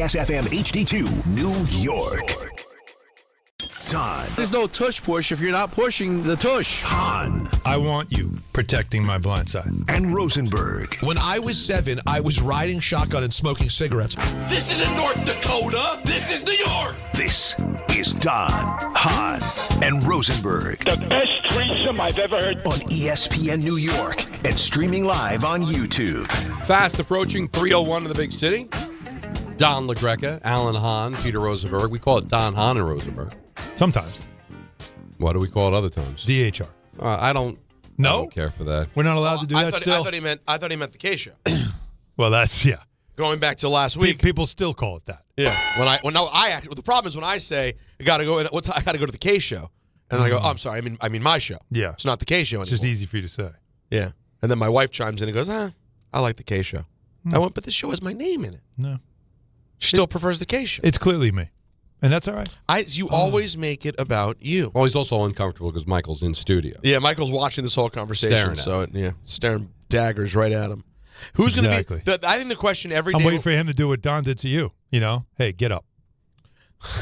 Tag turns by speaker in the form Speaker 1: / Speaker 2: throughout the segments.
Speaker 1: SFM HD2, New York. Don.
Speaker 2: There's no tush push if you're not pushing the tush.
Speaker 1: Hahn.
Speaker 3: I want you protecting my blind side.
Speaker 1: And Rosenberg.
Speaker 4: When I was 7, I was riding shotgun and smoking cigarettes. This isn't North Dakota. This is New York.
Speaker 1: This is Don, Hahn, and Rosenberg.
Speaker 5: The best threesome I've ever heard.
Speaker 1: On ESPN New York and streaming live on YouTube.
Speaker 6: Fast approaching 3:01 in the big city. Don LaGreca, Alan Hahn, Peter Rosenberg. We call it Don Hahn and Rosenberg.
Speaker 3: Sometimes.
Speaker 6: What do we call it other times?
Speaker 3: DHR.
Speaker 6: I don't care for that.
Speaker 3: We're not allowed to do that still?
Speaker 7: I thought he meant the K show.
Speaker 3: Well, that's, yeah.
Speaker 7: Going back to last week.
Speaker 3: People still call it that.
Speaker 7: Yeah. The problem is when I say I got to go to the K show, and then I go, oh, I'm sorry, I mean my show.
Speaker 3: Yeah.
Speaker 7: It's not the K show anymore.
Speaker 3: It's just easy for you to say.
Speaker 7: Yeah. And then my wife chimes in and goes, I like the K show. I went, but the show has my name in it.
Speaker 3: No.
Speaker 7: She still prefers the K show.
Speaker 3: It's clearly me. And that's all right.
Speaker 7: You always make it about you.
Speaker 6: Well, he's also uncomfortable because Michael's in studio.
Speaker 7: Yeah, Michael's watching this whole conversation. Staring daggers right at him. Who's going to be? I think the question every day.
Speaker 3: I'm waiting for him to do what Don did to you. You know, hey, get up.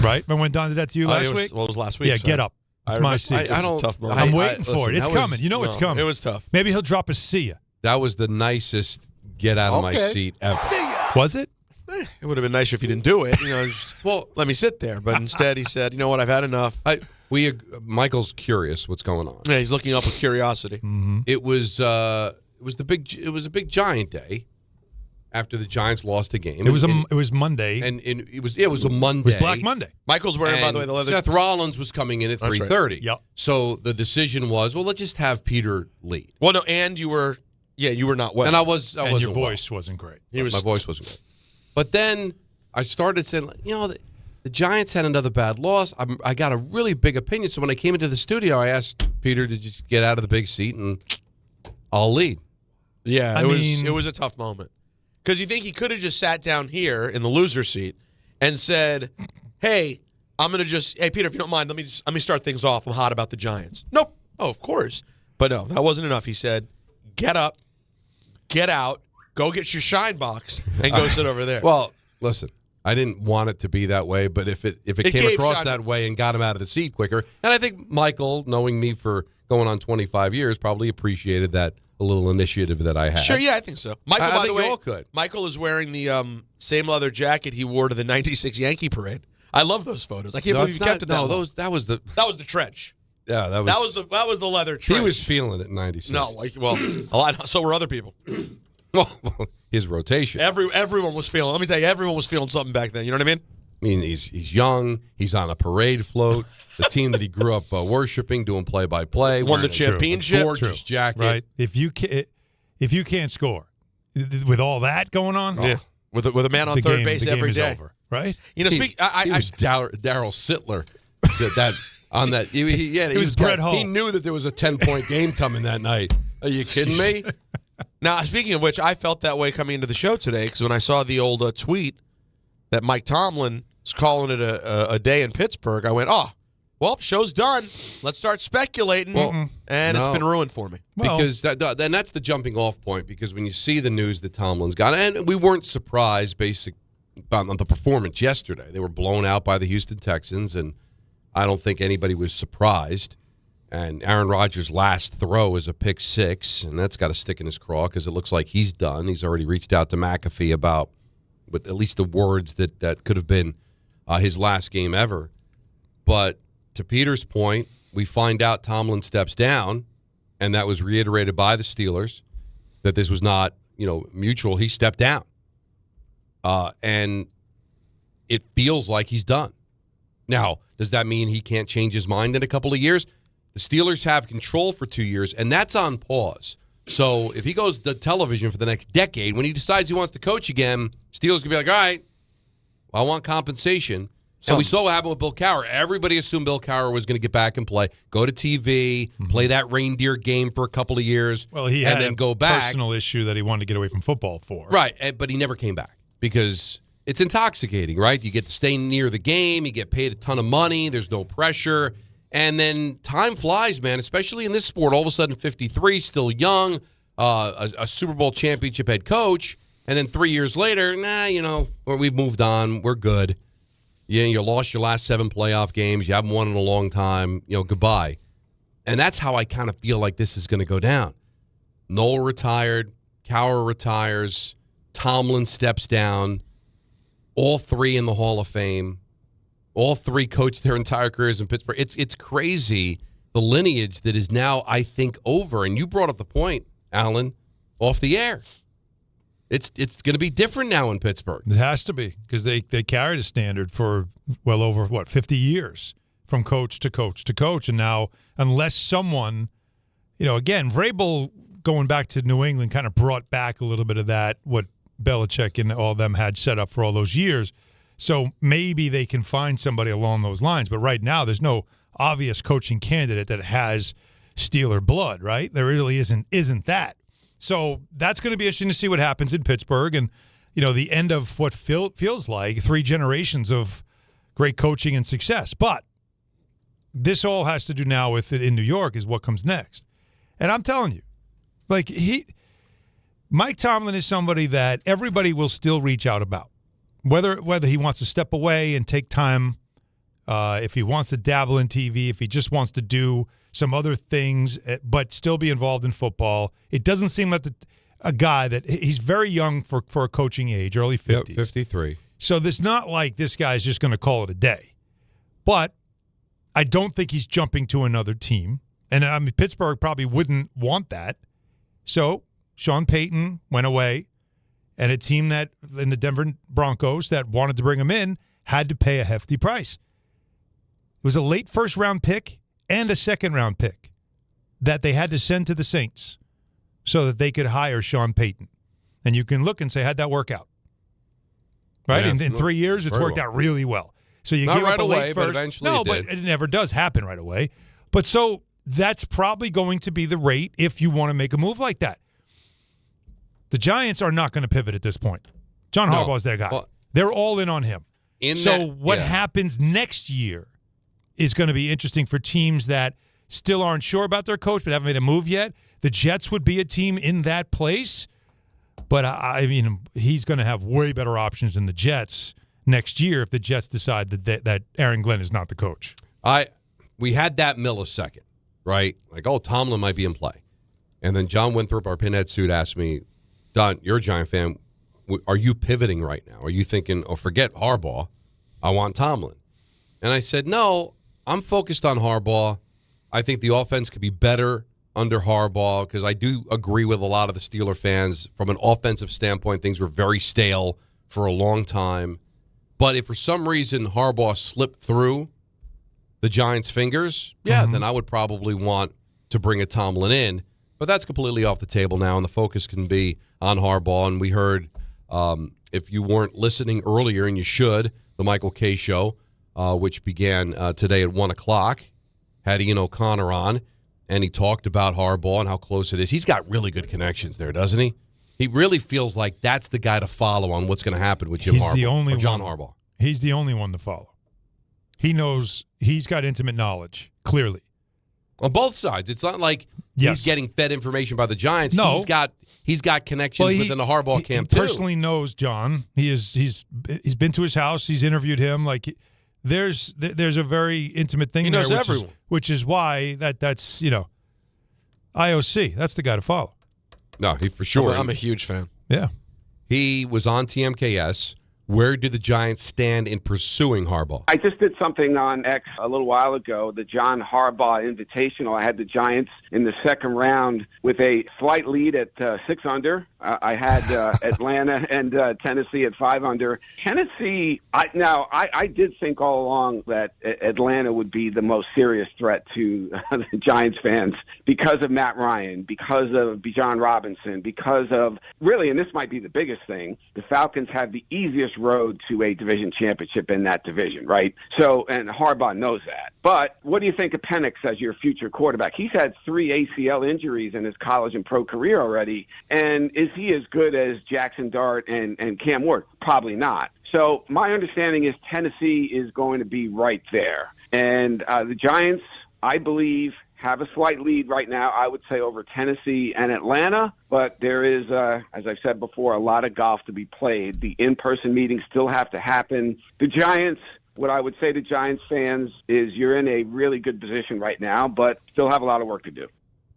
Speaker 3: Right? Remember when Don did that to you last week?
Speaker 7: Well, it was last week.
Speaker 3: Yeah, get up. It's my seat. I'm waiting for it. It's coming. You know it's coming.
Speaker 7: It was tough.
Speaker 3: Maybe he'll drop a see ya.
Speaker 6: That was the nicest get out of my seat ever.
Speaker 3: Was it?
Speaker 7: It would have been nicer if he didn't do it. Well, let me sit there. But instead, he said, "You know what? I've had enough."
Speaker 6: Michael's curious what's going on.
Speaker 7: Yeah, he's looking up with curiosity.
Speaker 3: Mm-hmm.
Speaker 6: It was a big Giant day after the Giants lost a game.
Speaker 3: It was Monday,
Speaker 6: and it was a Monday.
Speaker 3: It was Black Monday.
Speaker 7: Michael's wearing, by the way, the leather.
Speaker 6: Seth Rollins was coming in at 3:30.
Speaker 3: Right. Yep.
Speaker 6: So the decision was, well, let's just have Peter lead.
Speaker 7: Well, no, and you were not well,
Speaker 6: and I was.
Speaker 3: And your voice wasn't great.
Speaker 6: My voice wasn't great. But then I started saying, the Giants had another bad loss. I got a really big opinion. So when I came into the studio, I asked Peter to just get out of the big seat and I'll lead.
Speaker 7: Yeah, it was a tough moment. Because you think he could have just sat down here in the loser seat and said, hey, hey, Peter, if you don't mind, let me start things off. I'm hot about the Giants. Nope. Oh, of course. But no, that wasn't enough. He said, get up, get out. Go get your shine box and go sit over there.
Speaker 6: Well, listen, I didn't want it to be that way, but if it came across that way and got him out of the seat quicker, and I think Michael, knowing me for going on 25 years, probably appreciated that a little initiative that I had.
Speaker 7: Sure, yeah, I think so. Michael, by the way,
Speaker 6: all could.
Speaker 7: Michael is wearing the same leather jacket he wore to the 96 Yankee parade. I love those photos. I can't believe you kept it that long.
Speaker 6: That was the
Speaker 7: trench.
Speaker 6: Yeah, that
Speaker 7: was the leather trench.
Speaker 6: He was feeling it in 96.
Speaker 7: No, a lot. So were other people.
Speaker 6: Well, his rotation.
Speaker 7: Everyone was feeling. Let me tell you, everyone was feeling something back then. You know what I mean?
Speaker 6: I mean, he's young. He's on a parade float. The team that he grew up worshiping, doing play-by-play,
Speaker 7: won the championship.
Speaker 6: Gorgeous jacket.
Speaker 3: Right. If you can't score with all that going on,
Speaker 7: with a man on third base every day,
Speaker 3: over, right?
Speaker 7: You know,
Speaker 6: he was Darryl Sittler. He was
Speaker 3: Brett Hull.
Speaker 6: He knew that there was a 10-point game coming that night. Are you kidding me?
Speaker 7: Now, speaking of which, I felt that way coming into the show today because when I saw the old tweet that Mike Tomlin was calling it a day in Pittsburgh, I went, well, show's done. Let's start speculating. And it's been ruined for me.
Speaker 6: Because that's the jumping off point, because when you see the news that Tomlin's got, and we weren't surprised on the performance yesterday. They were blown out by the Houston Texans, and I don't think anybody was surprised. And Aaron Rodgers' last throw is a pick six, and that's got to stick in his craw because it looks like he's done. He's already reached out to McAfee about, with at least the words that could have been his last game ever. But to Peter's point, we find out Tomlin steps down, and that was reiterated by the Steelers, that this was not, mutual. He stepped down. And it feels like he's done. Now, does that mean he can't change his mind in a couple of years? The Steelers have control for 2 years, and that's on pause. So if he goes to television for the next decade, when he decides he wants to coach again, Steelers going to be like, all right, I want compensation. And we saw what happened with Bill Cowher. Everybody assumed Bill Cowher was going to get back and play, go to TV, play that reindeer game for a couple of years,
Speaker 3: well, he had
Speaker 6: and then go back.
Speaker 3: Personal issue that he wanted to get away from football for.
Speaker 6: Right, but he never came back because it's intoxicating, right? You get to stay near the game. You get paid a ton of money. There's no pressure. And then time flies, man, especially in this sport. All of a sudden, 53, still young, a Super Bowl championship head coach. And then 3 years later, or we've moved on. We're good. Yeah, you lost your last 7 playoff games. You haven't won in a long time. Goodbye. And that's how I kind of feel like this is going to go down. Noel retired. Cowher retires. Tomlin steps down. All 3 in the Hall of Fame. All 3 coached their entire careers in Pittsburgh. It's crazy, the lineage that is now, I think, over. And you brought up the point, Alan, off the air. It's going to be different now in Pittsburgh.
Speaker 3: It has to be, because they carried a standard for well over, 50 years from coach to coach to coach. And now, unless someone, again, Vrabel going back to New England kind of brought back a little bit of that, what Belichick and all of them had set up for all those years. So maybe they can find somebody along those lines. But right now, there's no obvious coaching candidate that has Steeler blood, right? There really isn't that. So that's going to be interesting to see what happens in Pittsburgh and, the end of what feels like 3 generations of great coaching and success. But this all has to do now with it in New York is what comes next. And I'm telling you, Mike Tomlin is somebody that everybody will still reach out about, whether he wants to step away and take time, if he wants to dabble in TV, if he just wants to do some other things, but still be involved in football. It doesn't seem like a guy that he's very young for a coaching age, early 50s.
Speaker 6: Yep, 53.
Speaker 3: So there's not like this guy's just going to call it a day. But I don't think he's jumping to another team. And Pittsburgh probably wouldn't want that. So Sean Payton went away, and a team that in the Denver Broncos that wanted to bring him in had to pay a hefty price. It was a late first-round pick and a second-round pick that they had to send to the Saints so that they could hire Sean Payton. And you can look and say, how'd that work out? Right?
Speaker 6: Yeah,
Speaker 3: in 3 years, it's worked out really well. So you
Speaker 6: Not
Speaker 3: give
Speaker 6: right
Speaker 3: up a
Speaker 6: away,
Speaker 3: late
Speaker 6: but
Speaker 3: first.
Speaker 6: eventually
Speaker 3: No,
Speaker 6: it
Speaker 3: but
Speaker 6: did.
Speaker 3: it never does happen right away. But so that's probably going to be the rate if you want to make a move like that. The Giants are not going to pivot at this point. John Harbaugh is their guy.
Speaker 6: Well,
Speaker 3: they're all in on him. What happens next year is going to be interesting for teams that still aren't sure about their coach but haven't made a move yet. The Jets would be a team in that place, but he's going to have way better options than the Jets next year if the Jets decide that Aaron Glenn is not the coach.
Speaker 6: We had that millisecond, right? Like, Tomlin might be in play. And then John Winthrop, our pinhead suit, asked me, Don, you're a Giant fan. Are you pivoting right now? Are you thinking, forget Harbaugh, I want Tomlin? And I said, no, I'm focused on Harbaugh. I think the offense could be better under Harbaugh because I do agree with a lot of the Steeler fans. From an offensive standpoint, things were very stale for a long time. But if for some reason Harbaugh slipped through the Giants' fingers, then I would probably want to bring a Tomlin in. But that's completely off the table now, and the focus can be on Harbaugh. And we heard, if you weren't listening earlier, and you should, the Michael Kay Show, which began today at 1 o'clock, had Ian O'Connor on, and he talked about Harbaugh and how close it is. He's got really good connections there, doesn't he? He really feels like that's the guy to follow on what's going to happen with Jim Harbaugh or John Harbaugh.
Speaker 3: He's the only one to follow. He knows. He's got intimate knowledge, clearly.
Speaker 6: On both sides. It's not like he's getting fed information by the Giants.
Speaker 3: No.
Speaker 6: He's got connections within the Harbaugh camp, too.
Speaker 3: He personally knows John. He's been to his house. He's interviewed him. Like, there's a very intimate thing there.
Speaker 7: He knows everyone.
Speaker 3: Which is why that's, IOC. That's the guy to follow.
Speaker 6: No, he for sure.
Speaker 7: I'm a huge fan.
Speaker 3: Yeah.
Speaker 6: He was on TMKS. Where do the Giants stand in pursuing Harbaugh?
Speaker 5: I just did something on X a little while ago, the John Harbaugh Invitational. I had the Giants in the second round with a slight lead at 6 under. I had Atlanta and Tennessee at 5 under. Tennessee, I did think all along that Atlanta would be the most serious threat to the Giants fans because of Matt Ryan, because of Bijan Robinson, because of, really, and this might be the biggest thing, the Falcons have the easiest road to a division championship in that division, right? So, and Harbaugh knows that. But what do you think of Penix as your future quarterback? He's had 3 ACL injuries in his college and pro career already, and is he as good as Jackson Dart and Cam Ward? Probably not. So my understanding is Tennessee is going to be right there. And the Giants, I believe, have a slight lead right now, I would say, over Tennessee and Atlanta. But there is, as I've said before, a lot of golf to be played. The in-person meetings still have to happen. The Giants, what I would say to Giants fans is you're in a really good position right now, but still have a lot of work to do.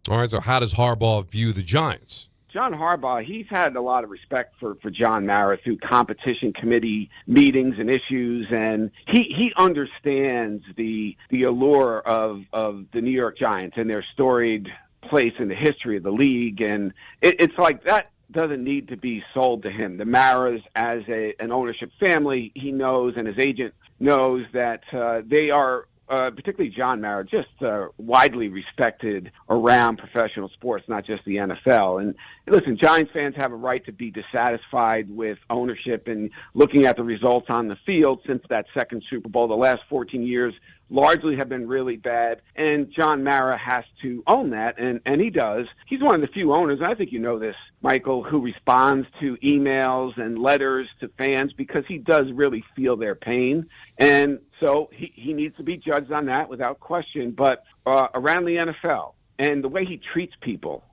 Speaker 6: All right, so how does Harbaugh view the Giants?
Speaker 5: John Harbaugh, he's had a lot of respect for John Mara through competition committee meetings and issues, and he understands the allure of the New York Giants and their storied place in the history of the league, and it's like that doesn't need to be sold to him. The Maras, as an ownership family, he knows, and his agent knows that they are, particularly John Mara, just widely respected around professional sports, not just the NFL. And listen, Giants fans have a right to be dissatisfied with ownership and looking at the results on the field since that second Super Bowl. The last 14 years largely have been really bad, and John Mara has to own that, and he does. He's one of the few owners, and I think you know this, Michael, who responds to emails and letters to fans because he does really feel their pain, and so he needs to be judged on that without question. But around the NFL and the way he treats people,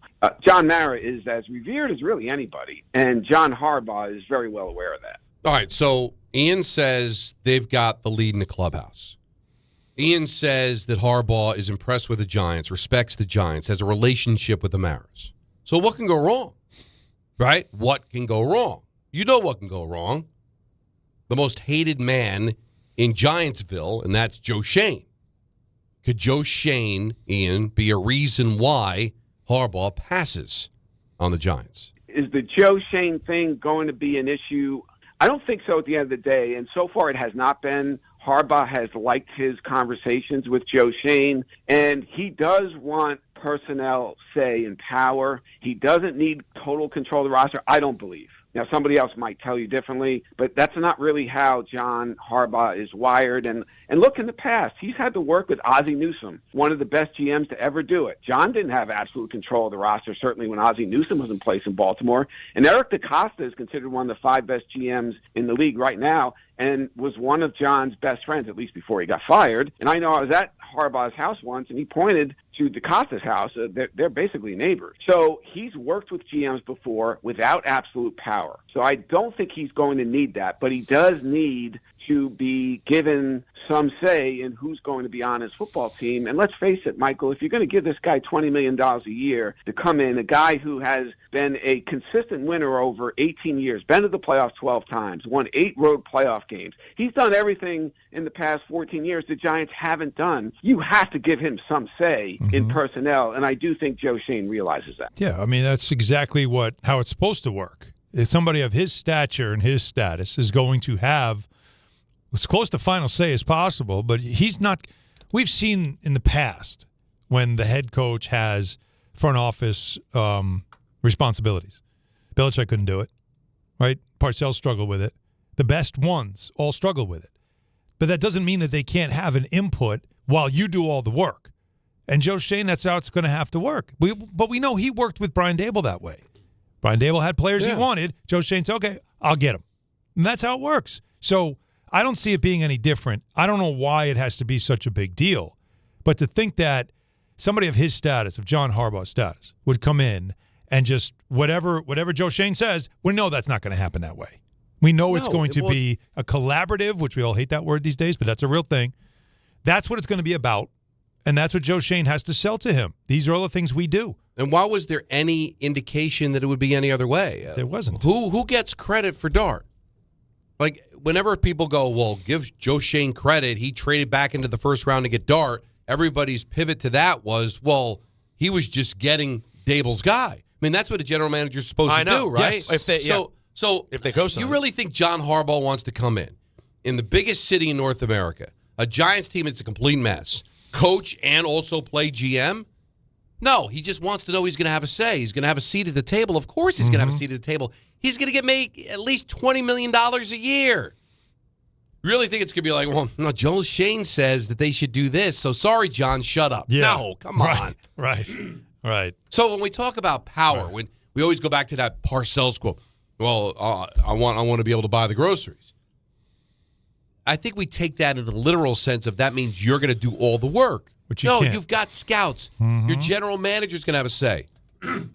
Speaker 5: John Mara is as revered as really anybody, and John Harbaugh is very well aware of that.
Speaker 6: All right, so Ian says they've got the lead in the clubhouse. Ian says that Harbaugh is impressed with the Giants, respects the Giants, has a relationship with the Maras. So what can go wrong? Right? What can go wrong? You know what can go wrong. The most hated man in Giantsville, and that's Joe Schoen. Could Joe Schoen, Ian, be a reason why Harbaugh passes on the Giants?
Speaker 5: Is the Joe Schoen thing going to be an issue? I don't think so at the end of the day, and so far it has not been. Harbaugh has liked his conversations with Joe Schoen, and he does want personnel say and power. He doesn't need total control of the roster, I don't believe. Now, somebody else might tell you differently, but that's not really how John Harbaugh is wired. And look, in the past, he's had to work with Ozzie Newsome, one of the best GMs to ever do it. John didn't have absolute control of the roster, certainly when Ozzie Newsome was in place in Baltimore. And Eric DeCosta is considered one of the 5 best GMs in the league right now and was one of John's best friends, at least before he got fired. And I know I was at Harbaugh's house once, and he pointed to DeCosta's house. They're basically neighbors. So he's worked with GMs before without absolute power. So I don't think he's going to need that, but he does need to be given some say in who's going to be on his football team. And let's face it, Michael, if you're going to give this guy $20 million a year to come in, a guy who has been a consistent winner over 18 years, been to the playoffs 12 times, won 8 road playoff games. He's done everything in the past 14 years the Giants haven't done. You have to give him some say in personnel, and I do think Joe Schoen realizes that.
Speaker 3: Yeah, I mean, that's exactly how it's supposed to work. If somebody of his stature and his status is going to have as close to final say as possible, but he's not. We've seen in the past when the head coach has front office responsibilities. Belichick couldn't do it, right? Parcells struggled with it. The best ones all struggle with it. But that doesn't mean that they can't have an input while you do all the work. And Joe Schoen, that's how it's going to have to work. But we know he worked with Brian Daboll that way. Brian Daboll had players he wanted. Joe Schoen said, okay, I'll get them. And that's how it works. So I don't see it being any different. I don't know why it has to be such a big deal. But to think that somebody of his status, of John Harbaugh's status, would come in and just whatever Joe Schoen says, we know that's not going to happen that way. We know it's going to be a collaborative, which we all hate that word these days, but that's a real thing. That's what it's going to be about. And that's what Joe Schoen has to sell to him. These are all the things we do.
Speaker 6: And why was there any indication that it would be any other way?
Speaker 3: There wasn't.
Speaker 6: Who gets credit for Dart? Like, whenever people go, well, give Joe Schoen credit, he traded back into the first round to get Dart, everybody's pivot to that was, well, he was just getting Daboll's guy. I mean, that's what a general manager is supposed to do, right?
Speaker 7: Yes.
Speaker 6: So
Speaker 7: if they co-sign,
Speaker 6: you really think John Harbaugh wants to come in the biggest city in North America, a Giants team that's a complete mess, coach and also play GM? No, he just wants to know he's going to have a say. He's going to have a seat at the table. Of course he's going to have a seat at the table. He's going to get made at least $20 million a year. You really think it's going to be like, well, no, Joe Schoen says that they should do this, so sorry, John, shut up.
Speaker 3: Yeah.
Speaker 6: No, come on.
Speaker 3: Right.
Speaker 6: So when we talk about power, when we always go back to that Parcells quote, well, I want to be able to buy the groceries. I think we take that in the literal sense of that means you're going to do all the work.
Speaker 3: Which you
Speaker 6: No,
Speaker 3: can't.
Speaker 6: you've got scouts. Your general manager's going to have a say.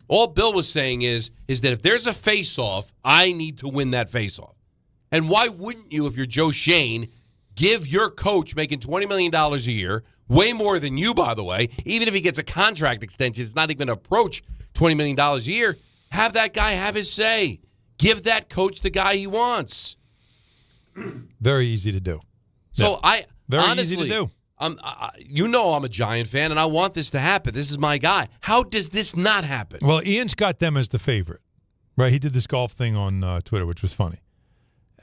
Speaker 6: All Bill was saying is that if there's a face-off, I need to win that face-off. And why wouldn't you, if you're Joe Shane, give your coach making $20 million a year, way more than you, by the way, even if he gets a contract extension, it's not even going to approach $20 million a year, have that guy have his say. Give that coach the guy he wants.
Speaker 3: Very easy to do.
Speaker 6: So
Speaker 3: Very
Speaker 6: honestly,
Speaker 3: easy to do.
Speaker 6: I'm a Giant fan, and I want this to happen. This is my guy. How does this not happen?
Speaker 3: Well, Ian's got them as the favorite, right? He did this golf thing on Twitter, which was funny.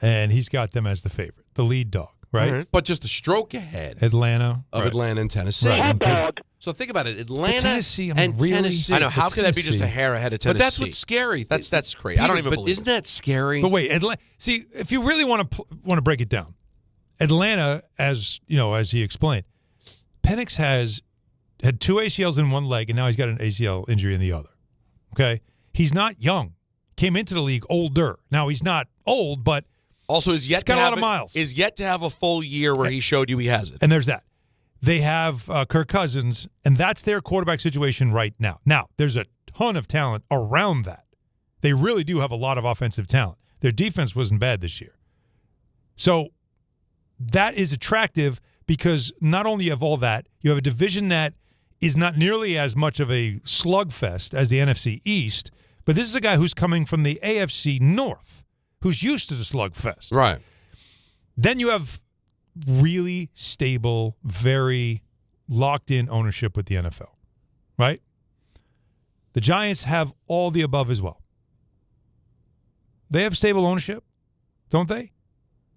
Speaker 3: And he's got them as the favorite, the lead dog, right?
Speaker 6: Right. But just a stroke ahead
Speaker 3: Atlanta.
Speaker 6: of
Speaker 3: right.
Speaker 6: Atlanta and Tennessee.
Speaker 3: Right.
Speaker 6: So think about it. Atlanta
Speaker 3: Tennessee, I mean,
Speaker 6: and
Speaker 3: really?
Speaker 6: Tennessee.
Speaker 7: I know. How could that be just a
Speaker 3: Tennessee.
Speaker 7: hair ahead of Tennessee?
Speaker 6: But that's what's scary.
Speaker 7: That's crazy. I don't even
Speaker 6: but
Speaker 7: believe
Speaker 6: isn't
Speaker 7: it.
Speaker 6: that scary?
Speaker 3: But wait, Atlanta. See, if you really want to break it down, Atlanta, as you know, as he explained, Penix had 2 ACLs in one leg, and now he's got an ACL injury in the other. Okay, he's not young. Came into the league older. Now he's not old, but
Speaker 7: Also, is yet
Speaker 3: got
Speaker 7: to
Speaker 3: a
Speaker 7: have
Speaker 3: lot of miles.
Speaker 7: Is yet to have a full year where he showed you he has it.
Speaker 3: and there's that. They have Kirk Cousins, and that's their quarterback situation right now. Now, there's a ton of talent around that. They really do have a lot of offensive talent. Their defense wasn't bad this year. So that is attractive because not only of all that, you have a division that is not nearly as much of a slugfest as the NFC East, but this is a guy who's coming from the AFC North, who's used to the slugfest.
Speaker 6: Right.
Speaker 3: Then you have really stable, very locked-in ownership with the NFL, right? The Giants have all the above as well. They have stable ownership, don't they?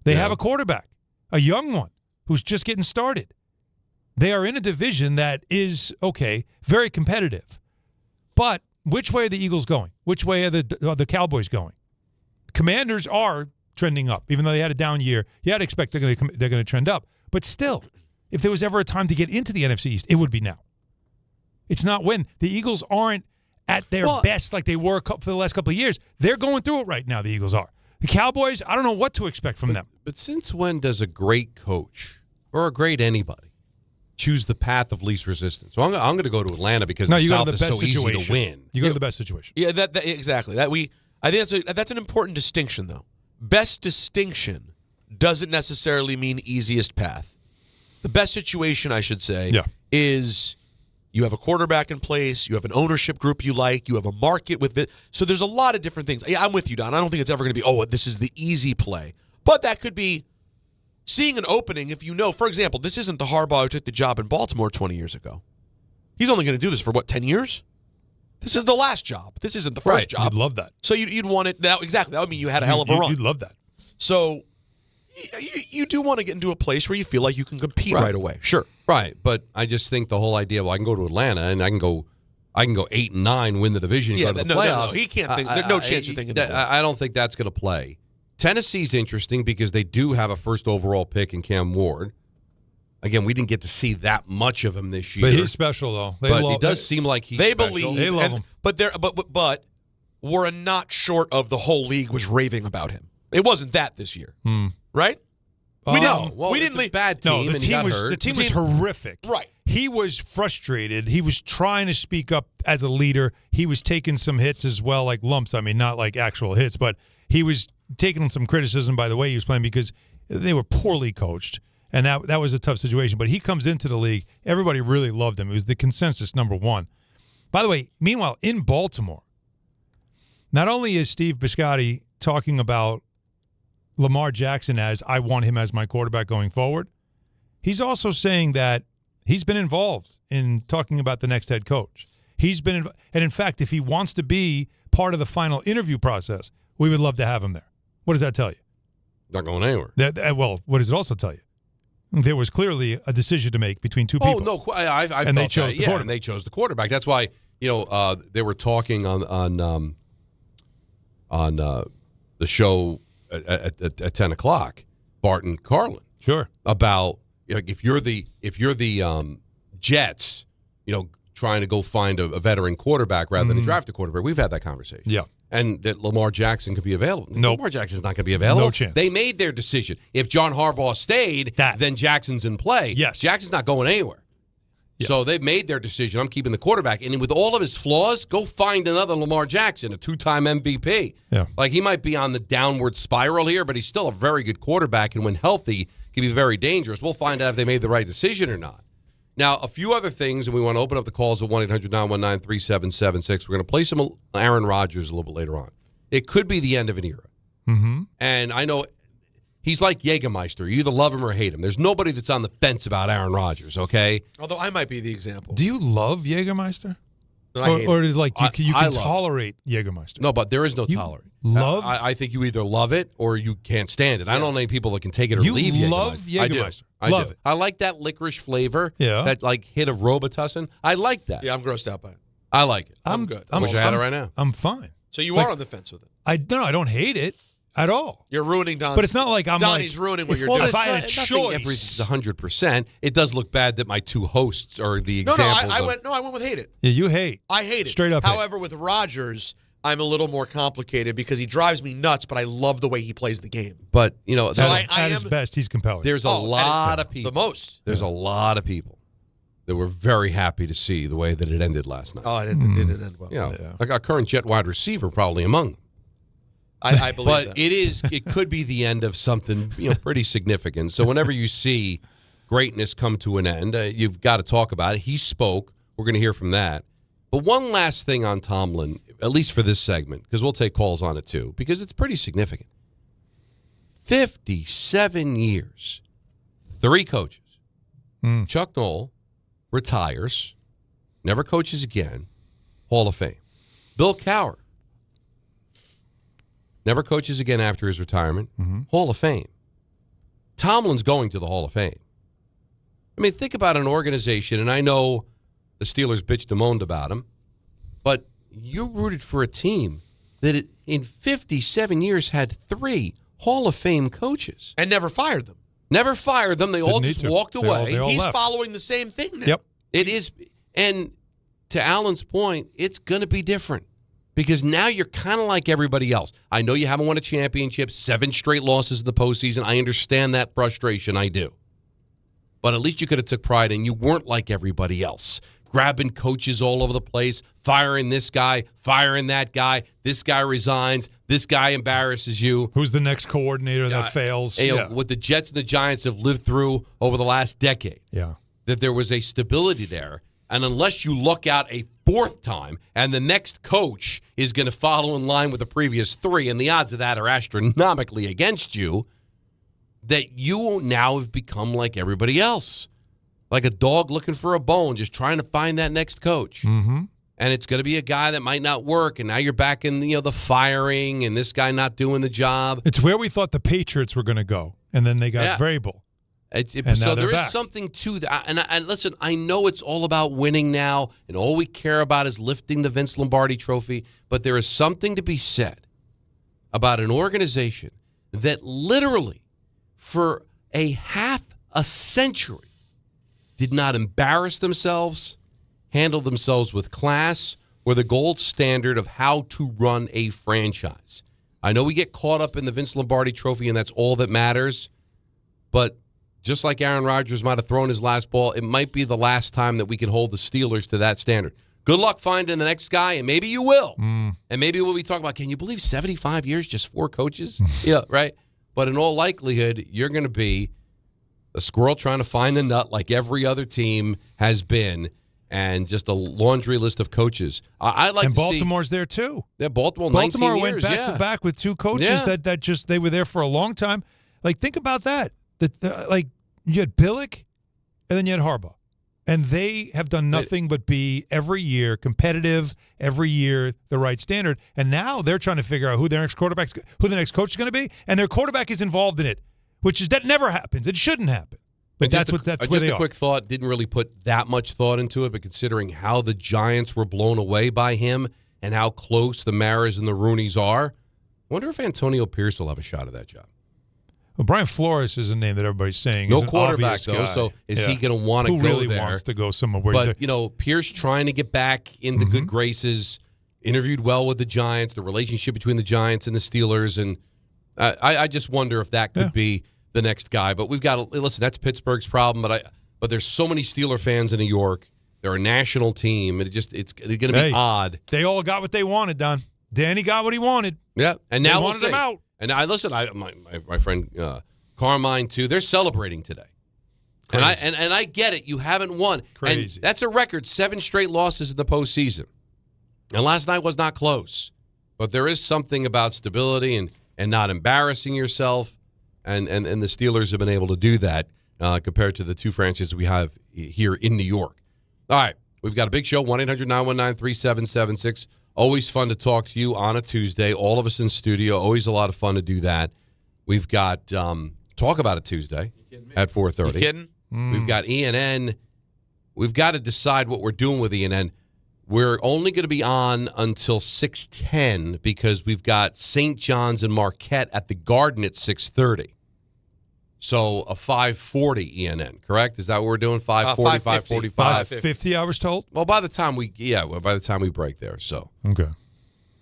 Speaker 3: They have a quarterback, a young one, who's just getting started. They are in a division that is, okay, very competitive. But which way are the Eagles going? Which way are the Cowboys going? Commanders are trending up, even though they had a down year. You had to expect they're going to trend up. But still, if there was ever a time to get into the NFC East, it would be now. It's not when. The Eagles aren't at their best like they were for the last couple of years. They're going through it right now, the Eagles are. The Cowboys, I don't know what to expect from them.
Speaker 6: But since when does a great coach or a great anybody choose the path of least resistance? So I'm going to go to Atlanta because the
Speaker 3: you go
Speaker 6: South
Speaker 3: to the
Speaker 6: is
Speaker 3: best
Speaker 6: so
Speaker 3: situation.
Speaker 6: easy to win.
Speaker 3: You go to the best situation.
Speaker 7: Yeah, that exactly. I think that's an important distinction, though. Best distinction doesn't necessarily mean easiest path. The best situation, I should say, is you have a quarterback in place, you have an ownership group you like, you have a market with it. So there's a lot of different things. Yeah, I'm with you, Don. I don't think it's ever going to be, this is the easy play. But that could be seeing an opening if you know. For example, this isn't the Harbaugh who took the job in Baltimore 20 years ago. He's only going to do this for, 10 years? This is the last job. This isn't the first job.
Speaker 3: You'd love that.
Speaker 7: So you'd want it now. Exactly. That would mean you had a hell of a run.
Speaker 3: You'd love that.
Speaker 7: So you do want to get into a place where you feel like you can compete right away. Sure.
Speaker 6: Right, but I just think the whole idea, I can go to Atlanta and I can go 8-9, win the division, and go to the playoffs.
Speaker 7: No, he can't think. There's no chance of thinking that.
Speaker 6: I don't think that's going to play. Tennessee's interesting because they do have a first overall pick in Cam Ward. Again, we didn't get to see that much of him this year.
Speaker 3: But he's special, though.
Speaker 6: But it does seem like he's
Speaker 7: they
Speaker 6: special.
Speaker 7: believe.
Speaker 3: They love him.
Speaker 7: But we're not short of the whole league was raving about him. It wasn't that this year, right?
Speaker 3: We
Speaker 6: didn't. Well,
Speaker 7: we didn't
Speaker 6: it's a bad team.
Speaker 3: No, the
Speaker 6: and he
Speaker 3: team
Speaker 6: got
Speaker 3: was
Speaker 6: hurt.
Speaker 3: the team was horrific.
Speaker 7: Right.
Speaker 3: He was frustrated. He was trying to speak up as a leader. He was taking some hits as well, like lumps. I mean, not like actual hits, but he was taking some criticism by the way he was playing because they were poorly coached, and that was a tough situation. But he comes into the league. Everybody really loved him. It was the consensus number one. By the way, meanwhile, in Baltimore, not only is Steve Bisciotti talking about Lamar Jackson as I want him as my quarterback going forward, he's also saying that he's been involved in talking about the next head coach. He's been, and in fact, if he wants to be part of the final interview process, we would love to have him there. What does that tell you?
Speaker 6: Not going anywhere.
Speaker 3: Well, what does it also tell you? There was clearly a decision to make between two people.
Speaker 6: Oh no, I
Speaker 3: and they chose the quarterback.
Speaker 6: And they chose the quarterback. That's why they were talking on the show at 10 o'clock. Bart and Carlin.
Speaker 3: Sure.
Speaker 6: About if you're the Jets, trying to go find a veteran quarterback rather than draft a quarterback. We've had that conversation.
Speaker 3: Yeah.
Speaker 6: And that Lamar Jackson could be available.
Speaker 3: Nope.
Speaker 6: Lamar Jackson's not going to be available.
Speaker 3: No chance.
Speaker 6: They made their decision. If John Harbaugh stayed, then Jackson's in play.
Speaker 3: Yes.
Speaker 6: Jackson's not going anywhere.
Speaker 3: Yeah.
Speaker 6: So they've made their decision. I'm keeping the quarterback. And with all of his flaws, go find another Lamar Jackson, a 2-time MVP.
Speaker 3: Yeah.
Speaker 6: Like, he might be on the downward spiral here, but he's still a very good quarterback. And when healthy, can be very dangerous. We'll find out if they made the right decision or not. Now, a few other things, and we want to open up the calls at 1-800-919-3776. We're going to play some Aaron Rodgers a little bit later on. It could be the end of an era.
Speaker 3: Mm-hmm.
Speaker 6: And I know he's like Jägermeister. You either love him or hate him. There's nobody that's on the fence about Aaron Rodgers, okay?
Speaker 7: Although I might be the example.
Speaker 3: Do you love Jägermeister?
Speaker 7: No, I hate
Speaker 3: or
Speaker 7: it.
Speaker 3: is like you
Speaker 6: I
Speaker 3: can
Speaker 6: love
Speaker 3: tolerate Jägermeister?
Speaker 6: No, but there is no
Speaker 3: You
Speaker 6: tolerance.
Speaker 3: love?
Speaker 6: I think you either love it or you can't stand it. I don't know any people that can take it or
Speaker 3: You
Speaker 6: leave
Speaker 3: love Jägermeister.
Speaker 6: I
Speaker 3: Love
Speaker 6: do.
Speaker 3: it.
Speaker 6: I like that licorice flavor.
Speaker 3: Yeah.
Speaker 6: That like hit of Robitussin. I like that.
Speaker 7: Yeah, I'm grossed out by it.
Speaker 6: I like it.
Speaker 7: I'm good.
Speaker 6: I wish I had it right now.
Speaker 3: I'm fine.
Speaker 7: So you are on the fence with it.
Speaker 3: I don't hate it at all.
Speaker 7: You're ruining Donnie.
Speaker 3: But it's not like I'm
Speaker 7: Donnie's ruining what you're
Speaker 3: well,
Speaker 7: doing.
Speaker 3: if I had a
Speaker 6: Nothing
Speaker 3: choice,
Speaker 6: everything's 100%. It does look bad that my two hosts are the
Speaker 7: No,
Speaker 6: examples.
Speaker 7: I went with hate it.
Speaker 3: yeah, you hate.
Speaker 7: I hate it.
Speaker 3: Straight up hate.
Speaker 7: However, with Rodgers, I'm a little more complicated because he drives me nuts, but I love the way he plays the game.
Speaker 6: But, you know,
Speaker 7: So
Speaker 6: that-
Speaker 7: I
Speaker 3: at his
Speaker 7: am-
Speaker 3: best, he's compelling.
Speaker 6: there's a lot of people.
Speaker 7: The most.
Speaker 6: There's a lot of people that were very happy to see the way that it ended last night.
Speaker 7: Oh, it didn't end well.
Speaker 6: You know,
Speaker 3: Yeah.
Speaker 6: like our current Jet wide receiver probably among them.
Speaker 7: I believe
Speaker 6: But
Speaker 7: that.
Speaker 6: it could be the end of something, pretty significant. So whenever you see greatness come to an end, you've got to talk about it. He spoke. We're going to hear from that. But one last thing on Tomlin, at least for this segment, because we'll take calls on it too, because it's pretty significant. 57 years, 3 coaches. Chuck Noll retires, never coaches again, Hall of Fame. Bill Cowher never coaches again after his retirement, Hall of Fame. Tomlin's going to the Hall of Fame. I mean, think about an organization, and I know the Steelers bitched and moaned about him, but you rooted for a team that in 57 years had 3 Hall of Fame coaches.
Speaker 7: And never fired them.
Speaker 6: Never fired them. They all
Speaker 3: Didn't
Speaker 6: just
Speaker 3: need to.
Speaker 6: walked
Speaker 3: They all-
Speaker 6: away.
Speaker 3: they all
Speaker 7: He's
Speaker 3: left.
Speaker 7: following the same thing now.
Speaker 3: Yep.
Speaker 6: It is, and to Alan's point, it's going to be different because now you're kind of like everybody else. I know you haven't won a championship, 7 straight losses in the postseason. I understand that frustration. I do. But at least you could have took pride in you weren't like everybody else. Grabbing coaches all over the place, firing this guy, firing that guy. This guy resigns. This guy embarrasses you.
Speaker 3: Who's the next coordinator that fails?
Speaker 6: You know, what the Jets and the Giants have lived through over the last decade.
Speaker 3: Yeah.
Speaker 6: That there was a stability there. And unless you luck out a 4th time and the next coach is going to follow in line with the previous 3, and the odds of that are astronomically against you, that you now have become like everybody else. Like a dog looking for a bone, just trying to find that next coach.
Speaker 3: Mm-hmm.
Speaker 6: And it's going to be a guy that might not work, and now you're back in the firing and this guy not doing the job.
Speaker 3: It's where we thought the Patriots were going to go, and then they got Vrabel.
Speaker 6: And
Speaker 3: now
Speaker 6: so
Speaker 3: they're
Speaker 6: there is
Speaker 3: back.
Speaker 6: something to that. And listen, I know it's all about winning now, and all we care about is lifting the Vince Lombardi trophy, but there is something to be said about an organization that literally for a half a century did not embarrass themselves, handle themselves with class, or the gold standard of how to run a franchise. I know we get caught up in the Vince Lombardi trophy, and that's all that matters, but just like Aaron Rodgers might have thrown his last ball, it might be the last time that we can hold the Steelers to that standard. Good luck finding the next guy, and maybe you will. And maybe we'll be talking about, can you believe 75 years, just 4 coaches? Yeah, right? But in all likelihood, you're going to be a squirrel trying to find the nut like every other team has been, and just a laundry list of coaches. I like
Speaker 3: and
Speaker 6: to
Speaker 3: Baltimore's there too.
Speaker 6: Yeah, Baltimore 19
Speaker 3: went
Speaker 6: years,
Speaker 3: back to back with 2 coaches
Speaker 6: Yeah.
Speaker 3: that just they were there for a long time. Like, think about that. Like, you had Billick, and then you had Harbaugh, and they have done nothing but be every year competitive, every year the right standard. And now they're trying to figure out who the next coach is going to be, and their quarterback is involved in it, that never happens. It shouldn't happen. But that's where they
Speaker 6: just
Speaker 3: are.
Speaker 6: a quick thought, didn't really put that much thought into it, but considering how the Giants were blown away by him and how close the Maras and the Rooneys are, I wonder if Antonio Pierce will have a shot at that job.
Speaker 3: Well, Brian Flores is a name that everybody's saying.
Speaker 6: No
Speaker 3: is an
Speaker 6: quarterback,
Speaker 3: obvious
Speaker 6: though,
Speaker 3: guy.
Speaker 6: so is he going to want to
Speaker 3: Who
Speaker 6: go
Speaker 3: really
Speaker 6: there?
Speaker 3: wants to go somewhere where
Speaker 6: But, Pierce trying to get back into good graces, interviewed well with the Giants, the relationship between the Giants and the Steelers, and I just wonder if that could be the next guy. But we've got to listen, that's Pittsburgh's problem, but but there's so many Steeler fans in New York. They're a national team. It's going to be odd.
Speaker 3: They all got what they wanted, Don. Danny got what he wanted.
Speaker 6: Yeah, and now
Speaker 3: we'll see.
Speaker 6: Him out. And I listen. My friend Carmine too. They're celebrating today. Crazy. And I get it. You haven't won.
Speaker 3: Crazy.
Speaker 6: And that's a record. 7 straight losses in the postseason. And last night was not close. But there is something about stability and not embarrassing yourself. And the Steelers have been able to do that compared to the two franchises we have here in New York. All right. We've got a big show, 1-800-919-3776. Always fun to talk to you on a Tuesday. All of us in studio. Always a lot of fun to do that. We've got Talk About It Tuesday at 4:30.
Speaker 7: You kidding?
Speaker 6: We've got ENN. We've got to decide what we're doing with ENN. We're only going to be on until 6:10 because we've got St. John's and Marquette at the Garden at 6:30. So a 5:40 ENN, correct? Is that what we're doing? 5:40, 5:45?
Speaker 3: 5:50 I was told.
Speaker 6: Well, by the time we break there, so.
Speaker 3: Okay.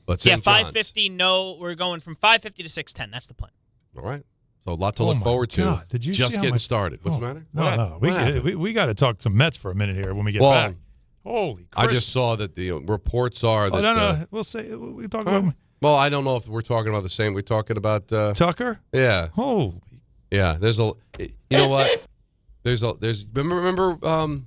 Speaker 6: But
Speaker 8: Yeah,
Speaker 6: St. John's.
Speaker 8: 5:50, no, we're going from 5:50 to 6:10. That's the plan.
Speaker 6: All right. So a lot to look forward to.
Speaker 3: God. Did you
Speaker 6: just
Speaker 3: see how
Speaker 6: getting
Speaker 3: much-
Speaker 6: started. What's the matter?
Speaker 3: No. We got to talk some Mets for a minute here when we get back. Holy
Speaker 6: I just saw that the reports are that.
Speaker 3: No. We'll say we talk about.
Speaker 6: Well, I don't know if we're talking about the same. We're talking about
Speaker 3: Tucker.
Speaker 6: Yeah.
Speaker 3: Holy.
Speaker 6: Yeah. There's a. You know what? There's remember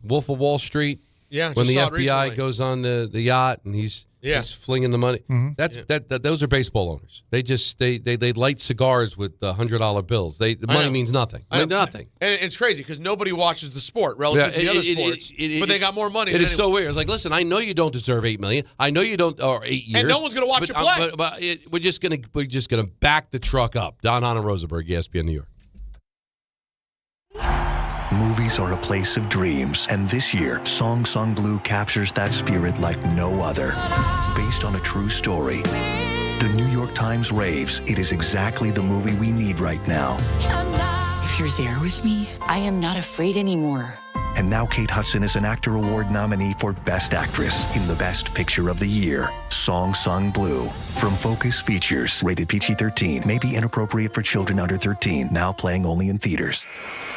Speaker 6: Wolf of Wall Street.
Speaker 7: Yeah.
Speaker 6: When
Speaker 7: just
Speaker 6: the
Speaker 7: saw it
Speaker 6: FBI
Speaker 7: recently.
Speaker 6: goes on the yacht and he's flinging the money.
Speaker 3: Mm-hmm.
Speaker 6: Those are baseball owners. They just they light cigars with $100 bills. The money means nothing. I mean, nothing.
Speaker 7: And it's crazy because nobody watches the sport relative to the other sports, but they got more money.
Speaker 6: It is so weird. It's like, listen, I know you don't deserve $8 million. I know you don't, or 8 years.
Speaker 7: And no one's going to watch you play.
Speaker 6: But we're just gonna back the truck up. Don Hahn and Rosenberg, ESPN New York.
Speaker 9: Movies are a place of dreams, and this year, Song Sung Blue captures that spirit like no other. Based on a true story, the New York Times raves it is exactly the movie we need right now.
Speaker 10: If you're there with me, I am not afraid anymore.
Speaker 9: And now Kate Hudson is an Actor Award nominee for Best Actress in the Best Picture of the Year, Song Sung Blue. From Focus Features, rated PG-13, may be inappropriate for children under 13, now playing only in theaters.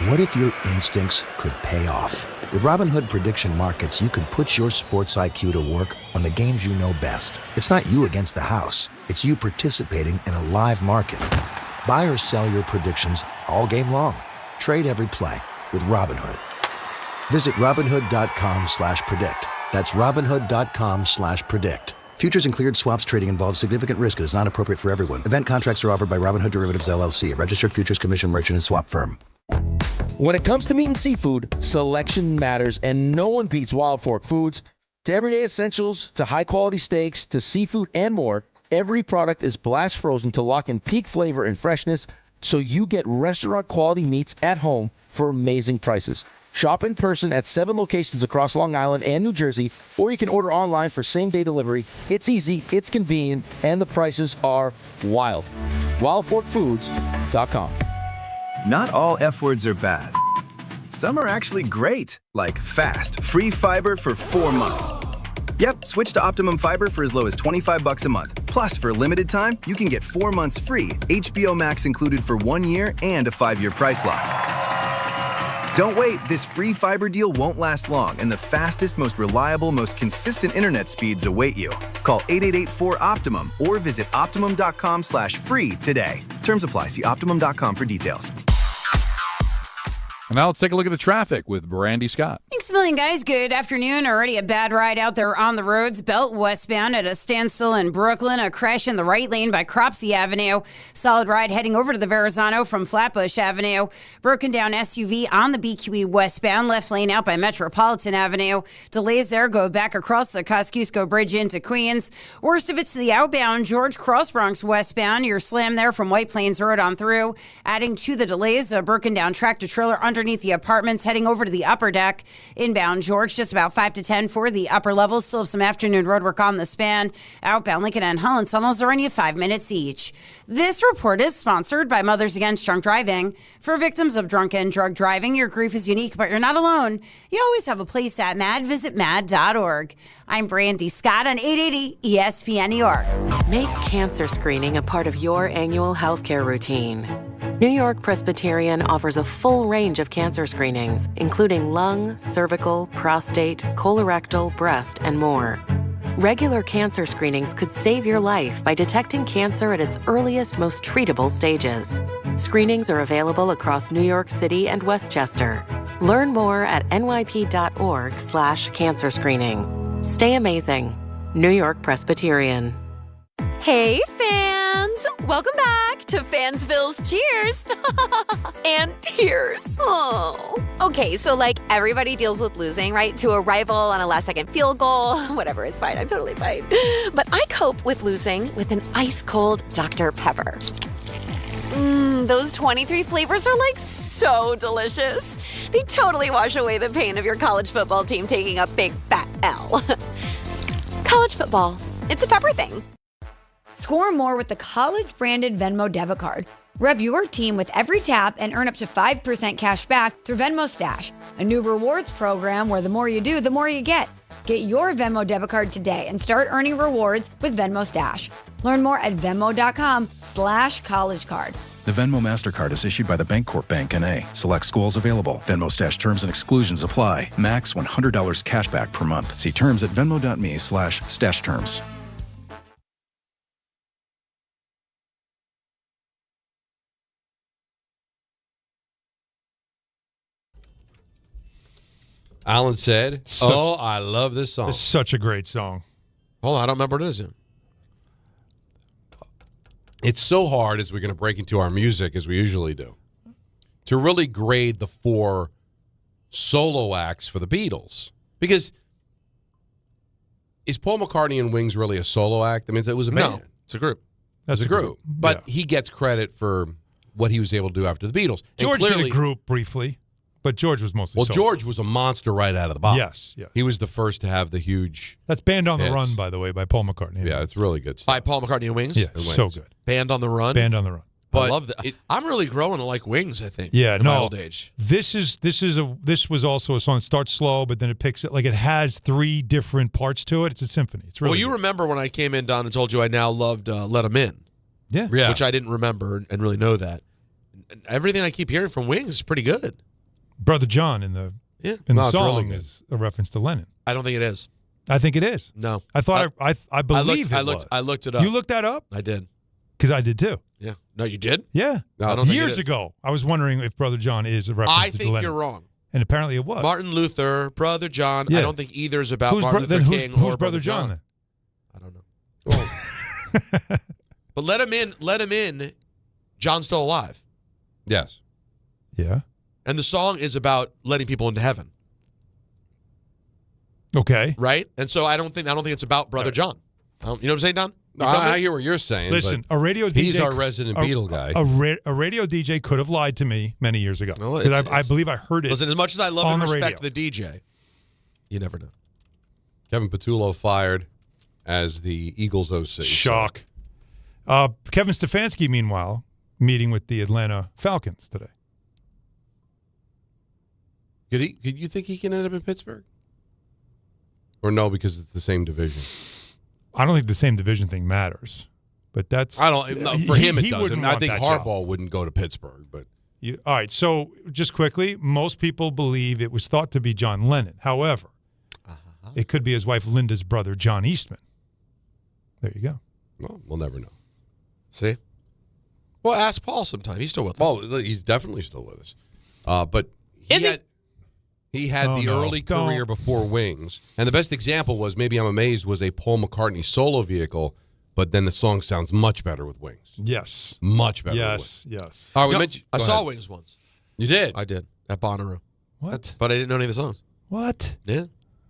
Speaker 11: What if your instincts could pay off? With Robinhood Prediction Markets, you can put your sports IQ to work on the games you know best. It's not you against the house. It's you participating in a live market. Buy or sell your predictions all game long. Trade every play with Robinhood. Visit Robinhood.com/predict. That's Robinhood.com/predict. Futures and cleared swaps trading involves significant risk and is not appropriate for everyone. Event contracts are offered by Robinhood Derivatives LLC, a registered futures commission merchant and swap firm.
Speaker 12: When it comes to meat and seafood, selection matters, and no one beats Wild Fork Foods. To everyday essentials, to high-quality steaks, to seafood and more, every product is blast frozen to lock in peak flavor and freshness so you get restaurant-quality meats at home for amazing prices. Shop in person at 7 locations across Long Island and New Jersey, or you can order online for same-day delivery. It's easy, it's convenient, and the prices are wild. WildForkFoods.com.
Speaker 13: Not all F words are bad. Some are actually great, like fast, free fiber for 4 months. Yep, switch to Optimum Fiber for as low as $25 a month. Plus, for a limited time, you can get 4 months free, HBO Max included for 1 year, and a 5-year price lock. Don't wait, this free fiber deal won't last long, and the fastest, most reliable, most consistent internet speeds await you. Call 888-4-OPTIMUM or visit Optimum.com/free today. Terms apply. See Optimum.com for details.
Speaker 14: And now let's take a look at the traffic with Brandy Scott.
Speaker 15: Thanks a million, guys. Good afternoon. Already a bad ride out there on the roads. Belt westbound at a standstill in Brooklyn. A crash in the right lane by Cropsey Avenue. Solid ride heading over to the Verrazano from Flatbush Avenue. Broken down SUV on the BQE westbound. Left lane out by Metropolitan Avenue. Delays there go back across the Kosciuszko Bridge into Queens. Worst of it's to the outbound George Cross Bronx westbound. You're slammed there from White Plains Road on through. Adding to the delays, a broken down tractor trailer underneath the apartments heading over to the upper deck. Inbound George, just about 5 to 10 for the upper levels. Still have some afternoon road work on the span. Outbound Lincoln and Holland tunnels are only 5 minutes each. This report is sponsored by Mothers Against Drunk Driving. For victims of drunk and drug driving, your grief is unique, but you're not alone. You always have a place at MAD. Visit MAD.org. I'm Brandy Scott on 880 ESPN New York.
Speaker 16: Make cancer screening a part of your annual healthcare routine. New York Presbyterian offers a full range of cancer screenings, including lung, cervical, prostate, colorectal, breast, and more. Regular cancer screenings could save your life by detecting cancer at its earliest, most treatable stages. Screenings are available across New York City and Westchester. Learn more at nyp.org/cancer screening. Stay amazing. New York Presbyterian.
Speaker 17: Hey, fans! Welcome back to Fansville's Cheers and Tears. Oh. Okay, so everybody deals with losing, right? To a rival on a last-second field goal. Whatever, it's fine. I'm totally fine. But I cope with losing with an ice-cold Dr. Pepper. Those 23 flavors are so delicious. They totally wash away the pain of your college football team taking a big fat L. College football, it's a pepper thing.
Speaker 18: Score more with the college-branded Venmo debit card. Rep your team with every tap and earn up to 5% cash back through Venmo Stash, a new rewards program where the more you do, the more you get. Get your Venmo debit card today and start earning rewards with Venmo Stash. Learn more at venmo.com/collegecard.
Speaker 19: The Venmo MasterCard is issued by the Bancorp Bank N.A. Select schools available. Venmo Stash terms and exclusions apply. Max $100 cash back per month. See terms at venmo.me/stash terms.
Speaker 6: Alan said, I love this song.
Speaker 3: It's such a great song.
Speaker 7: Hold on, I don't remember what it is yet.
Speaker 6: It's so hard, as we're going to break into our music, as we usually do, to really grade the 4 solo acts for the Beatles. Because is Paul McCartney and Wings really a solo act? I mean, it was a band.
Speaker 7: No, it's a group.
Speaker 3: That's
Speaker 6: a group. But he gets credit for what he was able to do after the Beatles.
Speaker 3: George did a group briefly, but George was mostly solo.
Speaker 6: George was a monster right out of the box.
Speaker 3: Yes.
Speaker 6: He was the first to have the huge...
Speaker 3: That's Band on the Run, by the way, by Paul McCartney.
Speaker 6: Yeah, it's really good stuff.
Speaker 7: By Paul McCartney and Wings?
Speaker 3: Yeah, so good.
Speaker 7: Band on the Run?
Speaker 3: Band on the Run.
Speaker 7: I love that. I'm really growing to like Wings, I think.
Speaker 3: Yeah,
Speaker 7: in my old age.
Speaker 3: This was also a song that starts slow, but then it picks it. It has 3 different parts to it. It's a symphony. It's really
Speaker 7: Well, you remember when I came in, Don, and told you I now loved Let 'Em In.
Speaker 3: Yeah.
Speaker 7: Which I didn't remember and really know that. And everything I keep hearing from Wings is pretty good.
Speaker 3: Brother John in the song is a reference to Lennon.
Speaker 7: I don't think it is.
Speaker 3: I think it is.
Speaker 7: No.
Speaker 3: I thought I believe
Speaker 7: I
Speaker 3: was.
Speaker 7: looked it up.
Speaker 3: You looked that up?
Speaker 7: I did.
Speaker 3: Because I did too.
Speaker 7: Yeah. No, you did?
Speaker 3: Yeah.
Speaker 7: No, I don't think
Speaker 3: Years ago, I was wondering if Brother John is a reference to
Speaker 7: I think
Speaker 3: Lennon.
Speaker 7: you're wrong.
Speaker 3: And apparently it was.
Speaker 7: Martin Luther, Brother John.
Speaker 3: Yeah.
Speaker 7: I don't think either is about
Speaker 3: Who's
Speaker 7: Martin Luther King
Speaker 3: who's
Speaker 7: or
Speaker 3: Brother John then?
Speaker 7: I don't know. But Let 'Em In, John's still alive.
Speaker 6: Yes.
Speaker 3: Yeah.
Speaker 7: And the song is about letting people into heaven.
Speaker 3: Okay.
Speaker 7: Right? And so I don't think it's about Brother John. You know what I'm saying, Don?
Speaker 6: No, I hear what you're saying.
Speaker 3: Listen,
Speaker 6: but
Speaker 3: a radio DJ.
Speaker 6: He's our resident Beatle guy.
Speaker 3: A radio DJ could have lied to me many years ago.
Speaker 7: No,
Speaker 3: Because I believe I heard it.
Speaker 7: Listen, as much as I love
Speaker 3: on
Speaker 7: and
Speaker 3: the
Speaker 7: respect
Speaker 3: radio.
Speaker 7: the DJ, you never know.
Speaker 6: Kevin Patullo fired as the Eagles OC.
Speaker 3: Shock. Kevin Stefanski, meanwhile, meeting with the Atlanta Falcons today.
Speaker 6: Could you think he can end up in Pittsburgh? Or no, because it's the same division?
Speaker 3: I don't think the same division thing matters, but that's
Speaker 6: I don't. No, for him, it doesn't.
Speaker 3: wouldn't
Speaker 6: I
Speaker 3: want
Speaker 6: think
Speaker 3: that
Speaker 6: Harbaugh
Speaker 3: job.
Speaker 6: wouldn't go to Pittsburgh, but
Speaker 3: All right. So just quickly, most people believe it was thought to be John Lennon. However, it could be his wife Linda's brother, John Eastman. There you go.
Speaker 6: Well, we'll never know.
Speaker 7: See? Well, ask Paul sometime. He's still with us.
Speaker 6: Oh, he's definitely still with us. But he had the early career before Wings. And the best example was, maybe I'm amazed, was a Paul McCartney solo vehicle, but then the song sounds much better with Wings.
Speaker 3: Yes.
Speaker 6: Much better with
Speaker 3: Yes,
Speaker 6: Wings.
Speaker 3: yes.
Speaker 6: All right,
Speaker 7: No,
Speaker 6: go
Speaker 7: I saw
Speaker 6: ahead.
Speaker 7: Wings once.
Speaker 6: You did?
Speaker 7: I did. At Bonnaroo.
Speaker 3: What?
Speaker 7: But I didn't know any of the songs.
Speaker 3: What?
Speaker 7: Yeah.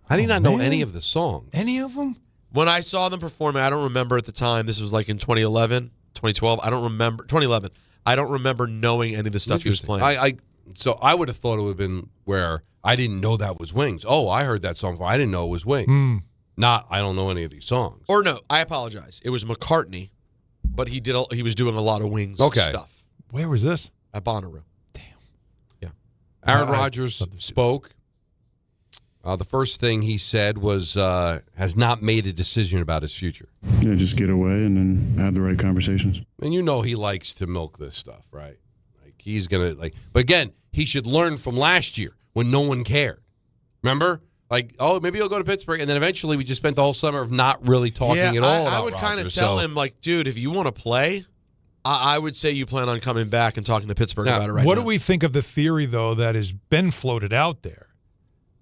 Speaker 6: How do you not know any of the songs?
Speaker 3: Any of them?
Speaker 7: When I saw them performing, I don't remember at the time. This was like in 2011, 2012. I don't remember. 2011. I don't remember knowing any of the stuff he was playing.
Speaker 6: So I would have thought it would have been where I didn't know that was Wings. Oh, I heard that song before. I didn't know it was Wings. Not, I don't know any of these songs.
Speaker 7: Or no, I apologize. It was McCartney, but he was doing a lot of Wings stuff.
Speaker 3: Where was this?
Speaker 7: At Bonnaroo.
Speaker 6: Aaron Rodgers spoke. The first thing he said was has not made a decision about his future.
Speaker 20: Yeah, just get away and then have the right conversations.
Speaker 6: And you know he likes to milk this stuff, right? he's going to But again, he should learn from last year when no one cared. Remember? Like, oh, maybe he'll go to Pittsburgh, and then eventually we just spent the whole summer of not really talking at all about
Speaker 7: I would kind of
Speaker 6: Rodgers,
Speaker 7: tell him, like, dude, if you want to play, I would say you plan on coming back and talking to Pittsburgh about it right now.
Speaker 3: What do we think of the theory, though, that has been floated out there,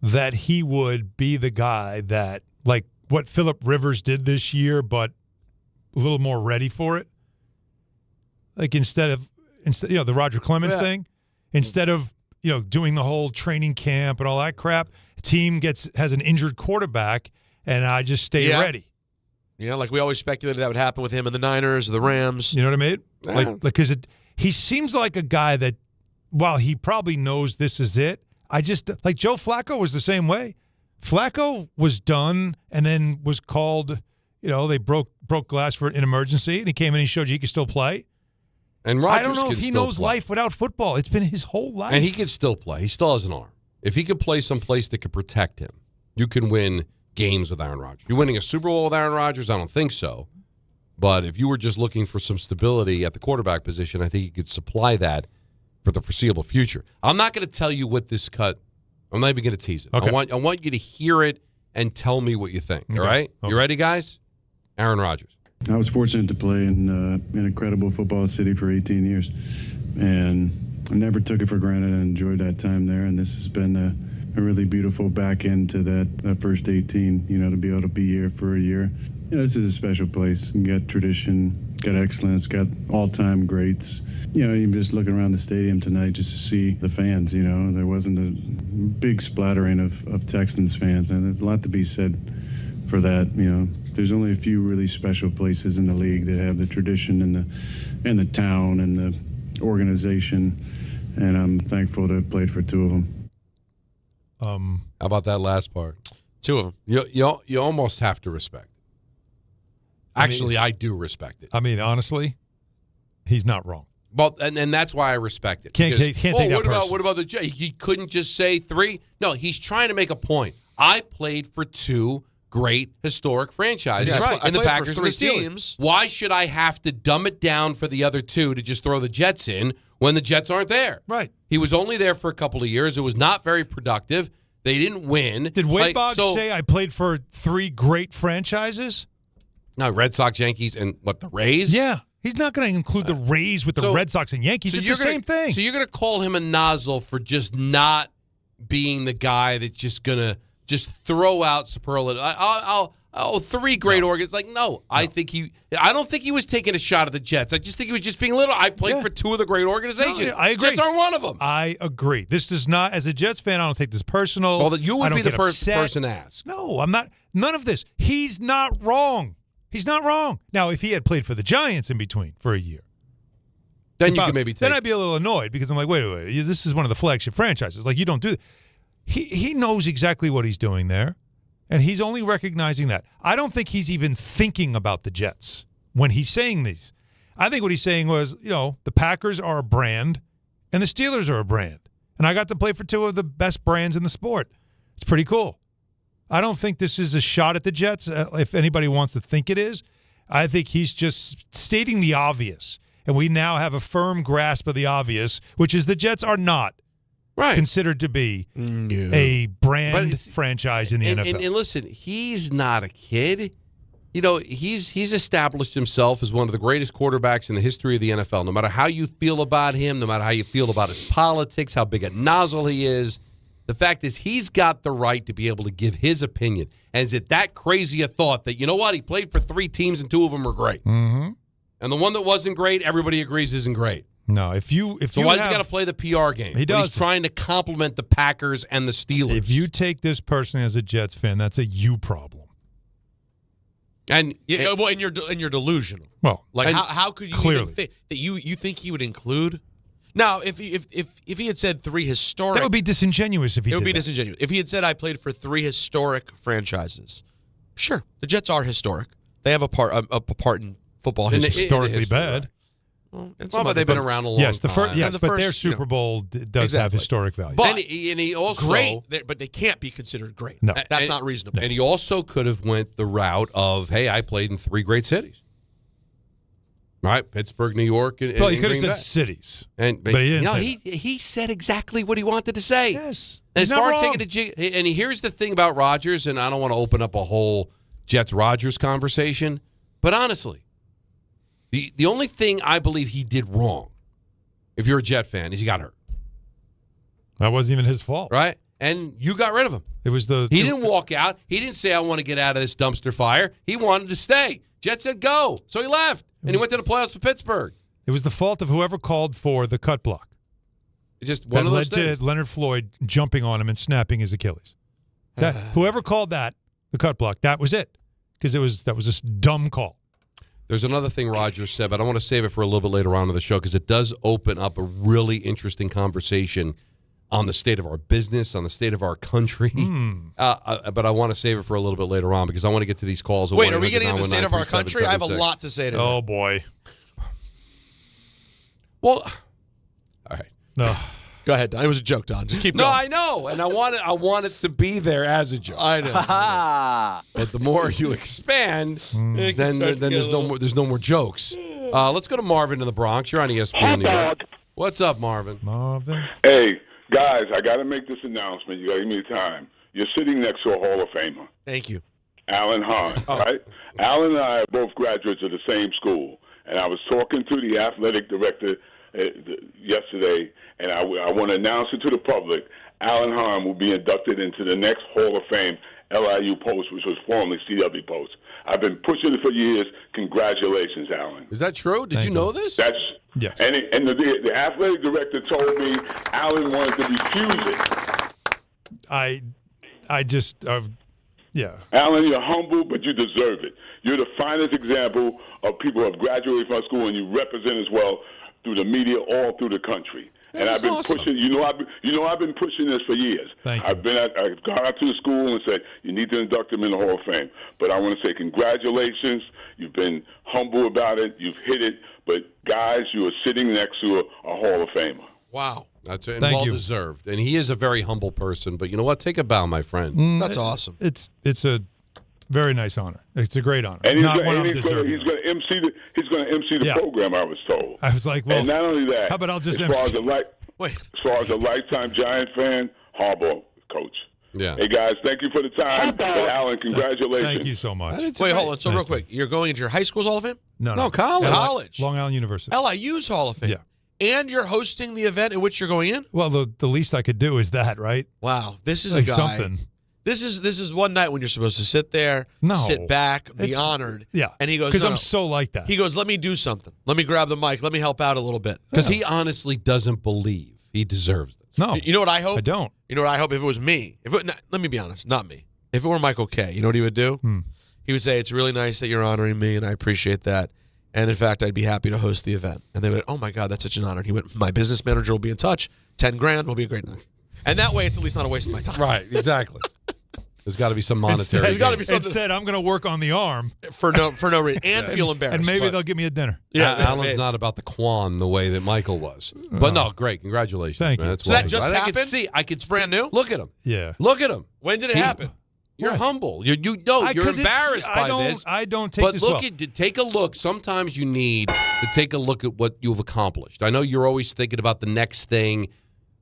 Speaker 3: that he would be the guy that, like what Phillip Rivers did this year, but a little more ready for it? Like instead of the Roger Clemens thing, instead of doing the whole training camp and all that crap, team has an injured quarterback, and I just stay ready.
Speaker 7: Yeah, like we always speculated that would happen with him and the Niners or the Rams.
Speaker 3: You know what I mean? Like because he seems like a guy that, while he probably knows this is it, like Joe Flacco was the same way. Flacco was done and then was called. They broke glass for an emergency, and he came in and he showed you he could still play.
Speaker 6: And Rodgers
Speaker 3: I don't know if he knows life without football. It's been his whole life.
Speaker 6: And he could still play. He still has an arm. If he could play someplace that could protect him, you can win games with Aaron Rodgers. You're winning a Super Bowl with Aaron Rodgers? I don't think so. But if you were just looking for some stability at the quarterback position, I think you could supply that for the foreseeable future. I'm not going to tell you what this cut. I'm not even going to tease it.
Speaker 3: Okay.
Speaker 6: I want you to hear it and tell me what you think.
Speaker 3: Okay.
Speaker 6: All right?
Speaker 3: Okay.
Speaker 6: You ready, guys? Aaron Rodgers.
Speaker 20: I was fortunate to play in an incredible football city for 18 years, and I never took it for granted. I enjoyed that time there, and this has been a really beautiful back end to that first 18, to be able to be here for a year. This is a special place. You got tradition, got excellence, got all-time greats. Even just looking around the stadium tonight just to see the fans, there wasn't a big splattering of Texans fans, and there's a lot to be said for that. There's only a few really special places in the league that have the tradition and the town and the organization, and I'm thankful to have played for two of them.
Speaker 6: How about that last part?
Speaker 7: Two of them.
Speaker 6: You almost have to respect it. Actually, I do respect it.
Speaker 3: I mean, honestly, he's not wrong.
Speaker 6: Well, and that's why I respect it.
Speaker 3: Can't take that
Speaker 6: what about the Jets? He couldn't just say three? No, he's trying to make a point. I played for two great historic franchises in the Packers and the Steelers. Why should I have to dumb it down for the other two to just throw the Jets in when the Jets aren't there?
Speaker 3: Right.
Speaker 6: He was only there for a couple of years. It was not very productive. They didn't win.
Speaker 3: Did Wade Boggs say I played for three great franchises?
Speaker 6: No, Red Sox, Yankees, and the Rays?
Speaker 3: Yeah. He's not going to include the Rays with the Red Sox and Yankees. It's the same thing.
Speaker 6: So you're going to call him a nozzle for just not being the guy that's just going to just throw out superlative. Three great organs. No. I don't think he was taking a shot at the Jets. I just think he was just being little. I played for two of the great organizations.
Speaker 3: No, I agree.
Speaker 6: Jets aren't one of them.
Speaker 3: I agree. This does not, as a Jets fan, I don't take this personal.
Speaker 6: Well, you would be the person to ask.
Speaker 3: No, I'm not. None of this. He's not wrong. He's not wrong. Now, if he had played for the Giants in between for a year,
Speaker 6: then you could maybe take.
Speaker 3: Then I'd be a little annoyed because I'm like, wait. This is one of the flagship franchises. You don't do that. He knows exactly what he's doing there, and he's only recognizing that. I don't think he's even thinking about the Jets when he's saying these. I think what he's saying was, the Packers are a brand, and the Steelers are a brand, and I got to play for two of the best brands in the sport. It's pretty cool. I don't think this is a shot at the Jets, if anybody wants to think it is. I think he's just stating the obvious, and we now have a firm grasp of the obvious, which is the Jets are not considered to be a brand franchise in the NFL.
Speaker 6: And listen, he's not a kid. He's established himself as one of the greatest quarterbacks in the history of the NFL. No matter how you feel about him, no matter how you feel about his politics, how big a nozzle he is, the fact is he's got the right to be able to give his opinion. And is it that crazy a thought that, he played for three teams and two of them were great?
Speaker 3: Mm-hmm.
Speaker 6: And the one that wasn't great, everybody agrees isn't great.
Speaker 3: No, why does he
Speaker 6: got to play the PR game?
Speaker 3: He does.
Speaker 6: He's trying to compliment the Packers and the Steelers.
Speaker 3: If you take this personally as a Jets fan, that's a you problem.
Speaker 7: And you're delusional.
Speaker 3: Well,
Speaker 7: how could you even think that you think he would include? Now, if he had said three historic,
Speaker 3: that would be disingenuous. If he
Speaker 7: it would
Speaker 3: did
Speaker 7: be
Speaker 3: that.
Speaker 7: disingenuous. If he had said I played for three historic franchises, sure, the Jets are historic. They have a part in football history.
Speaker 3: Historically bad.
Speaker 7: Well,
Speaker 6: but they've been around a long time.
Speaker 3: Yes, but their Super Bowl does have historic value.
Speaker 7: But
Speaker 6: and he also
Speaker 7: great, but they can't be considered great.
Speaker 3: No.
Speaker 7: That's not reasonable.
Speaker 6: And he also could have went the route of, hey, I played in three great cities. Right, Pittsburgh, New York, and
Speaker 3: Well, he could have
Speaker 6: Green
Speaker 3: said
Speaker 6: Bay.
Speaker 3: cities,
Speaker 6: but
Speaker 3: he didn't.
Speaker 6: He said exactly what he wanted to say.
Speaker 3: Yes,
Speaker 6: and
Speaker 3: he's
Speaker 6: as far
Speaker 3: not
Speaker 6: as
Speaker 3: wrong.
Speaker 6: taking a jig, and here's the thing about Rodgers, and I don't want to open up a whole Jets-Rodgers conversation, but honestly, the only thing I believe he did wrong, if you're a Jet fan, is he got hurt.
Speaker 3: That wasn't even his fault,
Speaker 6: right? And you got rid of him.
Speaker 3: It was
Speaker 6: He didn't walk out. He didn't say, I want to get out of this dumpster fire. He wanted to stay. Jets said go. So he left. And he went to the playoffs for Pittsburgh.
Speaker 3: It was the fault of whoever called for the cut block.
Speaker 6: It just one
Speaker 3: that
Speaker 6: of those
Speaker 3: led
Speaker 6: things.
Speaker 3: to Leonard Floyd jumping on him and snapping his Achilles. Whoever called that, the cut block, that was it. Because that was this dumb call.
Speaker 6: There's another thing Rodgers said, but I want to save it for a little bit later on in the show because it does open up a really interesting conversation on the state of our business, on the state of our country. But I want to save it for a little bit later on because I want to get to these calls.
Speaker 7: Wait, are we getting into the state of our country? I have a lot to say today.
Speaker 3: Oh, boy.
Speaker 6: Well, all right.
Speaker 3: No.
Speaker 7: Go ahead, Don. It was a joke, Don. Just keep
Speaker 6: No,
Speaker 7: going.
Speaker 6: I know, and I want it to be there as a joke.
Speaker 7: I know.
Speaker 6: But the more you expand, then there's no more jokes. Let's go to Marvin in the Bronx. You're on ESPN New York. What's up, Marvin?
Speaker 3: Marvin.
Speaker 21: Hey, guys, I got to make this announcement. You got to give me time. You're sitting next to a Hall of Famer.
Speaker 7: Thank you.
Speaker 21: Alan Hahn, right? Alan and I are both graduates of the same school, and I was talking to the athletic director yesterday, and I want to announce it to the public. Alan Hahn will be inducted into the next Hall of Fame LIU Post, which was formerly CW Post. I've been pushing it for years. Congratulations, Alan.
Speaker 6: Is that true? Did you know this?
Speaker 21: That's
Speaker 3: yes.
Speaker 21: And the athletic director told me Alan wanted to refuse it.
Speaker 3: I just yeah.
Speaker 21: Alan, you're humble, but you deserve it. You're the finest example of people who have graduated from our school, and you represent as well through the media all through the country. And I've been pushing. I've been pushing this for years.
Speaker 3: Thank you.
Speaker 21: I've gone out to the school and said you need to induct him in the Hall of Fame. But I want to say congratulations. You've been humble about it. You've hit it. But guys, you are sitting next to a Hall of Famer.
Speaker 7: Wow.
Speaker 6: That's and
Speaker 3: Thank
Speaker 6: well
Speaker 3: you.
Speaker 6: deserved. And he is a very humble person. But you know what? Take a bow, my friend.
Speaker 7: That's awesome.
Speaker 3: It's a very nice honor. It's a great honor.
Speaker 21: And he's
Speaker 3: Not
Speaker 21: going
Speaker 3: one I'm
Speaker 21: to
Speaker 3: deserving.
Speaker 21: MC the program. I was told.
Speaker 3: I was like, well,
Speaker 21: and not only that,
Speaker 3: how about I'll just
Speaker 21: as far
Speaker 3: MC?
Speaker 21: as a lifetime Giant fan, Harbaugh coach.
Speaker 6: Yeah.
Speaker 21: Hey guys, thank you for the time. And Alan, congratulations.
Speaker 3: Thank you so much.
Speaker 7: Wait, hold on. So real quick, you're going into your high school's Hall of Fame?
Speaker 3: No,
Speaker 7: college.
Speaker 3: Long Island University.
Speaker 7: LIU's Hall of Fame.
Speaker 3: Yeah.
Speaker 7: And you're hosting the event in which you're going in?
Speaker 3: Well, the least I could do is that, right?
Speaker 7: Wow. This is
Speaker 3: like
Speaker 7: a guy.
Speaker 3: something.
Speaker 7: This is one night when you're supposed to sit there, sit back, be
Speaker 3: It's-
Speaker 7: honored.
Speaker 3: Yeah.
Speaker 7: And he goes,
Speaker 3: because
Speaker 7: no,
Speaker 3: I'm
Speaker 7: no.
Speaker 3: so like that.
Speaker 7: He goes, let me do something. Let me grab the mic. Let me help out a little bit.
Speaker 6: Because he honestly doesn't believe he deserves this.
Speaker 3: No.
Speaker 7: You know what I hope?
Speaker 3: I don't.
Speaker 7: You know what I hope? If it was me, let me be honest, not me. If it were Michael Kay, you know what he would do? He would say, it's really nice that you're honoring me, and I appreciate that. And in fact, I'd be happy to host the event. And they would, oh my God, that's such an honor. And he went, my business manager will be in touch. $10,000 will be a great night. And that way, it's at least not a waste of my time.
Speaker 6: Right, exactly. There's got to be some monetary.
Speaker 7: There's got to be something.
Speaker 3: Instead, I'm going to work on the arm
Speaker 7: for no reason and feel embarrassed.
Speaker 3: and maybe they'll give me a dinner.
Speaker 7: Yeah,
Speaker 6: Alan's not about the Quan the way that Michael was. But no, great. Congratulations.
Speaker 3: Thank
Speaker 6: man.
Speaker 3: you.
Speaker 6: That's
Speaker 7: So that
Speaker 6: wonderful.
Speaker 7: just
Speaker 6: I
Speaker 7: happened?
Speaker 6: could see.
Speaker 7: It's brand new?
Speaker 6: Look at him.
Speaker 3: Yeah.
Speaker 6: Look at him.
Speaker 7: When did it happen?
Speaker 6: You're humble. You're
Speaker 3: 'cause
Speaker 6: embarrassed by this.
Speaker 3: I don't take
Speaker 6: but
Speaker 3: this
Speaker 6: look
Speaker 3: well.
Speaker 6: take a look. Sometimes you need to take a look at what you've accomplished. I know you're always thinking about the next thing,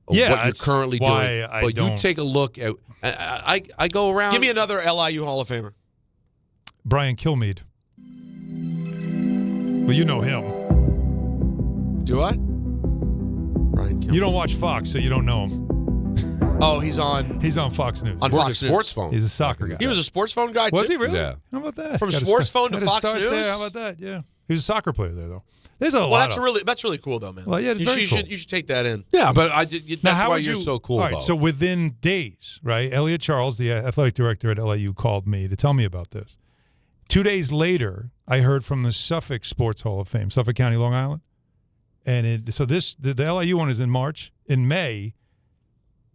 Speaker 6: what you're
Speaker 3: that's
Speaker 6: currently
Speaker 3: why
Speaker 6: doing.
Speaker 3: I
Speaker 6: But you
Speaker 3: don't-
Speaker 6: take a look at. I go around.
Speaker 7: Give me another LIU Hall of Famer.
Speaker 3: Brian Kilmeade. Well, you know him.
Speaker 7: Do I? Brian Kilmeade.
Speaker 3: You don't watch Fox, so you don't know him.
Speaker 7: Oh, he's on
Speaker 3: Fox News.
Speaker 7: on Fox News.
Speaker 6: Sports phone.
Speaker 3: He's a soccer guy.
Speaker 7: He was a sports phone guy, too?
Speaker 3: Was he really?
Speaker 6: Yeah.
Speaker 3: How about that?
Speaker 7: From
Speaker 3: Gotta
Speaker 7: sports
Speaker 3: start-
Speaker 7: phone to
Speaker 3: gotta
Speaker 7: Fox
Speaker 3: start there.
Speaker 7: News?
Speaker 3: How about that? Yeah. He was a soccer player there, though. There's a
Speaker 7: Well,
Speaker 3: lot
Speaker 7: that's really cool, though, man.
Speaker 3: Well, yeah, it's
Speaker 7: you
Speaker 3: very cool.
Speaker 7: should take that in.
Speaker 6: Yeah, but
Speaker 3: Now,
Speaker 6: that's
Speaker 3: how
Speaker 6: why
Speaker 3: would
Speaker 6: you're
Speaker 3: you,
Speaker 6: so cool.
Speaker 3: All right,
Speaker 6: Bo.
Speaker 3: so within days, right, Elliot Charles, the athletic director at LIU, called me to tell me about this. 2 days later, I heard from the Suffolk Sports Hall of Fame, Suffolk County, Long Island. And the LIU one is in March. In May,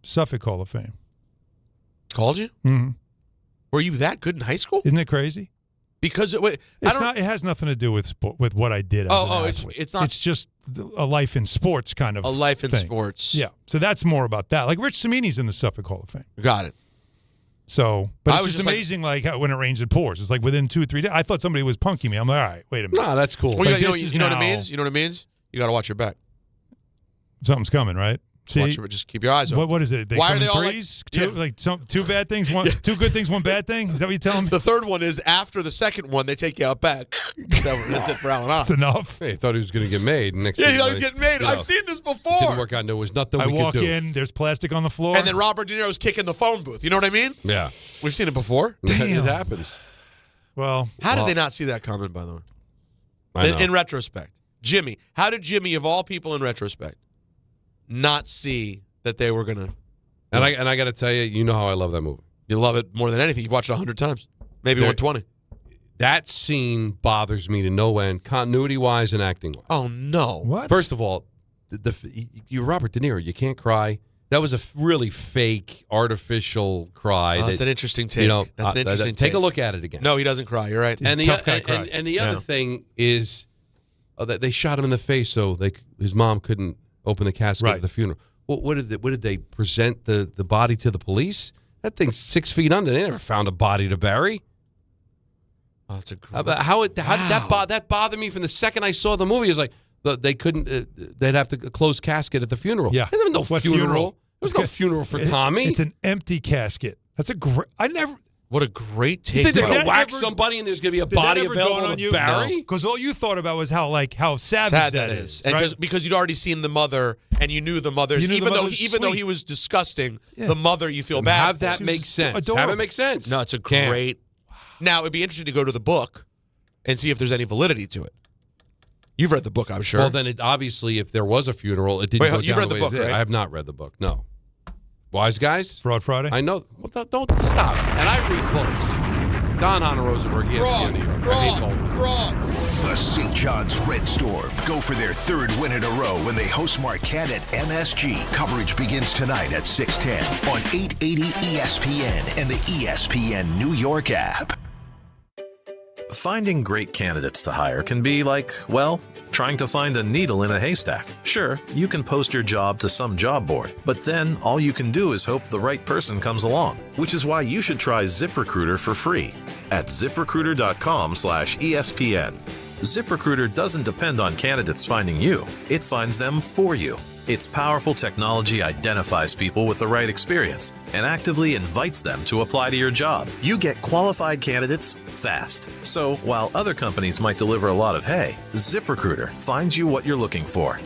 Speaker 3: Suffolk Hall of Fame.
Speaker 7: Called you?
Speaker 3: Mm-hmm.
Speaker 7: Were you that good in high school?
Speaker 3: Isn't it crazy?
Speaker 7: Because it
Speaker 3: has nothing to do with with what I did. As an athlete.
Speaker 7: it's not.
Speaker 3: It's just a life in sports kind of
Speaker 7: A life in
Speaker 3: thing.
Speaker 7: sports.
Speaker 3: Yeah. So that's more about that. Like Rich Cimini's in the Suffolk Hall of Fame.
Speaker 7: Got it.
Speaker 3: So, but it's just amazing, like how, when it rains, it pours. It's like within 2 or 3 days. I thought somebody was punking me. I'm like, all right, wait a minute.
Speaker 6: No, that's cool.
Speaker 7: Well,
Speaker 3: Like,
Speaker 7: you know
Speaker 3: now-
Speaker 7: what it means? You know what it means? You got to watch your bet.
Speaker 3: Something's coming, right? See,
Speaker 7: Just keep your eyes open.
Speaker 3: what is it?
Speaker 7: Why are they all
Speaker 3: threes? Two bad things, two good things, one bad thing? Is that what you're telling me?
Speaker 7: The third one is after the second one, they take you out bad. That's it for Alan.
Speaker 3: That's enough.
Speaker 6: Hey, he thought he was going to get made. Next
Speaker 7: Yeah,
Speaker 6: thing
Speaker 7: he thought he
Speaker 6: you
Speaker 7: was
Speaker 6: know,
Speaker 7: getting made.
Speaker 6: you know,
Speaker 7: I've seen this before.
Speaker 6: Didn't work out. There was nothing
Speaker 3: I
Speaker 6: we
Speaker 3: walk
Speaker 6: could do.
Speaker 3: in, there's plastic on the floor.
Speaker 7: And then Robert De Niro's kicking the phone booth. You know what I mean?
Speaker 6: Yeah.
Speaker 7: We've seen it before.
Speaker 6: It happens.
Speaker 3: Well,
Speaker 7: How did they not see that coming, by the way?
Speaker 6: I know.
Speaker 7: In retrospect. Jimmy. How did Jimmy, of all people in retrospect, not see that they were going to...
Speaker 6: And I got to tell you, you know how I love that movie.
Speaker 7: You love it more than anything. You've watched it 100 times. Maybe 120.
Speaker 6: That scene bothers me to no end, continuity-wise and acting-wise.
Speaker 7: Oh, no.
Speaker 3: What?
Speaker 6: First of all, you're Robert De Niro. You can't cry. That was a really fake, artificial cry.
Speaker 7: That's an interesting take.
Speaker 6: You know,
Speaker 7: That's an interesting take.
Speaker 6: Take a look at it again.
Speaker 7: No, he doesn't cry. You're right.
Speaker 6: And the other thing is that they shot him in the face so his mom couldn't open the casket at the funeral. Well, what did they present the body to the police? That thing's 6 feet under. They never found a body to bury.
Speaker 7: Oh, it's a
Speaker 6: that bothered me from the second I saw the movie. It was like they couldn't. They'd have to close casket at the funeral.
Speaker 3: Yeah,
Speaker 6: there was no funeral. There was no funeral for Tommy.
Speaker 3: It's an empty casket. That's a great.
Speaker 7: What a great take.
Speaker 6: You think they're going to whack
Speaker 3: ever-
Speaker 6: somebody and there's going to be a
Speaker 3: Did
Speaker 6: body
Speaker 3: that ever
Speaker 6: available
Speaker 3: dawn on
Speaker 6: to
Speaker 3: you?
Speaker 6: bury?
Speaker 3: Because all you thought about was how savage that is.
Speaker 7: And
Speaker 3: right?
Speaker 7: because you'd already seen the mother and you knew the mother's.
Speaker 3: You knew the
Speaker 7: even
Speaker 3: mother's
Speaker 7: though
Speaker 3: sweet.
Speaker 7: he was disgusting, the mother you feel bad.
Speaker 6: Have
Speaker 7: for.
Speaker 6: that make sense.
Speaker 3: adorable.
Speaker 6: Have it make sense.
Speaker 7: No, it's a great. Now it'd be interesting to go to the book and see if there's any validity to it. You've read the book, I'm sure.
Speaker 6: Well, then obviously, if there was a funeral, it didn't
Speaker 7: Wait,
Speaker 6: go
Speaker 7: you've
Speaker 6: down
Speaker 7: read the
Speaker 6: way
Speaker 7: book,
Speaker 6: it did.
Speaker 7: right?
Speaker 6: I have not read the book. No. Wise guys?
Speaker 3: Fraud Friday?
Speaker 6: I know. Well, don't stop. And I read books. Don Hahn and Rosenberg, ESPN New York. I hate both of them.
Speaker 1: The St. John's Red Storm go for their third win in a row when they host Marquette at MSG. Coverage begins tonight at 6:10 on 880 ESPN and the ESPN New York app.
Speaker 2: Finding great candidates to hire can be like, well, trying to find a needle in a haystack. Sure, you can post your job to some job board, but then all you can do is hope the right person comes along, which is why you should try ZipRecruiter for free at ZipRecruiter.com/ESPN. ZipRecruiter doesn't depend on candidates finding you. It finds them for you. Its powerful technology identifies people with the right experience and actively invites them to apply to your job. You get qualified candidates fast. So while other companies might deliver a lot of hay, ZipRecruiter finds you what you're looking for.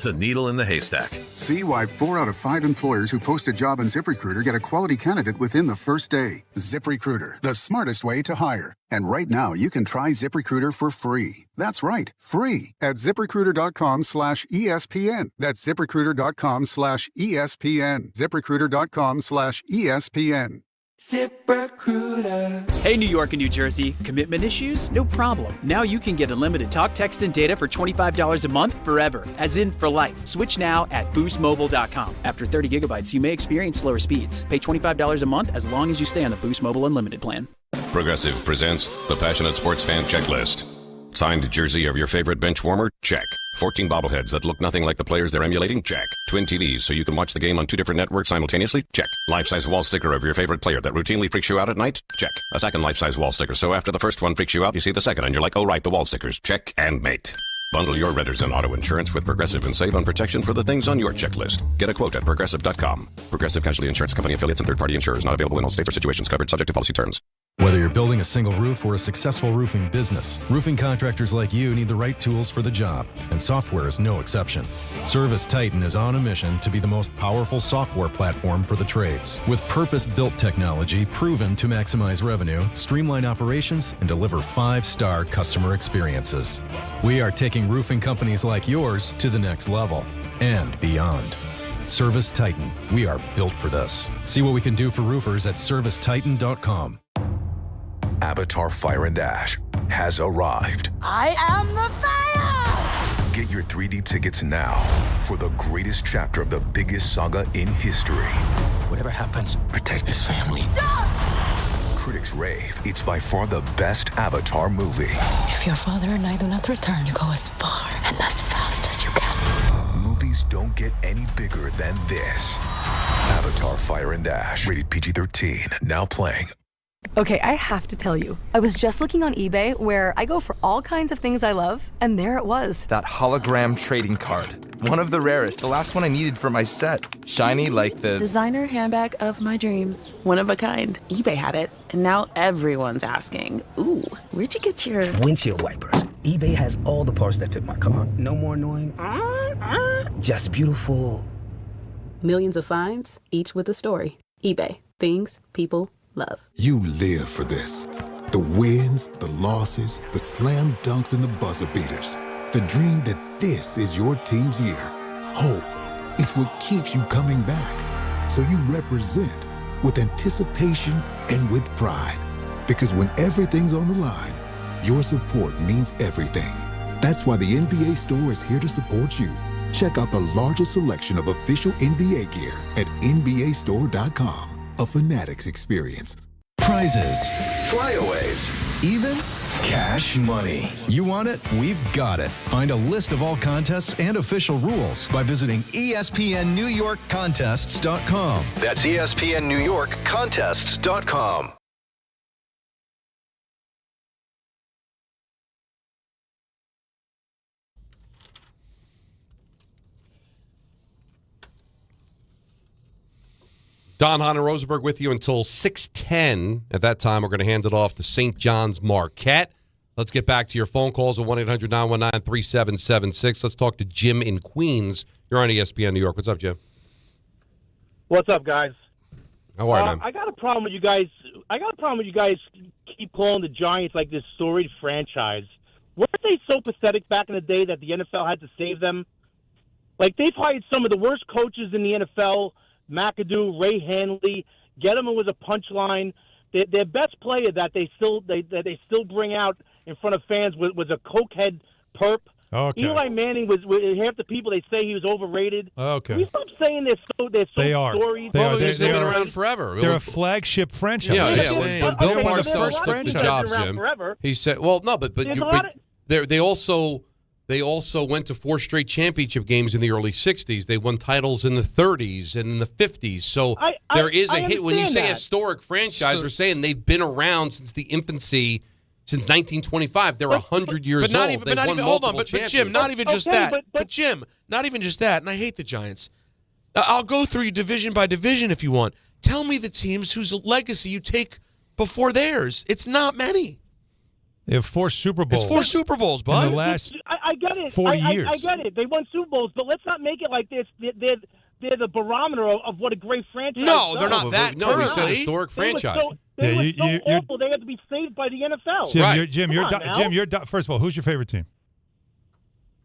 Speaker 2: The needle in the haystack.
Speaker 22: See why 4 out of 5 employers who post a job on ZipRecruiter get a quality candidate within the first day. ZipRecruiter, the smartest way to hire. And right now, you can try ZipRecruiter for free. That's right, free at ZipRecruiter.com/ESPN. That's ZipRecruiter.com/ESPN. ZipRecruiter.com/ESPN.
Speaker 23: ZipRecruiter. Hey, New York and New Jersey. Commitment issues? No problem. Now you can get unlimited talk, text, and data for $25 a month forever, as in for life. Switch now at boostmobile.com. After 30 gigabytes, you may experience slower speeds. Pay $25 a month as long as you stay on the Boost Mobile Unlimited plan.
Speaker 24: Progressive presents the Passionate Sports Fan Checklist. Signed jersey of your favorite bench warmer? Check. 14 bobbleheads that look nothing like the players they're emulating? Check. Twin TVs so you can watch the game on 2 different networks simultaneously? Check. Life-size wall sticker of your favorite player that routinely freaks you out at night? Check. A second life-size wall sticker so after the first one freaks you out, you see the second and you're like, oh right, the wall stickers. Check and mate. Bundle your renters and auto insurance with Progressive and save on protection for the things on your checklist. Get a quote at Progressive.com. Progressive Casualty Insurance Company affiliates and third-party insurers not available in all states or situations covered subject to policy terms.
Speaker 19: Whether you're building a single roof or a successful roofing business, roofing contractors like you need the right tools for the job, and software is no exception. Service Titan is on a mission to be the most powerful software platform for the trades, with purpose-built technology proven to maximize revenue, streamline operations, and deliver 5-star customer experiences. We are taking roofing companies like yours to the next level and beyond. Service Titan, we are built for this. See what we can do for roofers at servicetitan.com.
Speaker 25: Avatar Fire and Ash has arrived.
Speaker 26: I am the fire!
Speaker 25: Get your 3D tickets now for the greatest chapter of the biggest saga in history.
Speaker 26: Whatever happens, protect his family.
Speaker 25: Critics rave it's by far the best Avatar movie.
Speaker 10: If your father and I do not return, you go as far and as fast as you can.
Speaker 25: Movies don't get any bigger than this. Avatar Fire and Ash. Rated PG-13. Now playing.
Speaker 4: Okay, I have to tell you, I was just looking on eBay where I go for all kinds of things I love, and there it was.
Speaker 5: That hologram trading card. One of the rarest. The last one I needed for my set. Shiny like the...
Speaker 8: designer handbag of my dreams. One of a kind. eBay had it, and now everyone's asking, ooh, where'd you get your...
Speaker 9: windshield wipers. eBay has all the parts that fit my car. No more annoying. Just beautiful.
Speaker 8: Millions of finds, each with a story. eBay. Things people love.
Speaker 11: You live for this. The wins, the losses, the slam dunks, and the buzzer beaters. The dream that this is your team's year. Hope, it's what keeps you coming back. So you represent with anticipation and with pride. Because when everything's on the line, your support means everything. That's why the NBA Store is here to support you. Check out the largest selection of official NBA gear at NBAstore.com. A Fanatics experience.
Speaker 19: Prizes, flyaways, even cash money. You want it? We've got it. Find a list of all contests and official rules by visiting ESPNNewYorkContests.com.
Speaker 25: That's ESPNNewYorkContests.com.
Speaker 6: Don, Hahn, and Rosenberg with you until 6:10. At that time, we're going to hand it off to St. John's Marquette. Let's get back to your phone calls at 1-800-919-3776. Let's talk to Jim in Queens. You're on ESPN New York. What's up, Jim?
Speaker 12: What's up, guys?
Speaker 6: How are you, man?
Speaker 12: I got a problem with you guys. Keep calling the Giants like this storied franchise. Weren't they so pathetic back in the day that the NFL had to save them? Like, they've hired some of the worst coaches in the NFL. McAdoo, Ray Hanley, Gettleman was a punchline. Their best player that they still bring out in front of fans was a cokehead perp.
Speaker 3: Okay.
Speaker 12: Eli Manning was half the people they say he was overrated.
Speaker 3: Okay.
Speaker 12: Can we stop saying they're so
Speaker 3: They are.
Speaker 12: storied?
Speaker 3: They are.
Speaker 6: They've been around forever.
Speaker 3: They're a flagship franchise.
Speaker 6: Yeah. When Bill
Speaker 12: Okay,
Speaker 6: Parcells
Speaker 12: but
Speaker 6: took the
Speaker 12: they're
Speaker 6: job,
Speaker 12: around
Speaker 6: Jim,
Speaker 12: forever.
Speaker 6: he said, "Well, no, but they also went to 4 straight championship games in the early 60s. They won titles in the 30s and in the 50s. So there is a hit. When you say historic franchise, we're saying they've been around since the infancy, since 1925. They're 100 years old.
Speaker 7: But Jim, not even just that. But Jim, not even just that. And I hate the Giants. I'll go through you division by division if you want. Tell me the teams whose legacy you take before theirs. It's not many.
Speaker 3: They have 4 Super Bowls.
Speaker 7: It's 4 Super Bowls, bud.
Speaker 3: In the last
Speaker 12: I get it.
Speaker 3: 40 years.
Speaker 12: I get it. They won Super Bowls, but let's not make it like this. They're the barometer of what a great franchise
Speaker 7: No,
Speaker 12: does.
Speaker 7: they're not that.
Speaker 6: No, we said historic franchise.
Speaker 12: They were so awful. They had to be saved by the NFL.
Speaker 3: Jim, first of all, who's your favorite team?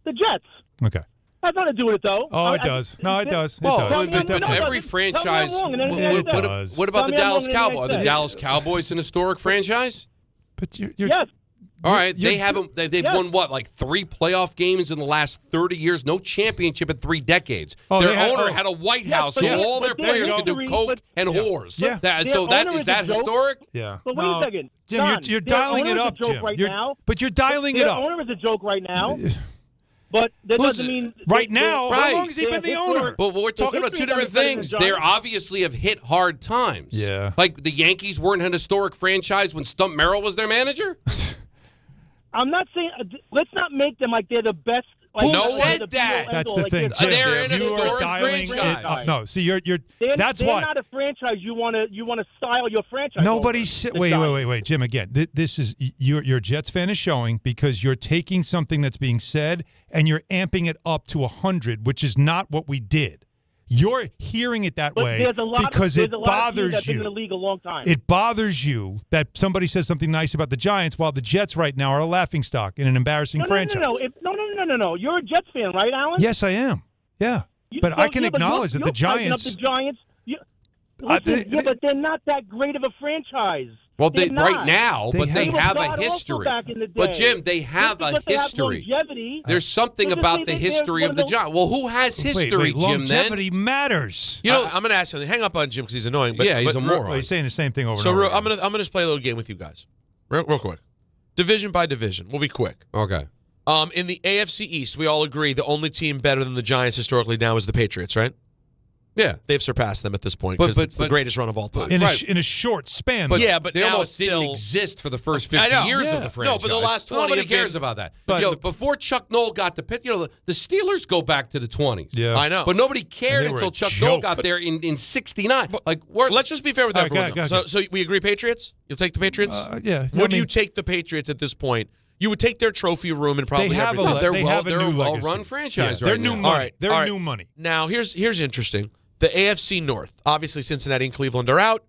Speaker 12: The Jets.
Speaker 3: Okay.
Speaker 12: Has nothing to do with it, though.
Speaker 3: Oh, it does. No, it does.
Speaker 6: Every franchise. What about the Dallas Cowboys? Are the Dallas Cowboys an historic franchise?
Speaker 3: But you're
Speaker 12: yes.
Speaker 6: All right, they haven't. They've won what, like 3 playoff games in the last 30 years? No championship in 3 decades. Their owner had a White House, so all their players could do coke and whores.
Speaker 3: Yeah.
Speaker 6: Is that historic?
Speaker 3: Yeah.
Speaker 12: But wait a second,
Speaker 3: Jim,
Speaker 12: Don,
Speaker 3: you're dialing it up, Jim. But you're dialing it up.
Speaker 12: Their owner is a joke right now. But that doesn't mean
Speaker 3: right now. How long has he been the owner?
Speaker 6: But we're talking about 2 different things. They obviously have hit hard times.
Speaker 3: Yeah.
Speaker 6: Like the Yankees weren't an historic franchise when Stump Merrill was their manager.
Speaker 12: I'm not saying. Let's not make them like they're the best. Like,
Speaker 6: who said that?
Speaker 3: That's the thing.
Speaker 6: Jim, they're an historic
Speaker 12: franchise.
Speaker 3: No, see, you're. That's
Speaker 12: they're
Speaker 3: why.
Speaker 12: They're not a franchise. You want to style your franchise.
Speaker 3: Nobody said. Wait, Jim. Again, this is your Jets fan is showing because you're taking something that's being said and you're amping it up to 100, which is not what we did. You're hearing it that way because it bothers you.
Speaker 12: Been in the league a long time.
Speaker 3: It bothers you that somebody says something nice about the Giants while the Jets right now are a laughingstock in an embarrassing franchise.
Speaker 12: No. You're a Jets fan, right, Alan?
Speaker 3: Yes, I am. Yeah, but I can acknowledge that the Giants.
Speaker 12: Up the Giants. But they're not that great of a franchise.
Speaker 6: Well, right now, but they have a history. But Jim, they have a history. There's something about the history of the Giants. Well, who has history, Jim?
Speaker 3: Longevity matters.
Speaker 7: You know, I'm going to ask something. Hang up on Jim because he's annoying. But,
Speaker 6: he's a moron.
Speaker 3: Well, he's saying the same thing over
Speaker 7: and
Speaker 3: over.
Speaker 7: So I'm going to just play a little game with you guys, real quick, division by division. We'll be quick.
Speaker 6: Okay.
Speaker 7: In the AFC East, we all agree the only team better than the Giants historically now is the Patriots, right?
Speaker 6: Yeah.
Speaker 7: They've surpassed them at this point because it's the greatest run of all time.
Speaker 3: In a short span.
Speaker 6: But,
Speaker 7: but
Speaker 6: they
Speaker 7: now
Speaker 6: almost
Speaker 7: it's still
Speaker 6: didn't exist for the first 50 years of the franchise.
Speaker 7: No, but the last 20
Speaker 6: Nobody cares about that. But before Chuck Noll got to Pitt, the Steelers go back to the 20s.
Speaker 3: Yeah.
Speaker 7: I know.
Speaker 6: But nobody cared until Chuck Noll got there in 69.
Speaker 7: Let's just be fair with everyone.
Speaker 3: go.
Speaker 7: So we agree Patriots? You'll take the Patriots?
Speaker 3: Yeah.
Speaker 7: Would you take the Patriots at this point? You would take their trophy room and probably
Speaker 3: have
Speaker 7: everything.
Speaker 6: They're a well-run franchise right
Speaker 3: They're
Speaker 6: now.
Speaker 3: new money. They're new money.
Speaker 7: Now, here's interesting. The AFC North. Obviously, Cincinnati and Cleveland are out.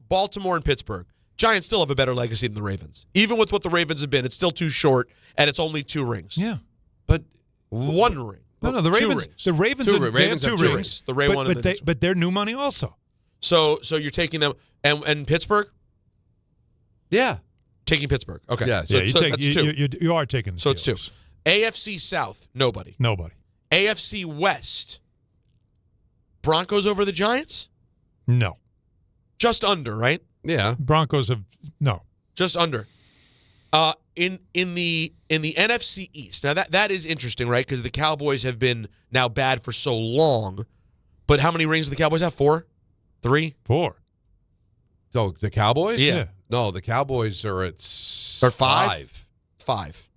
Speaker 7: Baltimore and Pittsburgh. Giants still have a better legacy than the Ravens. Even with what the Ravens have been, it's still too short, and it's only 2 rings.
Speaker 3: Yeah.
Speaker 7: But 1 ring.
Speaker 3: No, the Ravens. The Ravens have 2 rings.
Speaker 7: The Ray one
Speaker 3: but they're new money also.
Speaker 7: So you're taking them and Pittsburgh?
Speaker 6: Yeah.
Speaker 7: Taking Pittsburgh. Okay.
Speaker 6: Yeah.
Speaker 3: So
Speaker 7: that's 2.
Speaker 3: You are taking.
Speaker 7: So it's 2. AFC South, nobody. AFC West, Broncos over the Giants?
Speaker 3: No.
Speaker 7: Just under, right?
Speaker 6: Yeah.
Speaker 3: Broncos have no.
Speaker 7: Just under. In the NFC East. Now that is interesting, right? Because the Cowboys have been now bad for so long. But how many rings do the Cowboys have? 4? 3?
Speaker 3: 4.
Speaker 6: So the Cowboys?
Speaker 7: Yeah.
Speaker 6: No, the Cowboys are at
Speaker 7: 5. 5.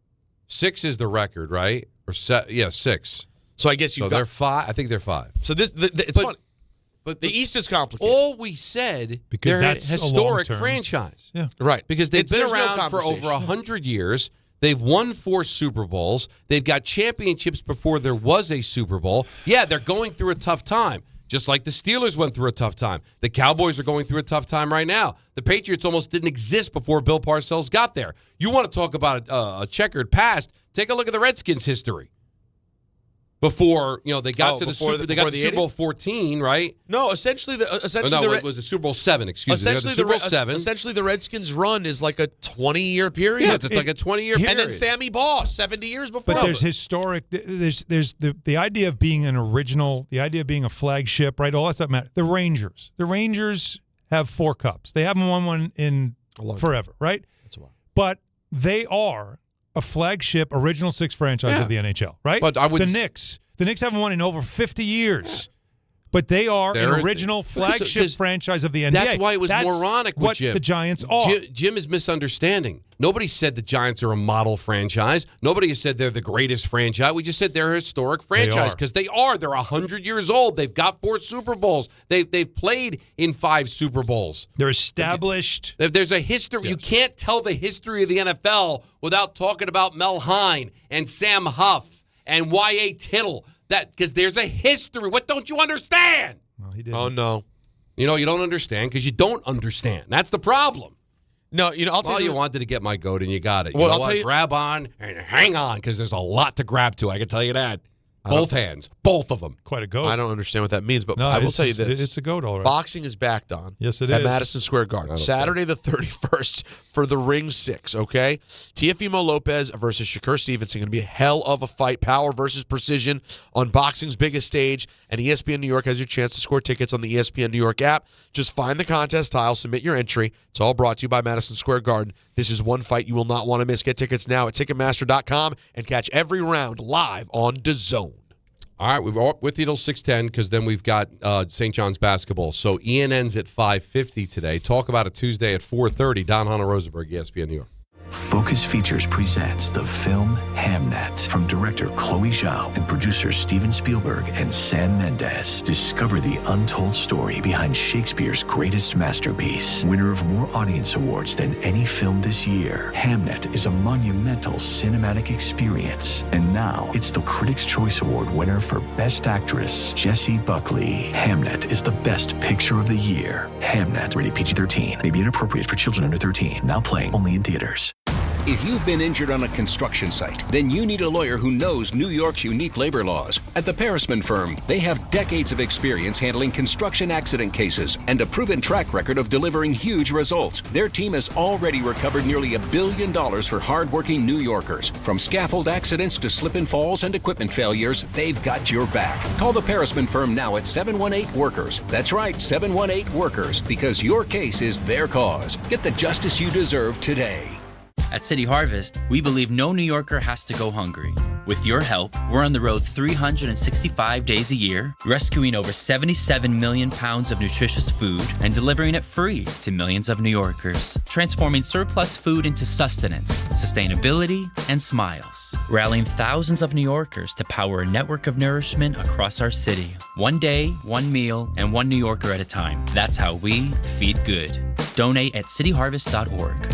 Speaker 6: 6 is the record, right? Or 6.
Speaker 7: So I guess
Speaker 6: they're 5. I think they're 5.
Speaker 7: So it's funny. But the East is complicated.
Speaker 6: All we said,
Speaker 3: because
Speaker 6: they're
Speaker 3: that's
Speaker 6: a historic
Speaker 3: long-term
Speaker 6: franchise.
Speaker 3: Yeah.
Speaker 7: Right.
Speaker 6: Because they've been
Speaker 7: there's no
Speaker 6: around for over 100 years. They've won 4 Super Bowls. They've got championships before there was a Super Bowl. Yeah, they're going through a tough time. Just like the Steelers went through a tough time. The Cowboys are going through a tough time right now. The Patriots almost didn't exist before Bill Parcells got there. You want to talk about a checkered past, take a look at the Redskins' history. Before they got to the Super Bowl 14, right?
Speaker 7: No, essentially
Speaker 6: it was the Super Bowl 7. Excuse me.
Speaker 7: Essentially, the Redskins' run is like a 20-year period.
Speaker 6: Yeah, it's like a 20-year period.
Speaker 7: And then Sammy Baugh, 70 years before.
Speaker 3: But there's historic. There's the idea of being an original. The idea of being a flagship, right? All that stuff matters. The Rangers have 4 cups. They haven't won one in forever, right?
Speaker 7: That's why.
Speaker 3: But they are a flagship original 6 franchise of the NHL, right?
Speaker 6: But
Speaker 3: the Knicks haven't won in over 50 years. But they are an original flagship franchise of the NBA.
Speaker 6: That's why it was moronic with
Speaker 3: what
Speaker 6: Jim.
Speaker 3: The Giants are.
Speaker 6: Jim is misunderstanding. Nobody said the Giants are a model franchise. Nobody has said they're the greatest franchise. We just said they're a historic franchise because they are. They're 100 years old. They've got 4 Super Bowls. They've played in 5 Super Bowls.
Speaker 3: They're established.
Speaker 6: There's a history. Yes. You can't tell the history of the NFL without talking about Mel Hahn and Sam Huff and Y.A. Tittle. Because there's a history. What don't you understand?
Speaker 3: Well, he didn't.
Speaker 7: Oh, no.
Speaker 6: You don't understand because you don't understand. That's the problem.
Speaker 7: No, I'll tell you.
Speaker 6: You wanted to get my goat and you got it.
Speaker 7: Well, I'll tell you.
Speaker 6: Grab on and hang on because there's a lot to grab to. I can tell you that. Both hands. Both of them.
Speaker 3: Quite a goat.
Speaker 7: I don't understand what that means, but I will tell you this.
Speaker 3: It's a goat, all right.
Speaker 7: Boxing is back, Don.
Speaker 3: Yes, it
Speaker 7: at
Speaker 3: is.
Speaker 7: Madison Square Garden. Saturday the 31st for the Ring 6, okay? Teofimo Lopez versus Shakur Stevenson. Going to be a hell of a fight. Power versus precision on boxing's biggest stage. And ESPN New York has your chance to score tickets on the ESPN New York app. Just find the contest tile, submit your entry. It's all brought to you by Madison Square Garden. This is one fight you will not want to miss. Get tickets now at Ticketmaster.com and catch every round live on DAZN.
Speaker 6: All right, we're with you till 6:10 because then we've got St. John's basketball. So ENN's at 5:50 today. Talk about it Tuesday at 4:30. Don, Hahn, and Rosenberg, ESPN New York.
Speaker 13: Focus Features presents the film Hamnet from director Chloe Zhao and producers Steven Spielberg and Sam Mendes. Discover the untold story behind Shakespeare's greatest masterpiece. Winner of more audience awards than any film this year, Hamnet is a monumental cinematic experience. And now it's the Critics' Choice Award winner for Best Actress, Jessie Buckley. Hamnet is the best picture of the year. Hamnet, rated PG-13, may be inappropriate for children under 13. Now playing only in theaters.
Speaker 14: If you've been injured on a construction site, then you need a lawyer who knows New York's unique labor laws. At the Parisman Firm, they have decades of experience handling construction accident cases and a proven track record of delivering huge results. Their team has already recovered nearly $1 billion for hardworking New Yorkers. From scaffold accidents to slip and falls and equipment failures, they've got your back. Call the Parisman Firm now at 718-WORKERS. That's right, 718-WORKERS, because your case is their cause. Get the justice you deserve today.
Speaker 15: At City Harvest, we believe no New Yorker has to go hungry. With your help, we're on the road 365 days a year, rescuing over 77 million pounds of nutritious food and delivering it free to millions of New Yorkers, transforming surplus food into sustenance, sustainability, and smiles, rallying thousands of New Yorkers to power a network of nourishment across our city. One day, one meal, and one New Yorker at a time. That's how we feed good. Donate at cityharvest.org.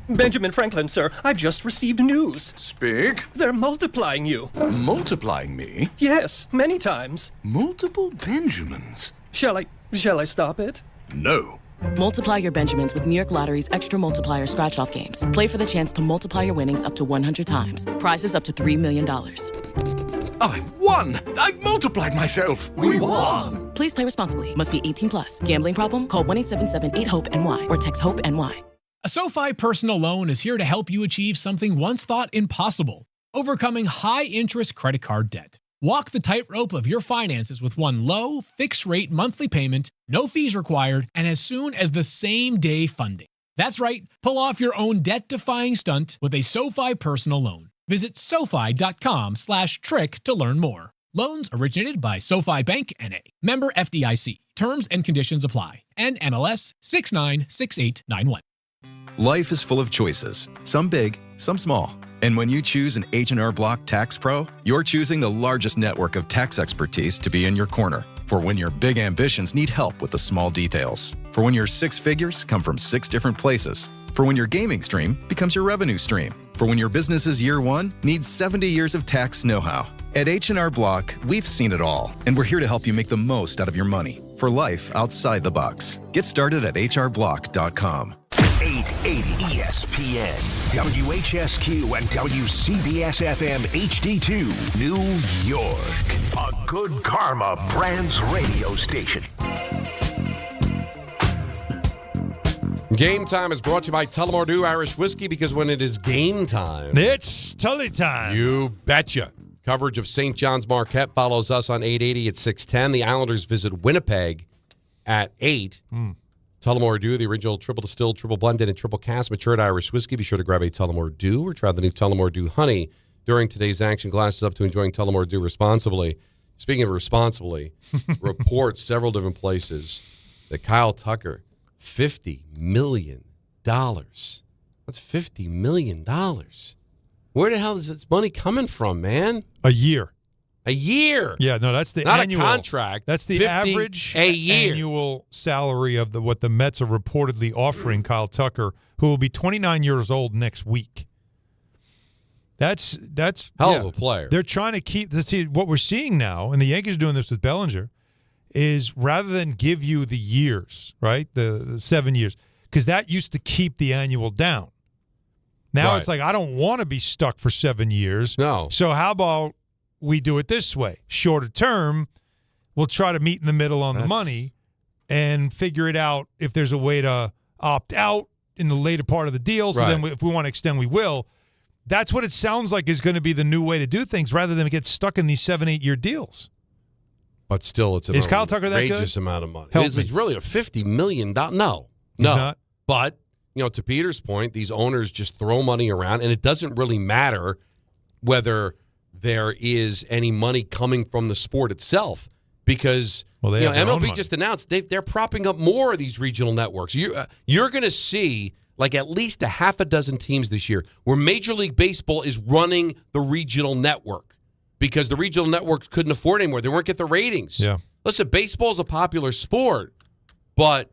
Speaker 16: Benjamin Franklin, sir, I've just received news.
Speaker 25: Speak.
Speaker 16: They're multiplying you.
Speaker 25: Multiplying me?
Speaker 16: Yes, many times.
Speaker 25: Multiple Benjamins?
Speaker 16: Shall I stop it?
Speaker 25: No.
Speaker 17: Multiply your Benjamins with New York Lottery's Extra Multiplier Scratch-Off games. Play for the chance to multiply your winnings up to 100 times. Prizes up to $3 million.
Speaker 25: I've won! I've multiplied myself! We won!
Speaker 17: Please play responsibly. Must be 18 plus. Gambling problem? Call 1-877-8-HOPE-NY or text HOPE-NY.
Speaker 18: A SoFi personal loan is here to help you achieve something once thought impossible: overcoming high-interest credit card debt. Walk the tightrope of your finances with one low, fixed-rate monthly payment, no fees required, and as soon as the same-day funding. That's right, pull off your own debt-defying stunt with a SoFi personal loan. Visit SoFi.com/trick to learn more. Loans originated by SoFi Bank, N.A. Member FDIC. Terms and conditions apply. NMLS 696891.
Speaker 19: Life is full of choices, some big, some small. And when you choose an H&R Block Tax Pro, you're choosing the largest network of tax expertise to be in your corner. For when your big ambitions need help with the small details. For when your six figures come from 6 different places. For when your gaming stream becomes your revenue stream. For when your business's year one needs 70 years of tax know-how. At H&R Block, we've seen it all, and we're here to help you make the most out of your money for life outside the box. Get started at hrblock.com.
Speaker 1: 880 ESPN, WHSQ, and WCBS-FM HD2, New York. A Good Karma Brands radio station.
Speaker 6: Game Time is brought to you by Tullamore Dew Irish Whiskey, because when it is game time,
Speaker 3: it's Tully time.
Speaker 6: You betcha. Coverage of St. John's Marquette follows us on 880 at 6:10. The Islanders visit Winnipeg at 8. Tullamore Dew, the original triple distilled, triple blended, and triple cast matured Irish whiskey. Be sure to grab a Tullamore Dew or try the new Tullamore Dew Honey during today's action. Glasses up to enjoying Tullamore Dew responsibly. Speaking of responsibly, reports several different places that Kyle Tucker, $50 million. That's $50 million. Where the hell is this money coming from, man?
Speaker 3: A year.
Speaker 6: A year.
Speaker 3: Yeah, no, that's the
Speaker 6: not
Speaker 3: annual
Speaker 6: a contract.
Speaker 3: That's the
Speaker 6: 50
Speaker 3: average
Speaker 6: a year.
Speaker 3: annual salary of what the Mets are reportedly offering Kyle Tucker, who will be 29 years old next week. That's
Speaker 6: hell of a player.
Speaker 3: They're trying to keep what we're seeing now, and the Yankees are doing this with Bellinger, is rather than give you the years, right, the 7 years, because that used to keep the annual down. Now It's like, I don't want to be stuck for 7 years.
Speaker 6: No.
Speaker 3: So how about we do it this way? Shorter term, we'll try to meet in the middle on the money and figure it out if there's a way to opt out in the later part of the deal. So then if we want to extend, we will. That's what it sounds like is going to be the new way to do things rather than get stuck in these 7-8 year deals.
Speaker 6: But still, it's an
Speaker 3: Is Kyle Tucker that good?
Speaker 6: outrageous amount of money.
Speaker 3: Help
Speaker 6: It's
Speaker 3: me.
Speaker 6: really a $50 million. No.
Speaker 3: He's not?
Speaker 6: But, to Peter's point, these owners just throw money around, and it doesn't really matter whether there is any money coming from the sport itself, because
Speaker 3: they have their own
Speaker 6: MLB
Speaker 3: money.
Speaker 6: just announced they're propping up more of these regional networks. You're going to see like at least a half a dozen teams this year where Major League Baseball is running the regional network because the regional networks couldn't afford it anymore. They weren't getting the ratings.
Speaker 3: Yeah.
Speaker 6: Listen, baseball is a popular sport, but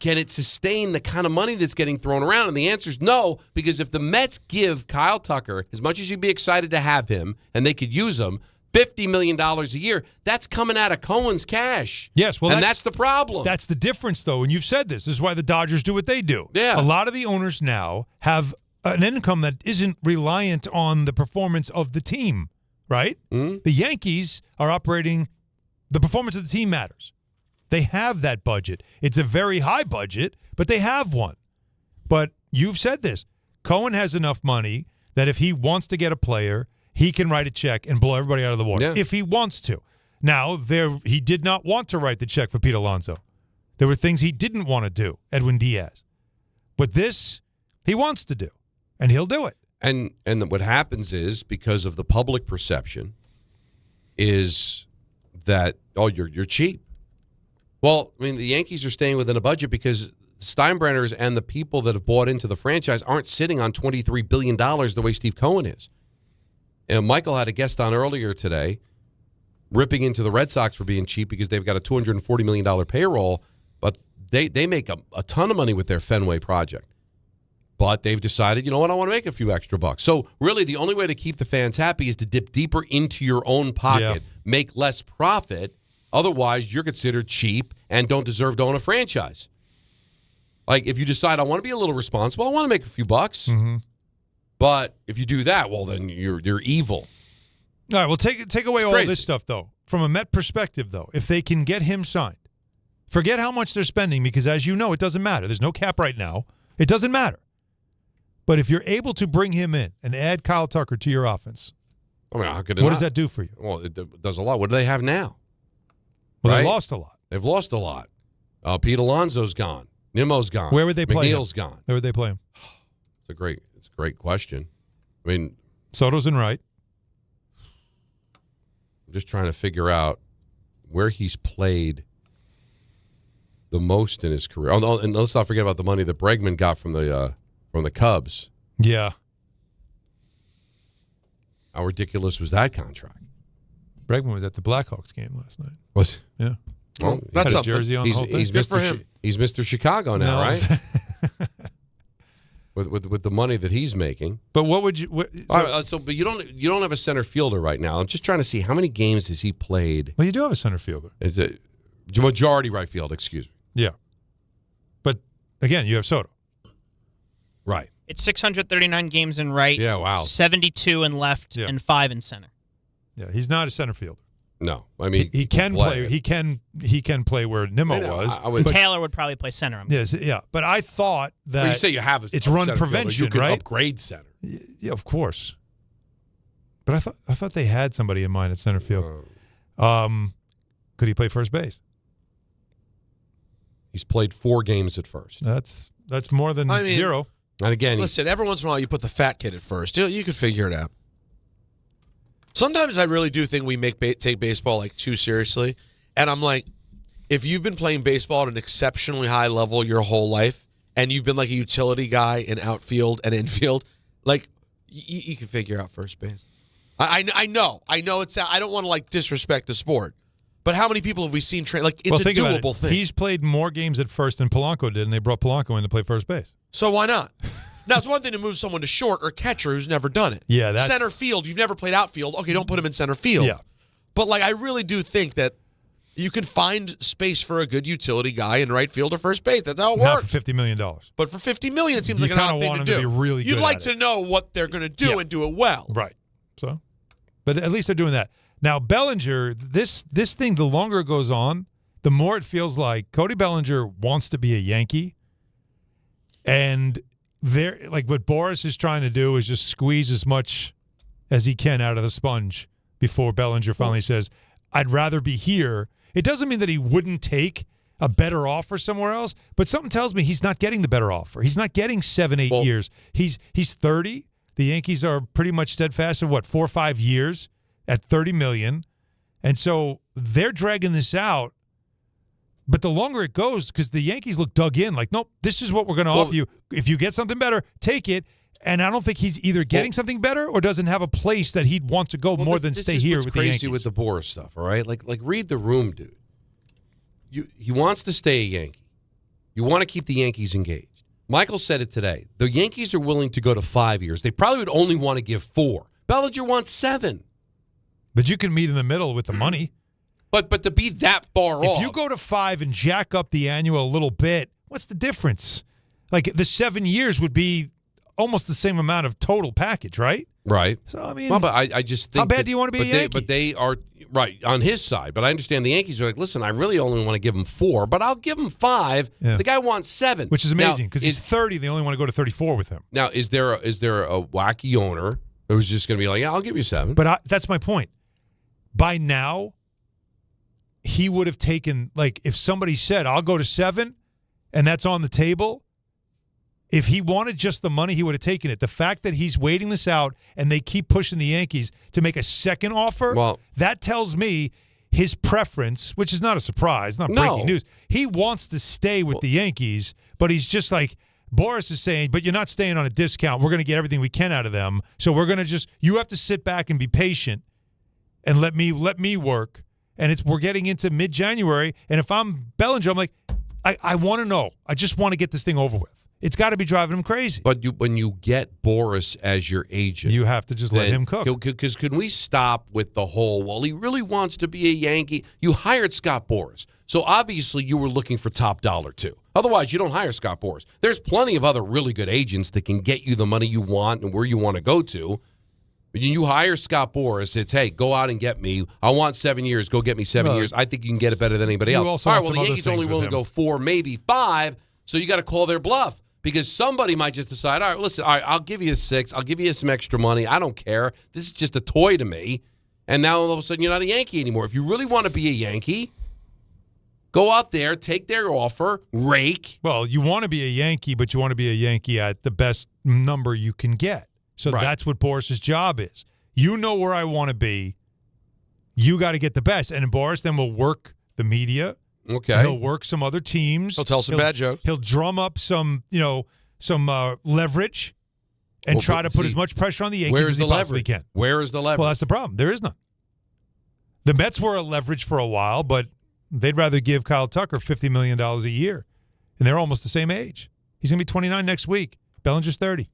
Speaker 6: can it sustain the kind of money that's getting thrown around? And the answer is no, because if the Mets give Kyle Tucker, as much as you'd be excited to have him, and they could use him, $50 million a year, that's coming out of Cohen's cash.
Speaker 3: Yes, well,
Speaker 6: and that's the problem.
Speaker 3: That's the difference, though, and you've said this. This is why the Dodgers do what they do.
Speaker 6: Yeah.
Speaker 3: A lot of the owners now have an income that isn't reliant on the performance of the team, right?
Speaker 6: Mm-hmm.
Speaker 3: The Yankees are operating – the performance of the team matters. They have that budget. It's a very high budget, but they have one. But you've said this. Cohen has enough money that if he wants to get a player, he can write a check and blow everybody out of the water if he wants to. Now, he did not want to write the check for Pete Alonso. There were things he didn't want to do, Edwin Diaz. But this he wants to do, and he'll do it.
Speaker 6: And what happens is, because of the public perception, is that, you're cheap. Well, I mean, the Yankees are staying within a budget because Steinbrenners and the people that have bought into the franchise aren't sitting on $23 billion the way Steve Cohen is. And Michael had a guest on earlier today ripping into the Red Sox for being cheap because they've got a $240 million payroll, but they make a ton of money with their Fenway project. But they've decided, you know what, I want to make a few extra bucks. So really the only way to keep the fans happy is to dip deeper into your own pocket, make less profit. Otherwise, you're considered cheap and don't deserve to own a franchise. Like, if you decide, I want to be a little responsible, I want to make a few bucks.
Speaker 3: Mm-hmm.
Speaker 6: But if you do that, well, then you're evil.
Speaker 3: All right, well, take away all this stuff, though. From a Met perspective, though, if they can get him signed, forget how much they're spending because, as you know, it doesn't matter. There's no cap right now. It doesn't matter. But if you're able to bring him in and add Kyle Tucker to your offense,
Speaker 6: I mean, how could it
Speaker 3: what
Speaker 6: not?
Speaker 3: does that do for you?
Speaker 6: Well, it does a lot. What do they have now?
Speaker 3: Well,
Speaker 6: right?
Speaker 3: they lost a lot.
Speaker 6: They've lost a lot. Pete Alonso's gone. Nimmo's gone.
Speaker 3: Where would they play
Speaker 6: McNeil's
Speaker 3: him?
Speaker 6: gone.
Speaker 3: Where would they play him?
Speaker 6: It's a great question. I mean,
Speaker 3: Soto's in right.
Speaker 6: I'm just trying to figure out where he's played the most in his career. Oh, and let's not forget about the money that Bregman got from the Cubs.
Speaker 3: Yeah.
Speaker 6: How ridiculous was that contract?
Speaker 3: Bregman was at the Blackhawks game last night.
Speaker 6: Was?
Speaker 3: Yeah.
Speaker 6: Well,
Speaker 3: that's a jersey on the whole thing.
Speaker 6: He's
Speaker 3: Good
Speaker 6: Mr.
Speaker 3: for him.
Speaker 6: He's Mr. Chicago now, right? with the money that he's making.
Speaker 3: But what would you?
Speaker 6: But you don't have a center fielder right now. I'm just trying to see how many games has he played.
Speaker 3: Well, you do have a center fielder.
Speaker 6: Is it majority right field? Excuse me.
Speaker 3: Yeah. But again, you have Soto.
Speaker 6: Right.
Speaker 2: It's 639 games in right.
Speaker 6: Yeah. Wow.
Speaker 2: 72 in left and 5 in center.
Speaker 3: Yeah, he's not a center fielder.
Speaker 6: No, I mean
Speaker 3: he can play. He can play where Nimmo was.
Speaker 2: Taylor would probably play center.
Speaker 3: Yes, yeah. But I thought that
Speaker 6: you say you have
Speaker 3: it's run
Speaker 6: center
Speaker 3: prevention,
Speaker 6: fielder. You could
Speaker 3: right?
Speaker 6: upgrade center.
Speaker 3: Yeah, of course. But I thought they had somebody in mind at center field. Could he play first base?
Speaker 6: He's played 4 games at first.
Speaker 3: That's more than 0.
Speaker 6: And again,
Speaker 7: listen, every once in a while you put the fat kid at first. You could figure it out. Sometimes I really do think we take baseball like too seriously. And I'm like, if you've been playing baseball at an exceptionally high level your whole life, and you've been like a utility guy in outfield and infield, like you can figure out first base. I know it's. I don't want to like disrespect the sport, but how many people have we seen train? Like it's a doable thing.
Speaker 3: He's played more games at first than Polanco did, and they brought Polanco in to play first base.
Speaker 7: So why not? Now, it's one thing to move someone to short or catcher who's never done it.
Speaker 3: Yeah, that's...
Speaker 7: Center field, you've never played outfield. Okay, don't put him in center field.
Speaker 3: Yeah.
Speaker 7: But, like, I really do think that you can find space for a good utility guy in right field or first base. That's how it works.
Speaker 3: Not for $50 million.
Speaker 7: But for $50 million, it seems like an odd thing to do.
Speaker 3: To be really
Speaker 7: You'd
Speaker 3: good
Speaker 7: like
Speaker 3: at
Speaker 7: to
Speaker 3: it.
Speaker 7: know what they're going to do and do it well.
Speaker 3: Right. So, but at least they're doing that. Now, Bellinger, this thing, the longer it goes on, the more it feels like Cody Bellinger wants to be a Yankee, and like what Boris is trying to do is just squeeze as much as he can out of the sponge before Bellinger finally says, I'd rather be here. It doesn't mean that he wouldn't take a better offer somewhere else, but something tells me he's not getting the better offer. He's not getting 7-8 years. He's 30. The Yankees are pretty much steadfast of 4 or 5 years at $30 million. And so they're dragging this out. But the longer it goes, because the Yankees look dug in, like, nope, this is what we're going to offer you. If you get something better, take it. And I don't think he's either getting something better or doesn't have a place that he'd want to go more than stay here with the Yankees.
Speaker 6: This is what's crazy with the Boris stuff, all right? Like read the room, dude. He wants to stay a Yankee. You want to keep the Yankees engaged. Michael said it today. The Yankees are willing to go to 5 years. They probably would only want to give 4. Bellinger wants 7.
Speaker 3: But you can meet in the middle with the money.
Speaker 6: But to be that far off.
Speaker 3: If you go to 5 and jack up the annual a little bit, what's the difference? Like the 7 years would be almost the same amount of total package, right?
Speaker 6: Right.
Speaker 3: So, I mean,
Speaker 6: well, but I just think
Speaker 3: how bad do you want to be a Yankee?
Speaker 6: But they are, right, on his side. But I understand the Yankees are like, listen, I really only want to give him 4, but I'll give him 5. Yeah. The guy wants 7.
Speaker 3: Which is amazing because he's 30. They only want to go to 34 with him.
Speaker 6: Now, is there a wacky owner who's just going to be like, yeah, I'll give you 7?
Speaker 3: But that's my point. By now, he would have taken, like, if somebody said, I'll go to 7, and that's on the table, If he wanted just the money, he would have taken it. The fact that he's waiting this out and they keep pushing the Yankees to make a second offer, that tells me his preference, which is not a surprise, not breaking news. He wants to stay with the Yankees, but he's just like, Boris is saying, but you're not staying on a discount. We're going to get everything we can out of them. So we're going to you have to sit back and be patient and let me work. And we're getting into mid-January. And if I'm Bellinger, I'm like, I want to know. I just want to get this thing over with. It's got to be driving him crazy.
Speaker 6: But when you get Boris as your agent,
Speaker 3: you have to just let him cook.
Speaker 6: Because can we stop with the whole, well, he really wants to be a Yankee? You hired Scott Boras. So obviously you were looking for top dollar too. Otherwise, you don't hire Scott Boras. There's plenty of other really good agents that can get you the money you want and where you want to go to. When you hire Scott Boras, it's, hey, go out and get me. I want 7 years. Go get me 7 years. I think you can get it better than anybody else. All right, well, the Yankees only willing to go 4, maybe 5, so you got to call their bluff. Because somebody might just decide, all right, listen, all right, I'll give you 6. I'll give you some extra money. I don't care. This is just a toy to me. And now all of a sudden you're not a Yankee anymore. If you really want to be a Yankee, go out there, take their offer, rake.
Speaker 3: Well, you want to be a Yankee, but you want to be a Yankee at the best number you can get. So that's what Boris's job is. You know where I want to be. You got to get the best. And Boris then will work the media.
Speaker 6: Okay.
Speaker 3: He'll work some other teams.
Speaker 7: He'll tell some bad jokes.
Speaker 3: He'll drum up some leverage and try to put as much pressure on the Yankees as he possibly can.
Speaker 6: Where is the leverage?
Speaker 3: Well, that's the problem. There is none. The Mets were a leverage for a while, but they'd rather give Kyle Tucker $50 million a year. And they're almost the same age. He's going to be 29 next week. Bellinger's 30.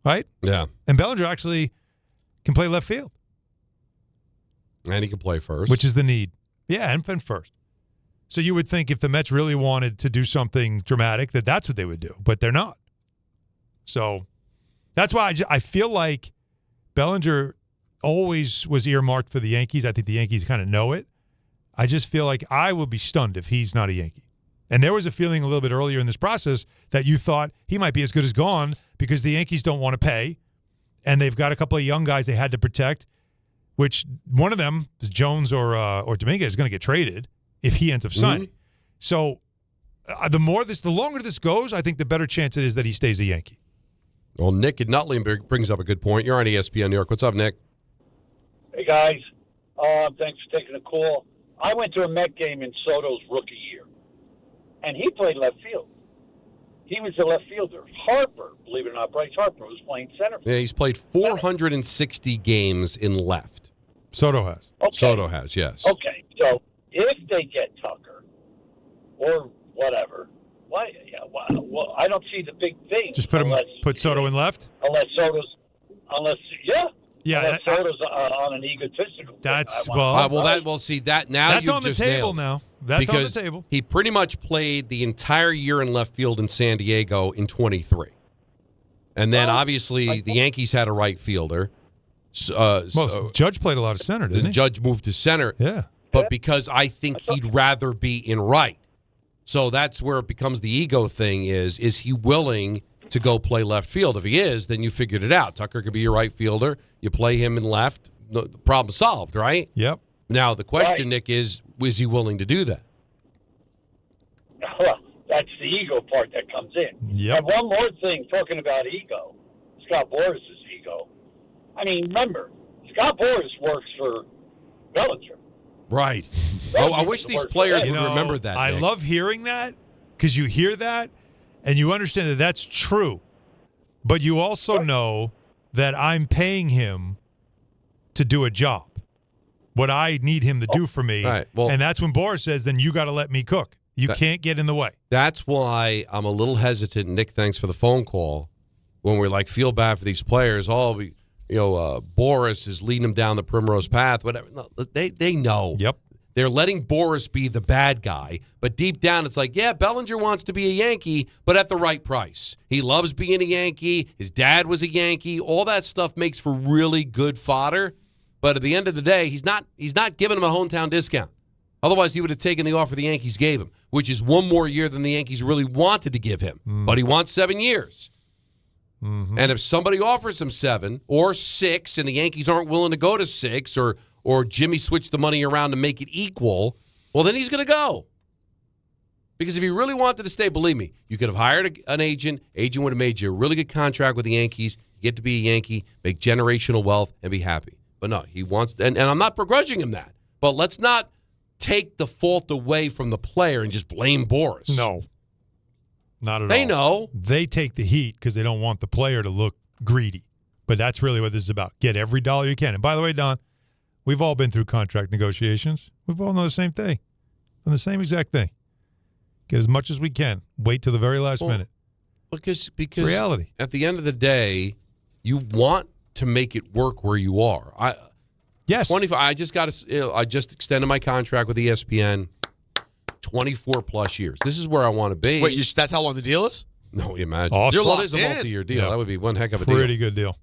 Speaker 3: Right?
Speaker 6: Yeah.
Speaker 3: And Bellinger actually can play left field.
Speaker 6: And he can play first.
Speaker 3: Which is the need. Yeah, and first. So you would think if the Mets really wanted to do something dramatic, that's what they would do. But they're not. So that's why I feel like Bellinger always was earmarked for the Yankees. I think the Yankees kind of know it. I just feel like I would be stunned if he's not a Yankee. And there was a feeling a little bit earlier in this process that you thought he might be as good as gone because the Yankees don't want to pay, and they've got a couple of young guys they had to protect, which one of them, Jones or Dominguez, is going to get traded if he ends up signing. Mm-hmm. So the longer this goes, I think the better chance it is that he stays a Yankee.
Speaker 6: Well, Nick in Nutley brings up a good point. You're on ESPN New York. What's up, Nick?
Speaker 20: Hey, guys. Thanks for taking the call. I went to a Met game in Soto's rookie year, and he played left field. He was a left fielder. Harper, believe it or not, Bryce Harper was playing center field.
Speaker 6: Yeah, he's played 460 games in left.
Speaker 3: Soto has.
Speaker 20: Okay.
Speaker 6: Soto has, yes.
Speaker 20: Okay, so if they get Tucker or whatever, why? Yeah, well, I don't see the big thing.
Speaker 3: Just put Soto in left?
Speaker 20: Unless Soto's
Speaker 3: Soto's
Speaker 20: on an egotistical.
Speaker 3: That's
Speaker 6: that's
Speaker 3: on the table now. That's on the table.
Speaker 6: He pretty much played the entire year in left field in San Diego in 23, and then obviously the Yankees had a right fielder.
Speaker 3: Judge played a lot of center, didn't he?
Speaker 6: Judge moved to center.
Speaker 3: Yeah,
Speaker 6: but because I think he'd rather be in right, so that's where it becomes the ego thing. Is he willing to go play left field? If he is, then you figured it out. Tucker could be your right fielder. You play him in left. The problem solved, right?
Speaker 3: Yep.
Speaker 6: Now, the question, Nick, is he willing to do that?
Speaker 20: Well, that's the ego part that comes in.
Speaker 3: Yep.
Speaker 20: And one more thing, talking about ego, Scott Boras' ego. I mean, remember, Scott Boras works for Bellinger.
Speaker 6: Right. Oh, I wish these players would remember that,
Speaker 3: I
Speaker 6: Nick.
Speaker 3: love hearing that because you hear that and you understand that that's true. But you also know that I'm paying him to do a job, what I need him to do for me.
Speaker 6: Right. Well,
Speaker 3: and that's when Boras says, then you got to let me cook. You can't get in the way.
Speaker 6: That's why I'm a little hesitant. Nick, thanks for the phone call. When we're feel bad for these players, Boras is leading them down the primrose path, whatever. No, they know.
Speaker 3: Yep.
Speaker 6: They're letting Boras be the bad guy, but deep down it's like, yeah, Bellinger wants to be a Yankee, but at the right price. He loves being a Yankee. His dad was a Yankee. All that stuff makes for really good fodder, but at the end of the day, he's not giving him a hometown discount. Otherwise, he would have taken the offer the Yankees gave him, which is one more year than the Yankees really wanted to give him. But he wants 7 years.
Speaker 3: Mm-hmm.
Speaker 6: And if somebody offers him 7 or 6 and the Yankees aren't willing to go to 6 or Jimmy switched the money around to make it equal, well, then he's going to go. Because if you really wanted to stay, believe me, you could have hired an agent. Agent would have made you a really good contract with the Yankees. You get to be a Yankee, make generational wealth, and be happy. But no, he wants, and I'm not begrudging him that. But let's not take the fault away from the player and just blame Boris.
Speaker 3: No, not at all.
Speaker 6: They know.
Speaker 3: They take the heat because they don't want the player to look greedy. But that's really what this is about. Get every dollar you can. And by the way, Don, we've all been through contract negotiations. We've all known the same thing. Done the same exact thing. Get as much as we can. Wait till the very last minute.
Speaker 6: Because
Speaker 3: reality.
Speaker 6: At the end of the day, you want to make it work where you are.
Speaker 3: Yes.
Speaker 6: 25. I just extended my contract with ESPN. 24 plus years. This is where I want to be.
Speaker 7: Wait, that's how long the deal is?
Speaker 6: No, imagine.
Speaker 3: Awesome.
Speaker 6: Well, it's a multi-year deal.
Speaker 3: Yeah.
Speaker 6: That would be one heck of a deal.
Speaker 3: Pretty good deal.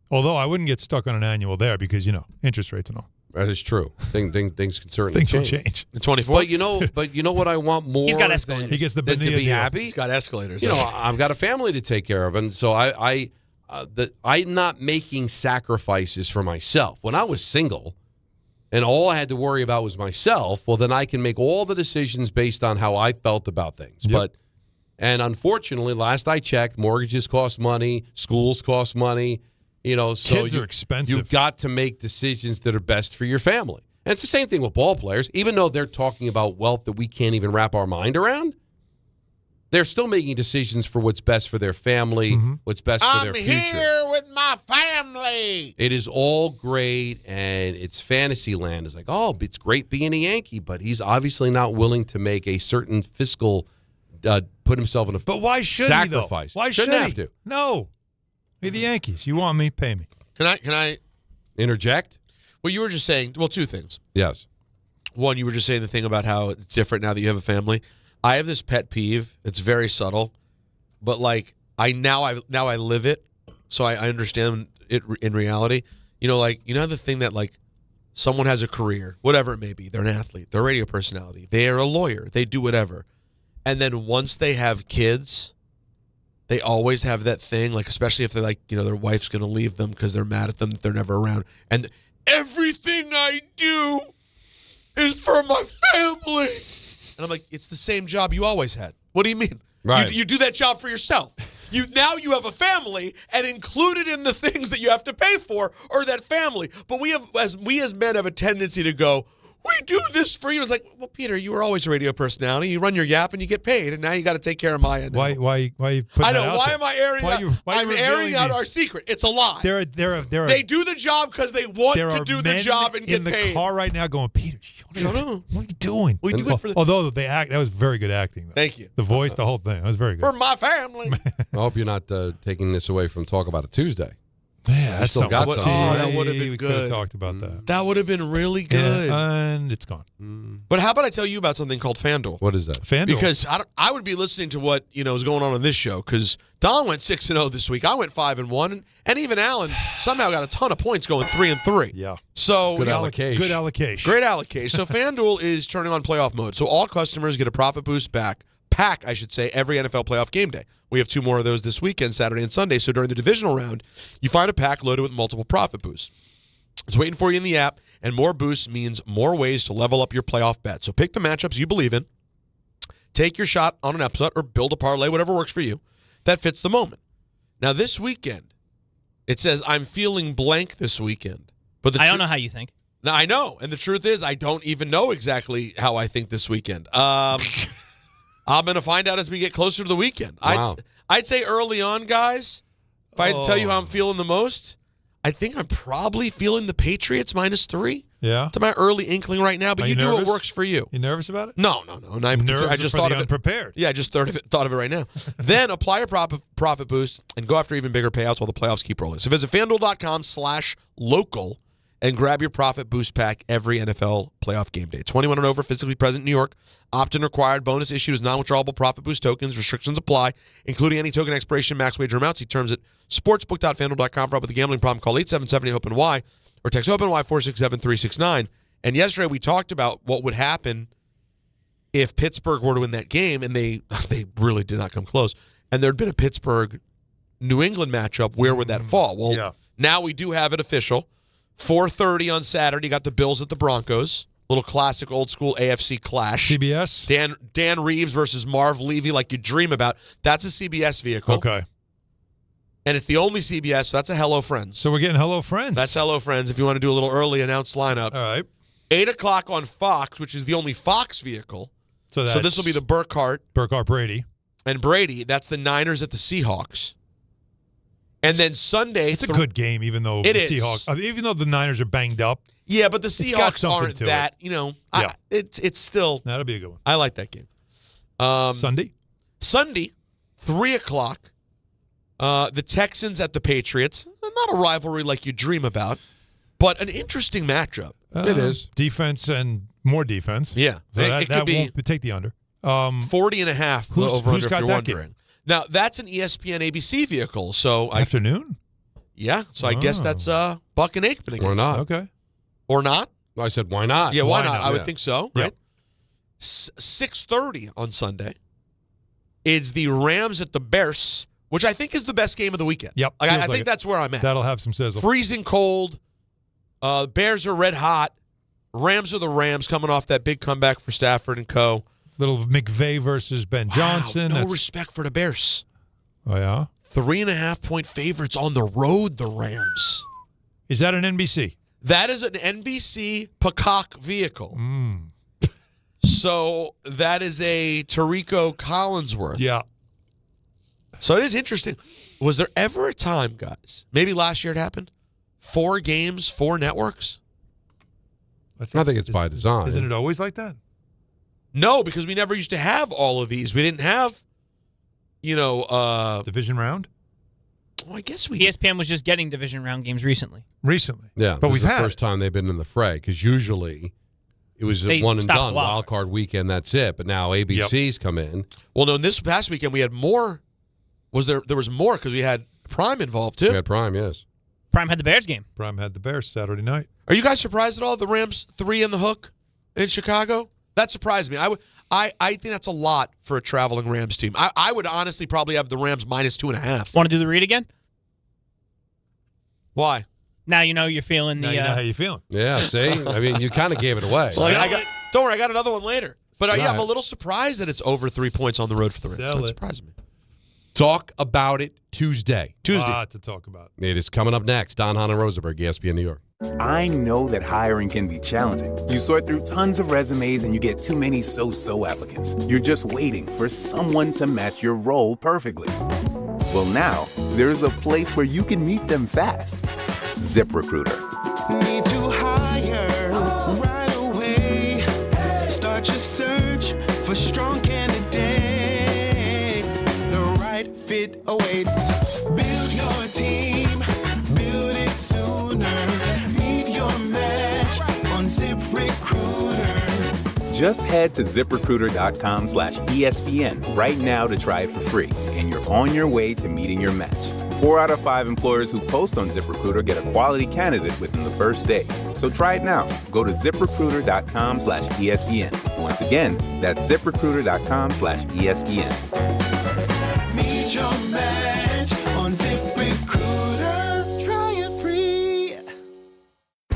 Speaker 3: Although I wouldn't get stuck on an annual there because, interest rates and all.
Speaker 6: That is true. Things can certainly
Speaker 3: Things will
Speaker 6: change.
Speaker 3: change.
Speaker 7: 24.
Speaker 6: But you know what I want more.
Speaker 2: He's got escalators.
Speaker 3: He gets the
Speaker 6: than to
Speaker 3: Bonilla
Speaker 6: be
Speaker 3: deal.
Speaker 6: happy.
Speaker 7: He's got escalators.
Speaker 6: I've got a family to take care of, and so I'm not making sacrifices for myself. When I was single, and all I had to worry about was myself, well, then I can make all the decisions based on how I felt about things.
Speaker 3: Yep.
Speaker 6: And unfortunately, last I checked, mortgages cost money, schools cost money. So
Speaker 3: Kids are expensive.
Speaker 6: You've got to make decisions that are best for your family. And it's the same thing with ball players. Even though they're talking about wealth that we can't even wrap our mind around, they're still making decisions for what's best for their family, what's best for their future.
Speaker 7: I'm here with my family.
Speaker 6: It is all great, and it's fantasy land. It's like, oh, it's great being a Yankee, but he's obviously not willing to make a certain fiscal, put himself in a
Speaker 3: But why should
Speaker 6: sacrifice.
Speaker 3: he, though? Why
Speaker 6: Shouldn't
Speaker 3: should
Speaker 6: have
Speaker 3: he?
Speaker 6: to.
Speaker 3: No. You're the Yankees. You want me, pay me.
Speaker 7: Can I
Speaker 6: interject?
Speaker 7: Well, you were just saying, two things.
Speaker 6: Yes.
Speaker 7: One, you were just saying the thing about how it's different now that you have a family. I have this pet peeve. It's very subtle, but I live it, so I understand it in reality. The thing that someone has a career, whatever it may be. They're an athlete. They're a radio personality. They are a lawyer. They do whatever. And then once they have kids, they always have that thing, especially if they're their wife's going to leave them because they're mad at them that they're never around. And everything I do is for my family. And I'm like, it's the same job you always had. What do you mean?
Speaker 6: Right.
Speaker 7: You do that job for yourself. Now you have a family, and included in the things that you have to pay for are that family. But we as men have a tendency to go, we do this for you. It's like, well, Peter, you were always a radio personality. You run your yap and you get paid, and now you got to take care of my end.
Speaker 3: Why you putting
Speaker 7: I know.
Speaker 3: that out
Speaker 7: Why
Speaker 3: there?
Speaker 7: am I airing out? I'm airing out our secret. It's a lie. They do the job because they want to do the job and get
Speaker 3: in the
Speaker 7: paid.
Speaker 3: car right now going, Peter, what are you doing?
Speaker 7: We do it for the-
Speaker 3: Although that was very good acting. Though.
Speaker 7: Thank you.
Speaker 3: The voice, the whole thing. That was very good.
Speaker 7: For my family.
Speaker 6: I hope you're not taking this away from Talk About It Tuesday.
Speaker 3: Yeah,
Speaker 6: still got
Speaker 3: something.
Speaker 6: some.
Speaker 7: Oh, that would have been
Speaker 3: We could have
Speaker 7: good.
Speaker 3: talked about that.
Speaker 7: That would have been really good.
Speaker 3: And it's gone.
Speaker 7: But how about I tell you about something called FanDuel?
Speaker 6: What is that?
Speaker 3: FanDuel.
Speaker 7: Because I would be listening to what is going on this show. Because Don went 6-0 this week. I went 5-1, and even Allen somehow got a ton of points going 3-3.
Speaker 3: Yeah.
Speaker 7: So
Speaker 6: Good allocation.
Speaker 3: Good allocation.
Speaker 7: Great allocation. So FanDuel is turning on playoff mode. So all customers get a profit boost pack, every NFL playoff game day. We have 2 more of those this weekend, Saturday and Sunday. So during the divisional round, you find a pack loaded with multiple profit boosts. It's waiting for you in the app, and more boosts means more ways to level up your playoff bet. So pick the matchups you believe in, take your shot on an upset, or build a parlay, whatever works for you, that fits the moment. Now this weekend, it says I'm feeling blank this weekend. But
Speaker 2: I don't know how you think.
Speaker 7: Now, I know, and the truth is I don't even know exactly how I think this weekend. I'm going to find out as we get closer to the weekend.
Speaker 6: Wow.
Speaker 7: I'd say early on, guys, if I had to tell you how I'm feeling the most, I think I'm probably feeling the Patriots -3.
Speaker 3: Yeah.
Speaker 7: It's my early inkling right now, but
Speaker 3: Are
Speaker 7: you
Speaker 3: you
Speaker 7: do what
Speaker 3: nervous?
Speaker 7: works for you.
Speaker 3: You nervous about it?
Speaker 7: No. And I just thought of it.
Speaker 3: Unprepared.
Speaker 7: Yeah, I just thought of it right now. Then apply your profit boost and go after even bigger payouts while the playoffs keep rolling. So visit FanDuel.com/local and grab your profit boost pack every NFL playoff game day. 21 and over, physically present in New York. Opt-in required. Bonus issued as non-withdrawable profit boost tokens. Restrictions apply, including any token expiration, max wager amounts. See terms at sportsbook.fanduel.com. For help with a gambling problem, call 877-8-OPEN-Y or text OPEN-Y 467-369. And yesterday we talked about what would happen if Pittsburgh were to win that game, and they really did not come close. And there had been a Pittsburgh-New England matchup. Where would that fall? Well, Now we do have it official. 4:30 on Saturday, you got the Bills at the Broncos. Little classic old school AFC clash.
Speaker 3: CBS?
Speaker 7: Dan Reeves versus Marv Levy, like you dream about. That's a CBS vehicle.
Speaker 3: Okay.
Speaker 7: And it's the only CBS, so that's a Hello Friends.
Speaker 3: So we're getting Hello Friends.
Speaker 7: That's Hello Friends if you want to do a little early announced lineup.
Speaker 3: All right.
Speaker 7: 8 o'clock on Fox, which is the only Fox vehicle.
Speaker 3: So
Speaker 7: this will be the Burkhardt
Speaker 3: Brady.
Speaker 7: And Brady. That's the Niners at the Seahawks. And then Sunday.
Speaker 3: It's a good game, even though Seahawks, even though the Niners are banged up.
Speaker 7: Yeah, but the Seahawks aren't that, it's still.
Speaker 3: That'll be a good one.
Speaker 7: I like that game. Sunday, 3 o'clock, the Texans at the Patriots. Not a rivalry like you dream about, but an interesting matchup.
Speaker 6: It is.
Speaker 3: Defense and more defense.
Speaker 7: Yeah.
Speaker 3: So
Speaker 7: it could be.
Speaker 3: Won't take the under.
Speaker 7: 40.5 over-under if you're wondering. Now, that's an ESPN ABC vehicle. So
Speaker 3: Afternoon?
Speaker 7: Yeah. So I guess that's Buck and Aikman again.
Speaker 6: Or not.
Speaker 3: Okay.
Speaker 7: Or not?
Speaker 6: I said, why not?
Speaker 7: Yeah, why not? I would think so, right? 6:30 on Sunday is the Rams at the Bears, which I think is the best game of the weekend.
Speaker 3: Yep.
Speaker 7: I think that's where I'm at.
Speaker 3: That'll have some sizzle.
Speaker 7: Freezing cold. Bears are red hot. Rams are the Rams coming off that big comeback for Stafford and co.
Speaker 3: Little McVay versus Ben Johnson.
Speaker 7: No respect for the Bears.
Speaker 3: Oh, yeah?
Speaker 7: 3.5-point favorites on the road, the Rams.
Speaker 3: Is that an NBC?
Speaker 7: That is an NBC Peacock vehicle. So that is a Tarico Collinsworth.
Speaker 3: Yeah.
Speaker 7: So it is interesting. Was there ever a time, guys, maybe last year it happened, 4 games, 4 networks?
Speaker 6: I think it's by design.
Speaker 3: Isn't it always like that?
Speaker 7: No, because we never used to have all of these. We didn't have,
Speaker 3: division round?
Speaker 7: Well, I guess we
Speaker 2: ESPN was just getting division round games recently.
Speaker 6: Yeah,
Speaker 3: but
Speaker 6: this is
Speaker 3: we've
Speaker 6: the
Speaker 3: had
Speaker 6: first time they've been in the fray, because usually it was
Speaker 2: They
Speaker 6: one and
Speaker 2: stopped
Speaker 6: done, wild card weekend, that's it. But now ABC's come in.
Speaker 7: Well, no, this past weekend we had more. There was more because we had Prime involved too.
Speaker 6: We had Prime, yes.
Speaker 2: Prime had the Bears game.
Speaker 3: Prime had the Bears Saturday night.
Speaker 7: Are you guys surprised at all? The Rams 3 in the hook in Chicago? That surprised me. I think that's a lot for a traveling Rams team. I would honestly probably have the Rams minus 2.5.
Speaker 2: Want to do the read again?
Speaker 7: Why?
Speaker 2: Now you know you're feeling the.
Speaker 3: Now you know how you feeling.
Speaker 6: Yeah, see? I mean, you kind of gave it away.
Speaker 7: Well, don't worry, I got another one later. But
Speaker 6: Right.
Speaker 7: I'm a little surprised that it's over 3 points on the road for the Rams.
Speaker 3: Sell
Speaker 7: That
Speaker 3: it.
Speaker 7: surprised me.
Speaker 6: Talk about it Tuesday.
Speaker 3: Lot to talk about.
Speaker 6: It is coming up next. Don Hahn and Rosenberg, ESPN New York.
Speaker 10: I know that hiring can be challenging. You sort through tons of resumes and you get too many so-so applicants. You're just waiting for someone to match your role perfectly. Well, now, there's a place where you can meet them fast. ZipRecruiter.
Speaker 21: Need to hire right away. Start your search for strong candidates. The right fit awaits. Build your team. Build it sooner. Meet your match on ZipRecruiter.
Speaker 10: Just head to ZipRecruiter.com/ESPN right now to try it for free, and you're on your way to meeting your match. 4 out of 5 employers who post on ZipRecruiter get a quality candidate within the first day. So try it now. Go to ZipRecruiter.com/ESPN. Once again, that's ZipRecruiter.com/ESPN.
Speaker 21: Meet your match on ZipRecruiter. Try it free.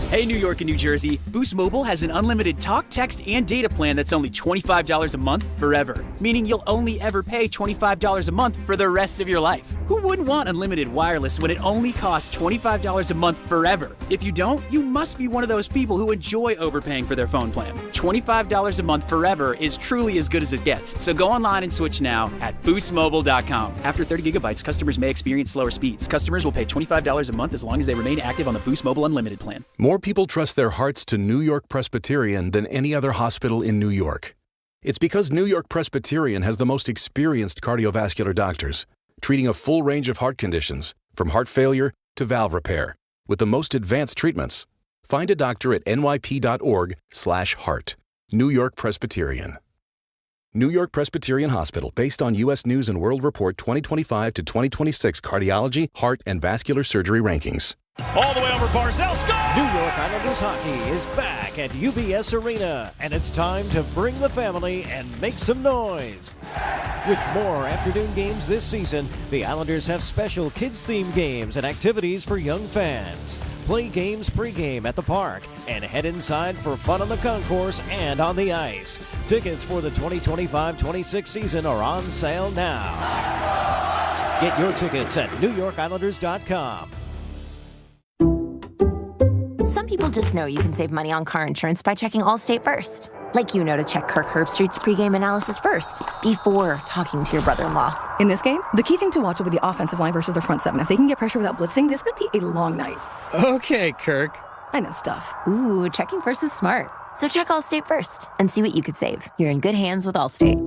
Speaker 22: Hey, New York and New Jersey, Boost Mobile has an unlimited talk, text, and data plan that's only $25 a month forever, meaning you'll only ever pay $25 a month for the rest of your life. Who wouldn't want unlimited wireless when it only costs $25 a month forever? If you don't, you must be one of those people who enjoy overpaying for their phone plan. $25 a month forever is truly as good as it gets, so go online and switch now at boostmobile.com. After 30 gigabytes, customers may experience slower speeds. Customers will pay $25 a month as long as they remain active on the Boost Mobile Unlimited plan.
Speaker 23: More people trust their hearts to New York Presbyterian than any other hospital in New York. It's because New York Presbyterian has the most experienced cardiovascular doctors, treating a full range of heart conditions, from heart failure to valve repair, with the most advanced treatments. Find a doctor at nyp.org/heart. New York Presbyterian. New York Presbyterian Hospital, based on U.S. News & World Report 2025 to 2026 cardiology, heart, and vascular surgery rankings.
Speaker 24: All the way over Barzell, score! New York Islanders hockey is back at UBS Arena, and it's time to bring the family and make some noise. With more afternoon games this season, the Islanders have special kids-themed games and activities for young fans. Play games pregame at the park and head inside for fun on the concourse and on the ice. Tickets for the 2025-26 season are on sale now. Get your tickets at NewYorkIslanders.com.
Speaker 4: Some people just know you can save money on car insurance by checking Allstate first. Like you know to check Kirk Herbstreit's pregame analysis first, before talking to your brother-in-law.
Speaker 5: In this game, the key thing to watch will be the offensive line versus their front seven. If they can get pressure without blitzing, this could be a long night.
Speaker 8: Okay, Kirk.
Speaker 5: I know stuff.
Speaker 4: Ooh, checking first is smart. So check Allstate first and see what you could save. You're in good hands with Allstate.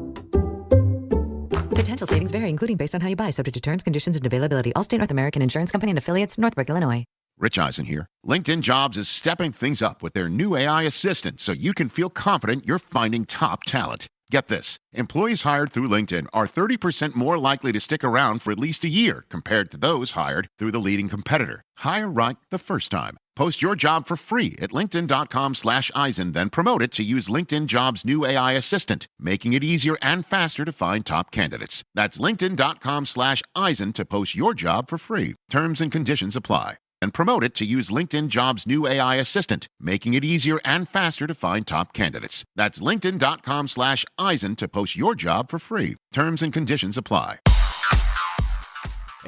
Speaker 9: Potential savings vary, including based on how you buy, subject to terms, conditions, and availability. Allstate North American Insurance Company and affiliates, Northbrook, Illinois.
Speaker 11: Rich Eisen here. LinkedIn Jobs is stepping things up with their new AI assistant so you can feel confident you're finding top talent. Get this. Employees hired through LinkedIn are 30% more likely to stick around for at least a year compared to those hired through the leading competitor. Hire right the first time. Post your job for free at linkedin.com/Eisen, then promote it to use LinkedIn Jobs' new AI assistant, making it easier and faster to find top candidates. That's linkedin.com/Eisen to post your job for free. Terms and conditions apply. And promote it to use LinkedIn Jobs' new AI assistant, making it easier and faster to find top candidates. That's linkedin.com/Eisen to post your job for free. Terms and conditions apply.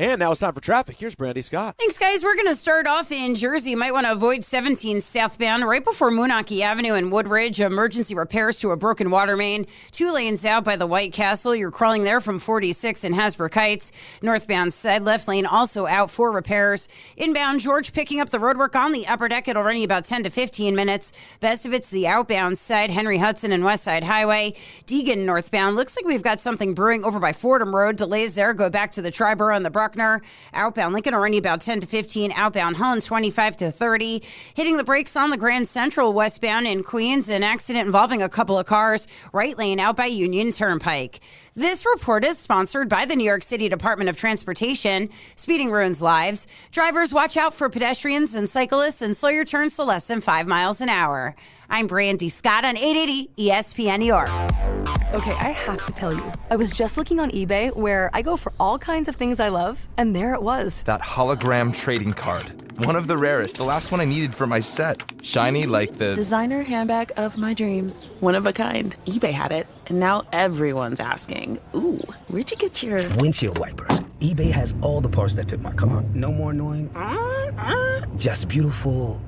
Speaker 26: And now it's time for traffic. Here's Brandy Scott.
Speaker 27: Thanks, guys. We're going to start off in Jersey. You might want to avoid 17 southbound right before Moonachie Avenue and Woodridge. Emergency repairs to a broken water main. 2 lanes out by the White Castle. You're crawling there from 46 in Hasbrook Heights. Northbound side left lane also out for repairs. Inbound George picking up the roadwork on the upper deck. It'll run you about 10 to 15 minutes. Best of it's the outbound side, Henry Hudson and West Side Highway. Deegan northbound. Looks like we've got something brewing over by Fordham Road. Delays there. Go back to the Triborough and the Bruckner. Outbound Lincoln will run you about 10 to 15. Outbound Holland 25 to 30. Hitting the brakes on the Grand Central westbound in Queens. An accident involving a couple of cars. Right lane out by Union Turnpike. This report is sponsored by the New York City Department of Transportation. Speeding ruins lives. Drivers, watch out for pedestrians and cyclists and slow your turns to less than 5 miles an hour. I'm Brandy Scott on 880 ESPN New York.
Speaker 5: Okay, I have to tell you, I was just looking on eBay where I go for all kinds of things I love, and there it was.
Speaker 28: That hologram trading card. One of the rarest, the last one I needed for my set. Shiny like the
Speaker 29: designer handbag of my dreams. One of a kind. eBay had it, and now everyone's asking, ooh, where'd you get your
Speaker 30: windshield wipers? eBay has all the parts that fit my car. No more annoying, just beautiful.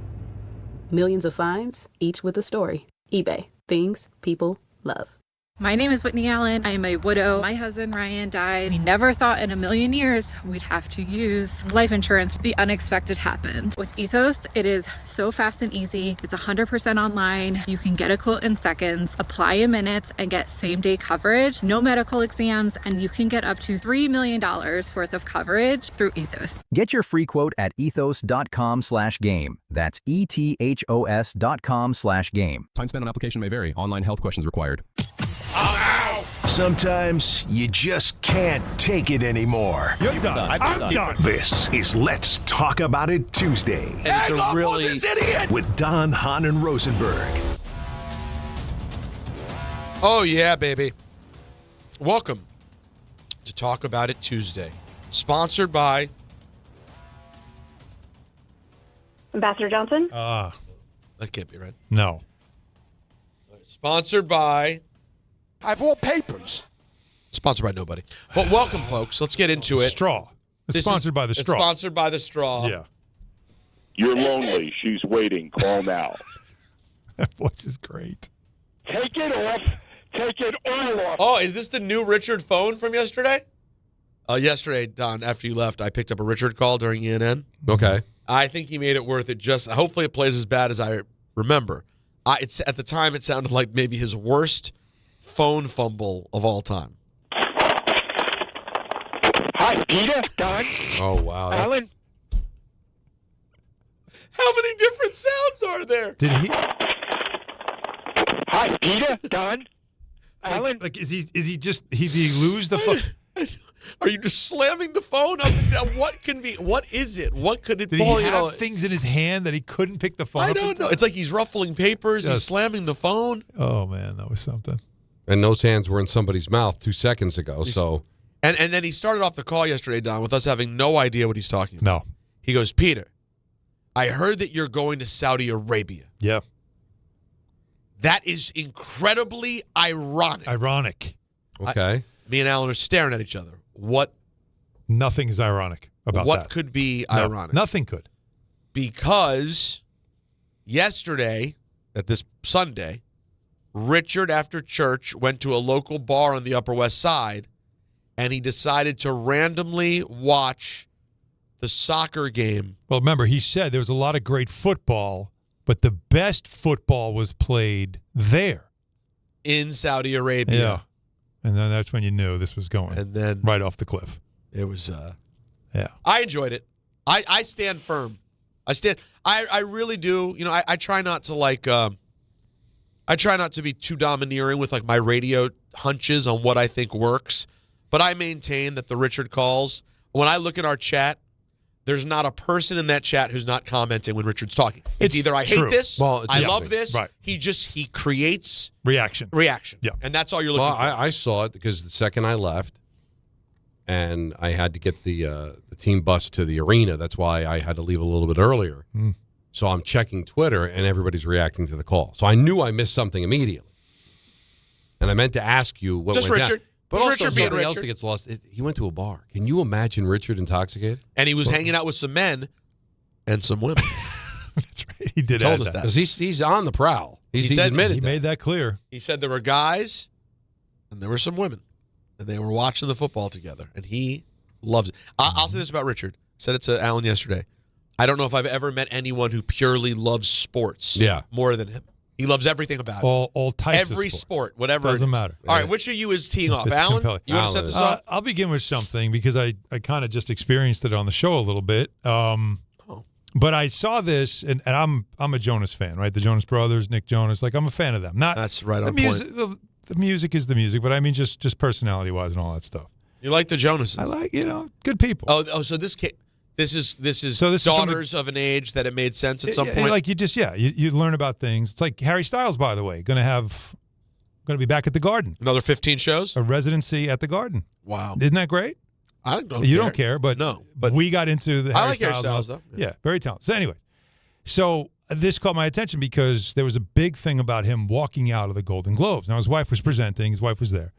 Speaker 29: Millions of finds, each with a story. eBay. Things people love.
Speaker 31: My name is Whitney Allen. I am a widow. My husband Ryan died. We never thought in a million years we'd have to use life insurance. The unexpected happened. With Ethos, it is so fast and easy. It's 100% online. You can get a quote in seconds, apply in minutes, and get same-day coverage. No medical exams, and you can get up to $3 million worth of coverage through Ethos.
Speaker 32: Get your free quote at ethos.com/game. That's ETHOS.com/game.
Speaker 19: Time spent on application may vary. Online health questions required.
Speaker 1: Sometimes you just can't take it anymore.
Speaker 21: You're done. I'm done.
Speaker 1: This is Let's Talk About It Tuesday.
Speaker 21: And it's a really this idiot
Speaker 1: with Don, Hahn, and Rosenberg.
Speaker 7: Oh, yeah, baby. Welcome to Talk About It Tuesday. Sponsored by
Speaker 33: Ambassador Johnson.
Speaker 7: That can't be right.
Speaker 3: No.
Speaker 7: Sponsored by
Speaker 21: I have all papers.
Speaker 7: Sponsored by nobody. But welcome, folks. Let's get into it.
Speaker 3: Straw. It's sponsored by the straw.
Speaker 7: It's sponsored by the straw.
Speaker 3: Yeah.
Speaker 34: You're lonely. She's waiting. Call now.
Speaker 3: That voice is great.
Speaker 21: Take it off. Take it all off.
Speaker 7: Oh, is this the new Richard phone from yesterday? Yesterday, Don, after you left, I picked up a Richard call during ENN.
Speaker 6: Okay.
Speaker 7: I think he made it worth it. Hopefully it plays as bad as I remember. At the time, it sounded like maybe his worst phone fumble of all time.
Speaker 21: Hi, Peter. Don.
Speaker 6: Oh, wow.
Speaker 21: Alan.
Speaker 7: How many different sounds are there?
Speaker 3: Did he?
Speaker 21: Hi, Peter. Don. Alan.
Speaker 3: Like, is he lose the phone?
Speaker 7: Are you just slamming the phone up and down? What is it? What could it be?
Speaker 3: Did he have things in his hand that he couldn't pick the phone up?
Speaker 7: I don't know. It's like he's ruffling papers. He's slamming the phone.
Speaker 3: Oh, man, that was something.
Speaker 6: And those hands were in somebody's mouth 2 seconds ago.
Speaker 7: And then he started off the call yesterday, Don, with us having no idea what he's talking about.
Speaker 3: No.
Speaker 7: He goes, Peter, I heard that you're going to Saudi Arabia.
Speaker 3: Yeah.
Speaker 7: That is incredibly ironic.
Speaker 3: Ironic.
Speaker 6: Okay.
Speaker 7: Me and Alan are staring at each other.
Speaker 3: Nothing is ironic about that.
Speaker 7: What could be ironic?
Speaker 3: Nothing could.
Speaker 7: Because yesterday, at this Sunday, Richard, after church, went to a local bar on the Upper West Side, and he decided to randomly watch the soccer game.
Speaker 3: Well, remember, he said there was a lot of great football, but the best football was played there.
Speaker 7: In Saudi Arabia.
Speaker 3: Yeah. And then that's when you knew this was going right off the cliff.
Speaker 7: It was,
Speaker 3: yeah.
Speaker 7: I enjoyed it. I stand firm. I really do. You know, I try not to I try not to be too domineering with like my radio hunches on what I think works, but I maintain that the Richard calls, when I look at our chat, there's not a person in that chat who's not commenting when Richard's talking. It's either I hate this, I love this.
Speaker 6: Right.
Speaker 7: He creates
Speaker 3: reaction.
Speaker 7: Yeah. And that's all you're looking for.
Speaker 6: I saw it because the second I left, and I had to get the team bus to the arena. That's why I had to leave a little bit earlier. So I'm checking Twitter, and everybody's reacting to the call. So I knew I missed something immediately. And I meant to ask you what
Speaker 7: Just
Speaker 6: went
Speaker 7: Richard.
Speaker 6: down. But
Speaker 7: Just
Speaker 6: also
Speaker 7: Richard being
Speaker 6: something else
Speaker 7: Richard.
Speaker 6: that gets lost. He went to a bar. Can you imagine Richard intoxicated?
Speaker 7: And he was hanging out with some men and some women.
Speaker 3: That's right. He did
Speaker 7: told us that.
Speaker 6: Because he's on the prowl. He's
Speaker 7: said-
Speaker 6: admitted
Speaker 3: He made that clear.
Speaker 7: He said there were guys and there were some women, and they were watching the football together, and he loves it. I'll say this about Richard. Said it to Alan yesterday. I don't know if I've ever met anyone who purely loves sports more than him. He loves everything about it.
Speaker 3: All types
Speaker 7: Every
Speaker 3: of
Speaker 7: sport, whatever.
Speaker 3: Doesn't
Speaker 7: it is.
Speaker 3: matter.
Speaker 7: All right, which of you is teeing off?
Speaker 3: It's
Speaker 7: Alan,
Speaker 3: compelling.
Speaker 7: you want to set this off?
Speaker 3: I'll begin with something because I kind of just experienced it on the show a little bit. But I saw this, and I'm a Jonas fan, right? The Jonas Brothers, Nick Jonas. Like, I'm a fan of them.
Speaker 7: That's right on point.
Speaker 3: The music is the music, but I mean just personality-wise and all that stuff.
Speaker 7: You like the Jonases?
Speaker 3: I like, good people.
Speaker 7: Oh, so this is daughters of an age that it made sense at some point.
Speaker 3: Like you learn about things. It's like Harry Styles, by the way, going to be back at the Garden.
Speaker 7: Another 15 shows?
Speaker 3: A residency at the Garden.
Speaker 7: Wow.
Speaker 3: Isn't that great?
Speaker 7: I don't
Speaker 3: You
Speaker 7: care.
Speaker 3: don't care, but
Speaker 7: no. But
Speaker 3: we got into the
Speaker 7: I
Speaker 3: Harry
Speaker 7: like Harry
Speaker 3: Styles
Speaker 7: Styles, though.
Speaker 3: Yeah, very talented. So anyway, this caught my attention because there was a big thing about him walking out of the Golden Globes. Now, his wife was presenting. His wife was there.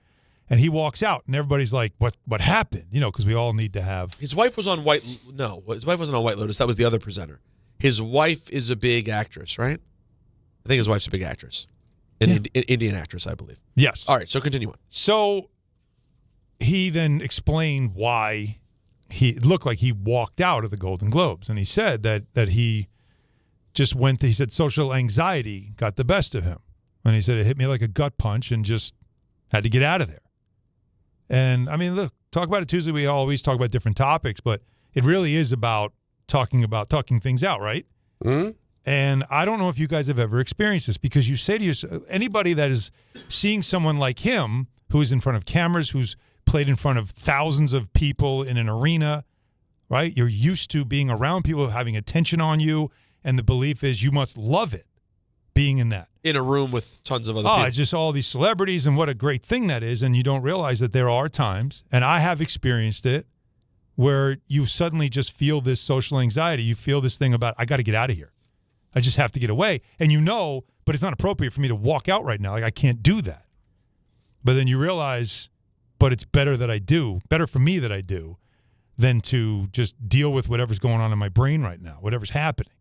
Speaker 3: And he walks out, and everybody's like, what happened? Because we all need to have.
Speaker 7: His wife was on his wife wasn't on White Lotus. That was the other presenter. His wife is a big actress, right? I think his wife's a big actress. An Indian actress, I believe.
Speaker 3: Yes.
Speaker 7: All right, so continue on.
Speaker 3: So he then explained why it looked like he walked out of the Golden Globes. And he said that he just he said social anxiety got the best of him. And he said it hit me like a gut punch and just had to get out of there. And, I mean, look, talk about it Tuesday. We always talk about different topics, but it really is about talking things out, right?
Speaker 6: Mm-hmm.
Speaker 3: And I don't know if you guys have ever experienced this because you say to yourself, anybody that is seeing someone like him who is in front of cameras, who's played in front of thousands of people in an arena, right? You're used to being around people having attention on you, and the belief is you must love it being in that.
Speaker 7: In a room with tons of other people.
Speaker 3: It's just all these celebrities and what a great thing that is. And you don't realize that there are times, and I have experienced it, where you suddenly just feel this social anxiety. You feel this thing about, I got to get out of here. I just have to get away. And but it's not appropriate for me to walk out right now. Like, I can't do that. But then you realize, but it's better for me that I do than to just deal with whatever's going on in my brain right now, whatever's happening.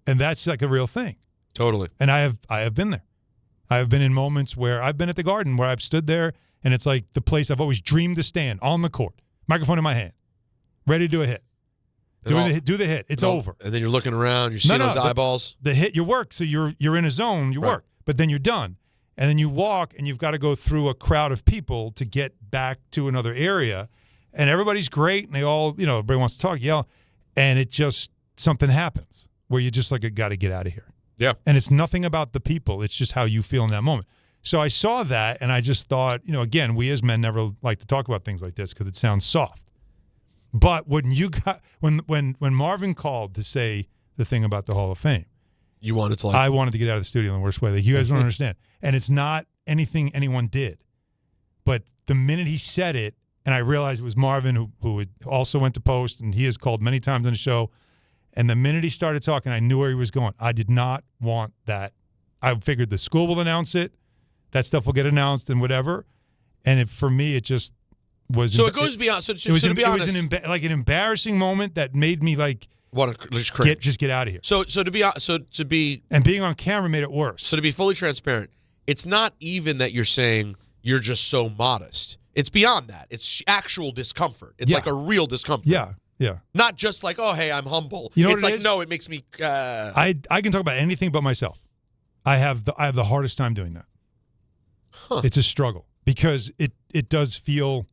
Speaker 3: And that's like a real thing.
Speaker 7: Totally.
Speaker 3: And I have been there. I have been in moments where I've been at the Garden where I've stood there and it's like the place I've always dreamed to stand, on the court, microphone in my hand, ready to do a hit. Do the hit. It's over.
Speaker 7: And then you're looking around, you're seeing those eyeballs.
Speaker 3: The hit, you work, so you're in a zone, you work, but then you're done. And then you walk and you've got to go through a crowd of people to get back to another area. And everybody's great and they all, everybody wants to talk, yell. And it just, something happens where you just got to get out of here.
Speaker 7: Yeah.
Speaker 3: And it's nothing about the people. It's just how you feel in that moment. So I saw that and I just thought, again, we as men never like to talk about things like this because it sounds soft. But when Marvin called to say the thing about the Hall of Fame,
Speaker 7: you wanted to
Speaker 3: I wanted to get out of the studio in the worst way. Like, you guys don't understand. And it's not anything anyone did. But the minute he said it, and I realized it was Marvin who also went to post, and he has called many times on the show, And the minute he started talking, I knew where he was going. I did not want that. I figured the school will announce it. That stuff will get announced and whatever. And for me, it just was.
Speaker 7: So it goes beyond. So to be honest,
Speaker 3: it was an embarrassing moment that made me
Speaker 7: want to just
Speaker 3: get out of here.
Speaker 7: So to be
Speaker 3: and being on camera made it worse.
Speaker 7: So to be fully transparent, it's not even that you're saying you're just so modest. It's beyond that. It's actual discomfort. It's like a real discomfort.
Speaker 3: Yeah. Yeah.
Speaker 7: Not just like, oh, hey, I'm humble.
Speaker 3: You know
Speaker 7: it's
Speaker 3: what it
Speaker 7: like,
Speaker 3: is?
Speaker 7: no, it makes me.
Speaker 3: I can talk about anything but myself. I have the hardest time doing that.
Speaker 7: Huh.
Speaker 3: It's a struggle because it does feel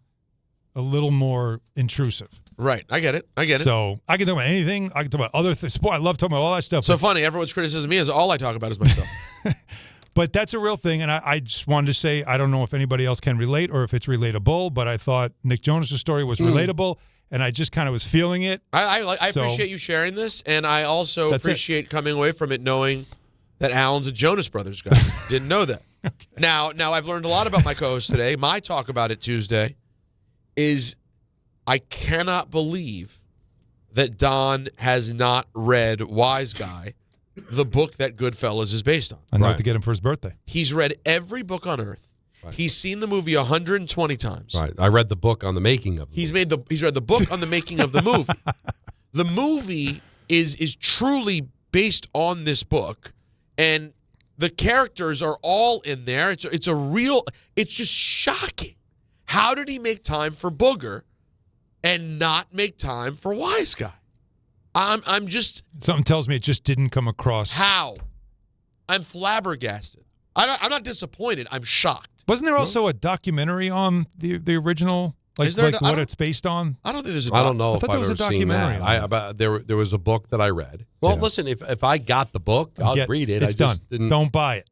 Speaker 3: a little more intrusive.
Speaker 7: Right. I get it.
Speaker 3: So I can talk about anything. I can talk about other things. I love talking about all that stuff.
Speaker 7: So funny. Everyone's criticism of me is all I talk about is myself.
Speaker 3: But that's a real thing, and I just wanted to say I don't know if anybody else can relate or if it's relatable, but I thought Nick Jonas' story was relatable, and I just kind of was feeling it.
Speaker 7: I appreciate you sharing this, and I also appreciate coming away from it knowing that Alan's a Jonas Brothers guy. Didn't know that. Okay. Now I've learned a lot about my co-host today. My Talk About It Tuesday is I cannot believe that Don has not read Wise Guy, the book that Goodfellas is based on.
Speaker 3: I know to get him for his birthday.
Speaker 7: He's read every book on earth. Right. He's seen the movie 120 times.
Speaker 6: Right. I read the book on the making of it.
Speaker 7: He's read the book on the making of the movie. The movie is truly based on this book, and the characters are all in there. It's just shocking. How did he make time for Booger and not make time for Wise Guy? I'm just...
Speaker 3: Something tells me it just didn't come across.
Speaker 7: How? I'm flabbergasted. I'm not disappointed. I'm shocked.
Speaker 3: Wasn't there also a documentary on the original, what it's based on?
Speaker 7: I don't think there's a
Speaker 6: I don't know
Speaker 3: I
Speaker 6: if
Speaker 3: thought
Speaker 6: I've
Speaker 3: there was
Speaker 6: ever
Speaker 3: a
Speaker 6: seen
Speaker 3: documentary.
Speaker 6: that. There was a book that I read. Well, listen, if I got the book, I'll read it.
Speaker 3: It's done. Don't buy it.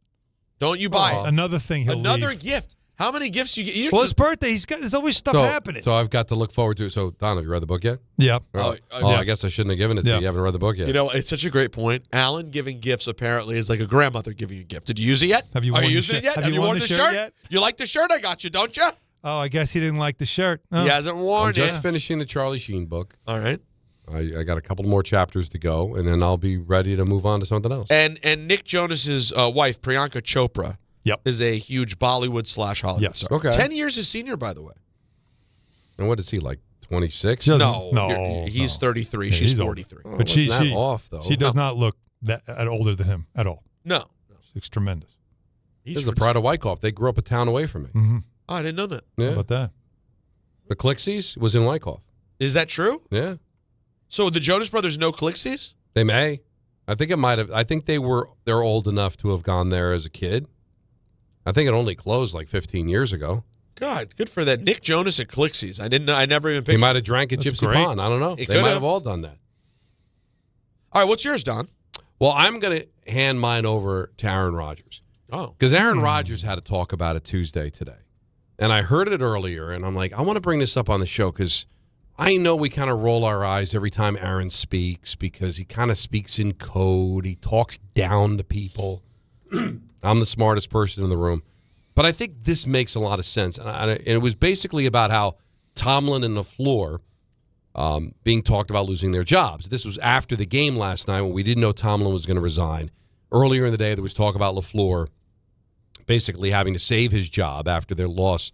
Speaker 7: Don't you buy it.
Speaker 3: Another thing he'll
Speaker 7: Another
Speaker 3: leave.
Speaker 7: gift. How many gifts you get?
Speaker 3: Well, his birthday. There's always stuff happening.
Speaker 6: So I've got to look forward to it. So, Don, have you read the book yet?
Speaker 3: Yeah.
Speaker 6: I guess I shouldn't have given it to you. You haven't read the book yet.
Speaker 7: You know, it's such a great point. Alan giving gifts apparently is like a grandmother giving you a gift. Did you use it yet?
Speaker 3: Have you worn
Speaker 7: used it yet?
Speaker 3: Have you worn the shirt yet?
Speaker 7: You like the shirt I got you, don't you?
Speaker 3: Oh, I guess he didn't like the shirt. Oh.
Speaker 7: He hasn't worn
Speaker 6: I'm
Speaker 7: it.
Speaker 6: just finishing the Charlie Sheen book.
Speaker 7: All right.
Speaker 6: I got a couple more chapters to go, and then I'll be ready to move on to something else.
Speaker 7: And Nick Jonas's wife, Priyanka Chopra, is a huge Bollywood / Hollywood star.
Speaker 6: Okay.
Speaker 7: 10 years his senior, by the way.
Speaker 6: And what is he, like 26?
Speaker 7: No. He's 33.
Speaker 3: Yeah,
Speaker 7: she's
Speaker 3: he's
Speaker 7: 43.
Speaker 3: But she
Speaker 6: off, though.
Speaker 3: She does not look that older than him at all.
Speaker 7: No.
Speaker 3: It's tremendous.
Speaker 6: This is the pride of Wyckoff. They grew up a town away from me.
Speaker 3: Mm-hmm.
Speaker 7: Oh, I didn't know that.
Speaker 6: Yeah.
Speaker 3: How about that?
Speaker 6: The Clixies was in Wyckoff.
Speaker 7: Is that true?
Speaker 6: Yeah.
Speaker 7: So the Jonas Brothers know Clixies?
Speaker 6: They may. I think it might have. I think they're old enough to have gone there as a kid. I think it only closed like 15 years ago.
Speaker 7: God, good for that. Nick Jonas at Clixies. I never even pictured.
Speaker 6: He might have drank at Gypsy Pond. I don't know. They might have all done that.
Speaker 7: All right, what's yours, Don?
Speaker 6: Well, I'm going to hand mine over to Aaron Rodgers.
Speaker 7: Oh.
Speaker 6: Because Aaron Rodgers had to talk about it Tuesday today. And I heard it earlier, and I'm like, I want to bring this up on the show because I know we kind of roll our eyes every time Aaron speaks because he kind of speaks in code. He talks down to people. I'm the smartest person in the room. But I think this makes a lot of sense. And it was basically about how Tomlin and LaFleur being talked about losing their jobs. This was after the game last night when we didn't know Tomlin was going to resign. Earlier in the day, there was talk about LaFleur basically having to save his job after their loss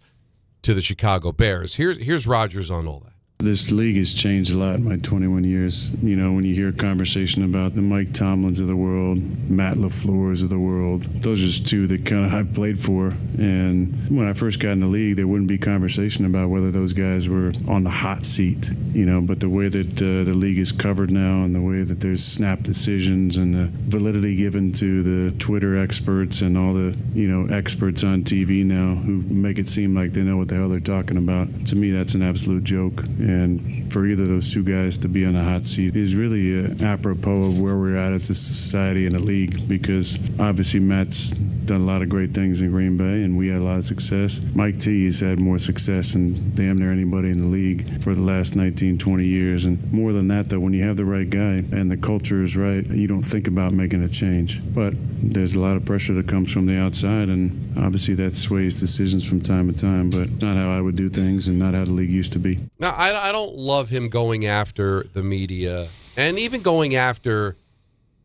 Speaker 6: to the Chicago Bears. Here's Rodgers on all that.
Speaker 2: This league has changed a lot in my 21 years. You know, when you hear a conversation about the Mike Tomlins of the world, Matt LaFleur's of the world, those are just two that kind of I've played for. And when I first got in the league, there wouldn't be conversation about whether those guys were on the hot seat, you know, but the way that the league is covered now and the way that there's snap decisions and the validity given to the Twitter experts and all the, you know, experts on TV now who make it seem like they know what the hell they're talking about. To me, that's an absolute joke. And for either of those two guys to be on the hot seat is really apropos of where we're at as a society and a league, because obviously Matt's done a lot of great things in Green Bay and we had a lot of success. Mike T has had more success than damn near anybody in the league for the last 19, 20 years. And more than that, though, when you have the right guy and the culture is right, you don't think about making a change. But there's a lot of pressure that comes from the outside, and obviously that sways decisions from time to time, but not how I would do things and not how the league used to be.
Speaker 6: Now, I don't love him going after the media And even going after,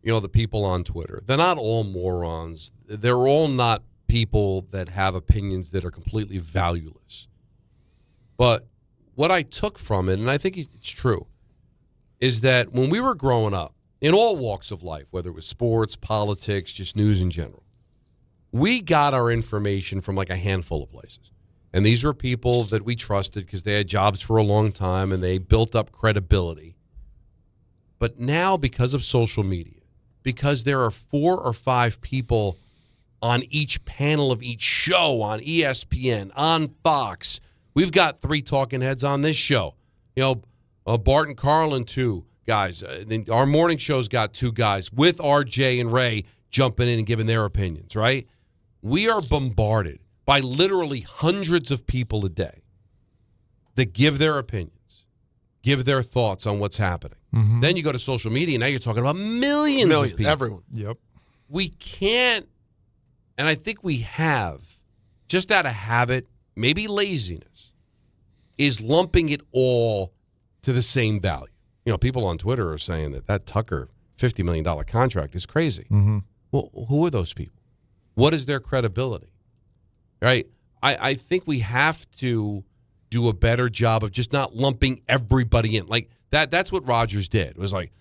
Speaker 6: the people on Twitter, they're not all morons. They're all not people that have opinions that are completely valueless. But what I took from it, and I think it's true, is that when we were growing up, in all walks of life, whether it was sports, politics, just news in general, we got our information from like a handful of places. And these were people that we trusted because they had jobs for a long time and they built up credibility. But now, because of social media, because there are 4 or 5 people on each panel of each show on ESPN, on Fox, we've got 3 talking heads on this show. Bart and Carlin, 2 guys. Our morning show's got 2 guys with RJ and Ray jumping in and giving their opinions, right? We are bombarded by literally hundreds of people a day that give their opinions, give their thoughts on what's happening. Mm-hmm. Then you go to social media, now you're talking about millions of people.
Speaker 7: Everyone.
Speaker 3: Yep.
Speaker 6: We can't, and I think we have, just out of habit, maybe laziness, is lumping it all to the same value. People on Twitter are saying that Tucker $50 million contract is crazy.
Speaker 3: Mm-hmm.
Speaker 6: Well, who are those people? What is their credibility? Right? I think we have to do a better job of just not lumping everybody in. Like that's what Rodgers did. It was like,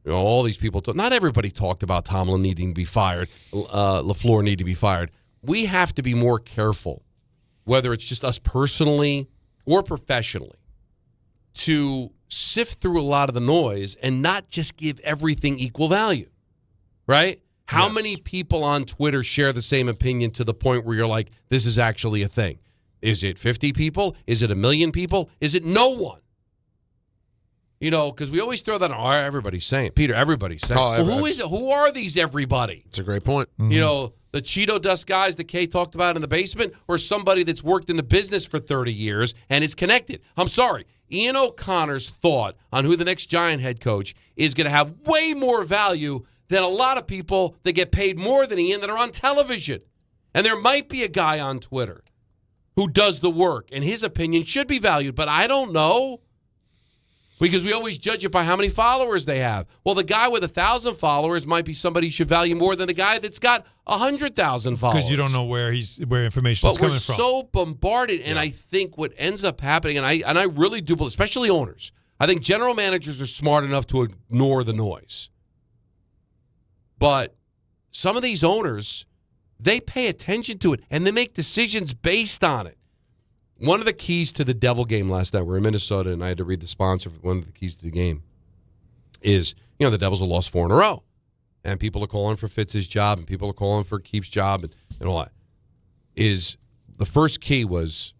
Speaker 6: all these people, not everybody talked about Tomlin needing to be fired, LaFleur needing to be fired. We have to be more careful, whether it's just us personally or professionally, to sift through a lot of the noise and not just give everything equal value, right? How many people on Twitter share the same opinion to the point where you're like, this is actually a thing? Is it 50 people? Is it 1 million people? Is it no one? Because we always throw that on. Everybody's saying it. Peter, everybody's saying it. Well, who is it? Who are these everybody?
Speaker 7: It's a great point.
Speaker 6: Mm-hmm. The Cheeto dust guys that Kay talked about in the basement, or somebody that's worked in the business for 30 years and is connected. I'm sorry. Ian O'Connor's thought on who the next Giant head coach is going to have way more value than a lot of people that get paid more than Ian that are on television. And there might be a guy on Twitter who does the work, and his opinion should be valued, but I don't know. Because we always judge it by how many followers they have. Well, the guy with 1,000 followers might be somebody you should value more than the guy that's got 100,000 followers.
Speaker 3: Because you don't know where information is coming from.
Speaker 6: But we're so bombarded, and I think what ends up happening, and I really do believe, especially owners, I think general managers are smart enough to ignore the noise. But some of these owners, they pay attention to it, and they make decisions based on it. One of the keys to the Devil game last night, we're in Minnesota, and I had to read the sponsor for one of the keys to the game, is, the Devils have lost 4 in a row. And people are calling for Fitz's job, and people are calling for Keefe's job, and all that. Is the first key was,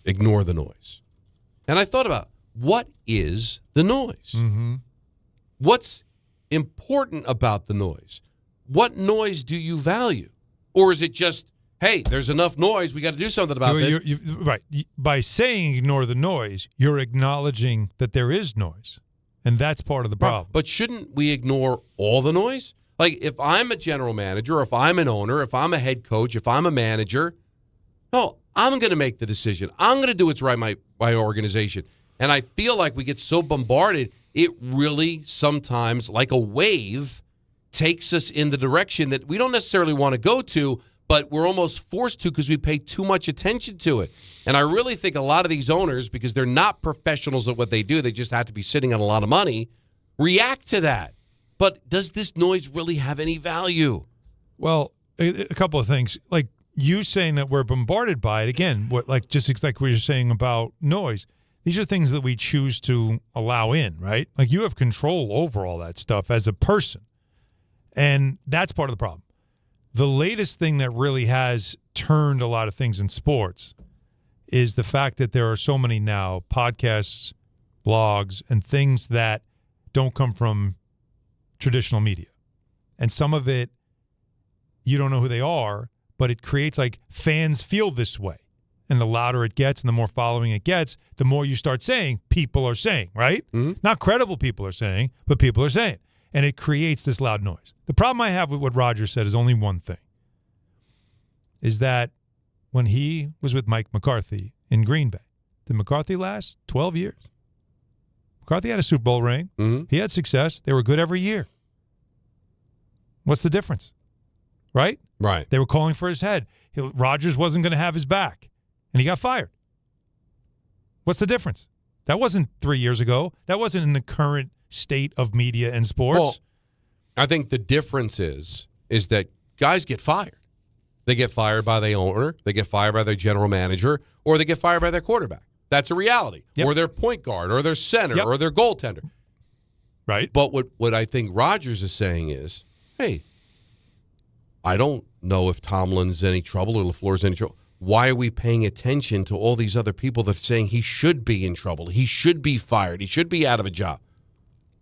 Speaker 6: ignore the noise. And I thought about, what is the noise?
Speaker 3: Mm-hmm.
Speaker 6: What's important about the noise? What noise do you value? Or is it just, hey, there's enough noise, we got to do something about this?
Speaker 3: Right. By saying ignore the noise, you're acknowledging that there is noise. And that's part of the problem.
Speaker 6: But shouldn't we ignore all the noise? Like, if I'm a general manager, if I'm an owner, if I'm a head coach, if I'm a manager, no, I'm going to make the decision. I'm going to do what's right by my organization. And I feel like we get so bombarded, it really sometimes, like a wave, takes us in the direction that we don't necessarily want to go to, but we're almost forced to because we pay too much attention to it. And I really think a lot of these owners, because they're not professionals at what they do, they just have to be sitting on a lot of money, react to that. But does this noise really have any value?
Speaker 3: Well, a couple of things. Like you saying that we're bombarded by it, again, just like we were saying about noise, these are things that we choose to allow in, right? Like you have control over all that stuff as a person. And that's part of the problem. The latest thing that really has turned a lot of things in sports is the fact that there are so many now podcasts, blogs, and things that don't come from traditional media. And some of it, you don't know who they are, but it creates like fans feel this way. And the louder it gets and the more following it gets, the more you start saying, people are saying, right?
Speaker 6: Mm-hmm.
Speaker 3: Not credible people are saying, but people are saying. And it creates this loud noise. The problem I have with what Rodgers said is only one thing, is that when he was with Mike McCarthy in Green Bay, did McCarthy last 12 years? McCarthy had a Super Bowl ring.
Speaker 6: Mm-hmm.
Speaker 3: He had success. They were good every year. What's the difference? Right?
Speaker 6: Right.
Speaker 3: They were calling for his head. Rodgers wasn't going to have his back, and he got fired. What's the difference? That wasn't 3 years ago. That wasn't in the current state of media and sports.
Speaker 6: Well, I think the difference is that guys get fired. They get fired by the owner, they get fired by their general manager, or they get fired by their quarterback. That's a reality.
Speaker 3: Yep.
Speaker 6: Or their point guard, or their center,
Speaker 3: Yep.
Speaker 6: or their goaltender.
Speaker 3: Right.
Speaker 6: But what I think Rodgers is saying is, hey, I don't know if Tomlin's in any trouble or LaFleur's in any trouble. Why are we paying attention to all these other people that are saying he should be in trouble? He should be fired. He should be out of a job.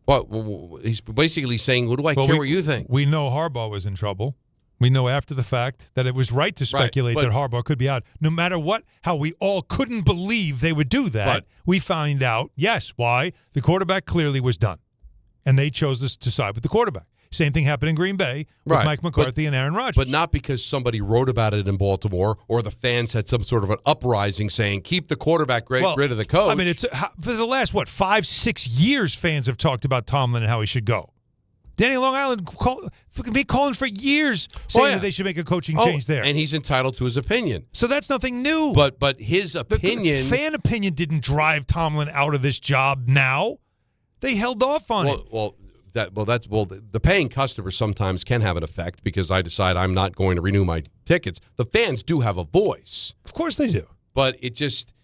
Speaker 6: Well, he's basically saying, what do I care what you think?
Speaker 3: We know Harbaugh was in trouble. We know after the fact that it was right to speculate that Harbaugh could be out. No matter how we all couldn't believe they would do that, we find out, yes, why? The quarterback clearly was done. And they chose to side with the quarterback. Same thing happened in Green Bay with Mike McCarthy and Aaron Rodgers.
Speaker 6: But not because somebody wrote about it in Baltimore or the fans had some sort of an uprising saying, keep the quarterback rid of the coach.
Speaker 3: I mean, for the last, 5-6 years, fans have talked about Tomlin and how he should go. Danny Long Island been calling for years saying that they should make a coaching change there.
Speaker 6: And he's entitled to his opinion.
Speaker 3: So that's nothing new.
Speaker 6: But his opinion...
Speaker 3: The fan opinion didn't drive Tomlin out of this job now. They held off on it.
Speaker 6: The paying customers sometimes can have an effect because I decide I'm not going to renew my tickets. The fans do have a voice.
Speaker 3: Of course they do.
Speaker 6: But it just...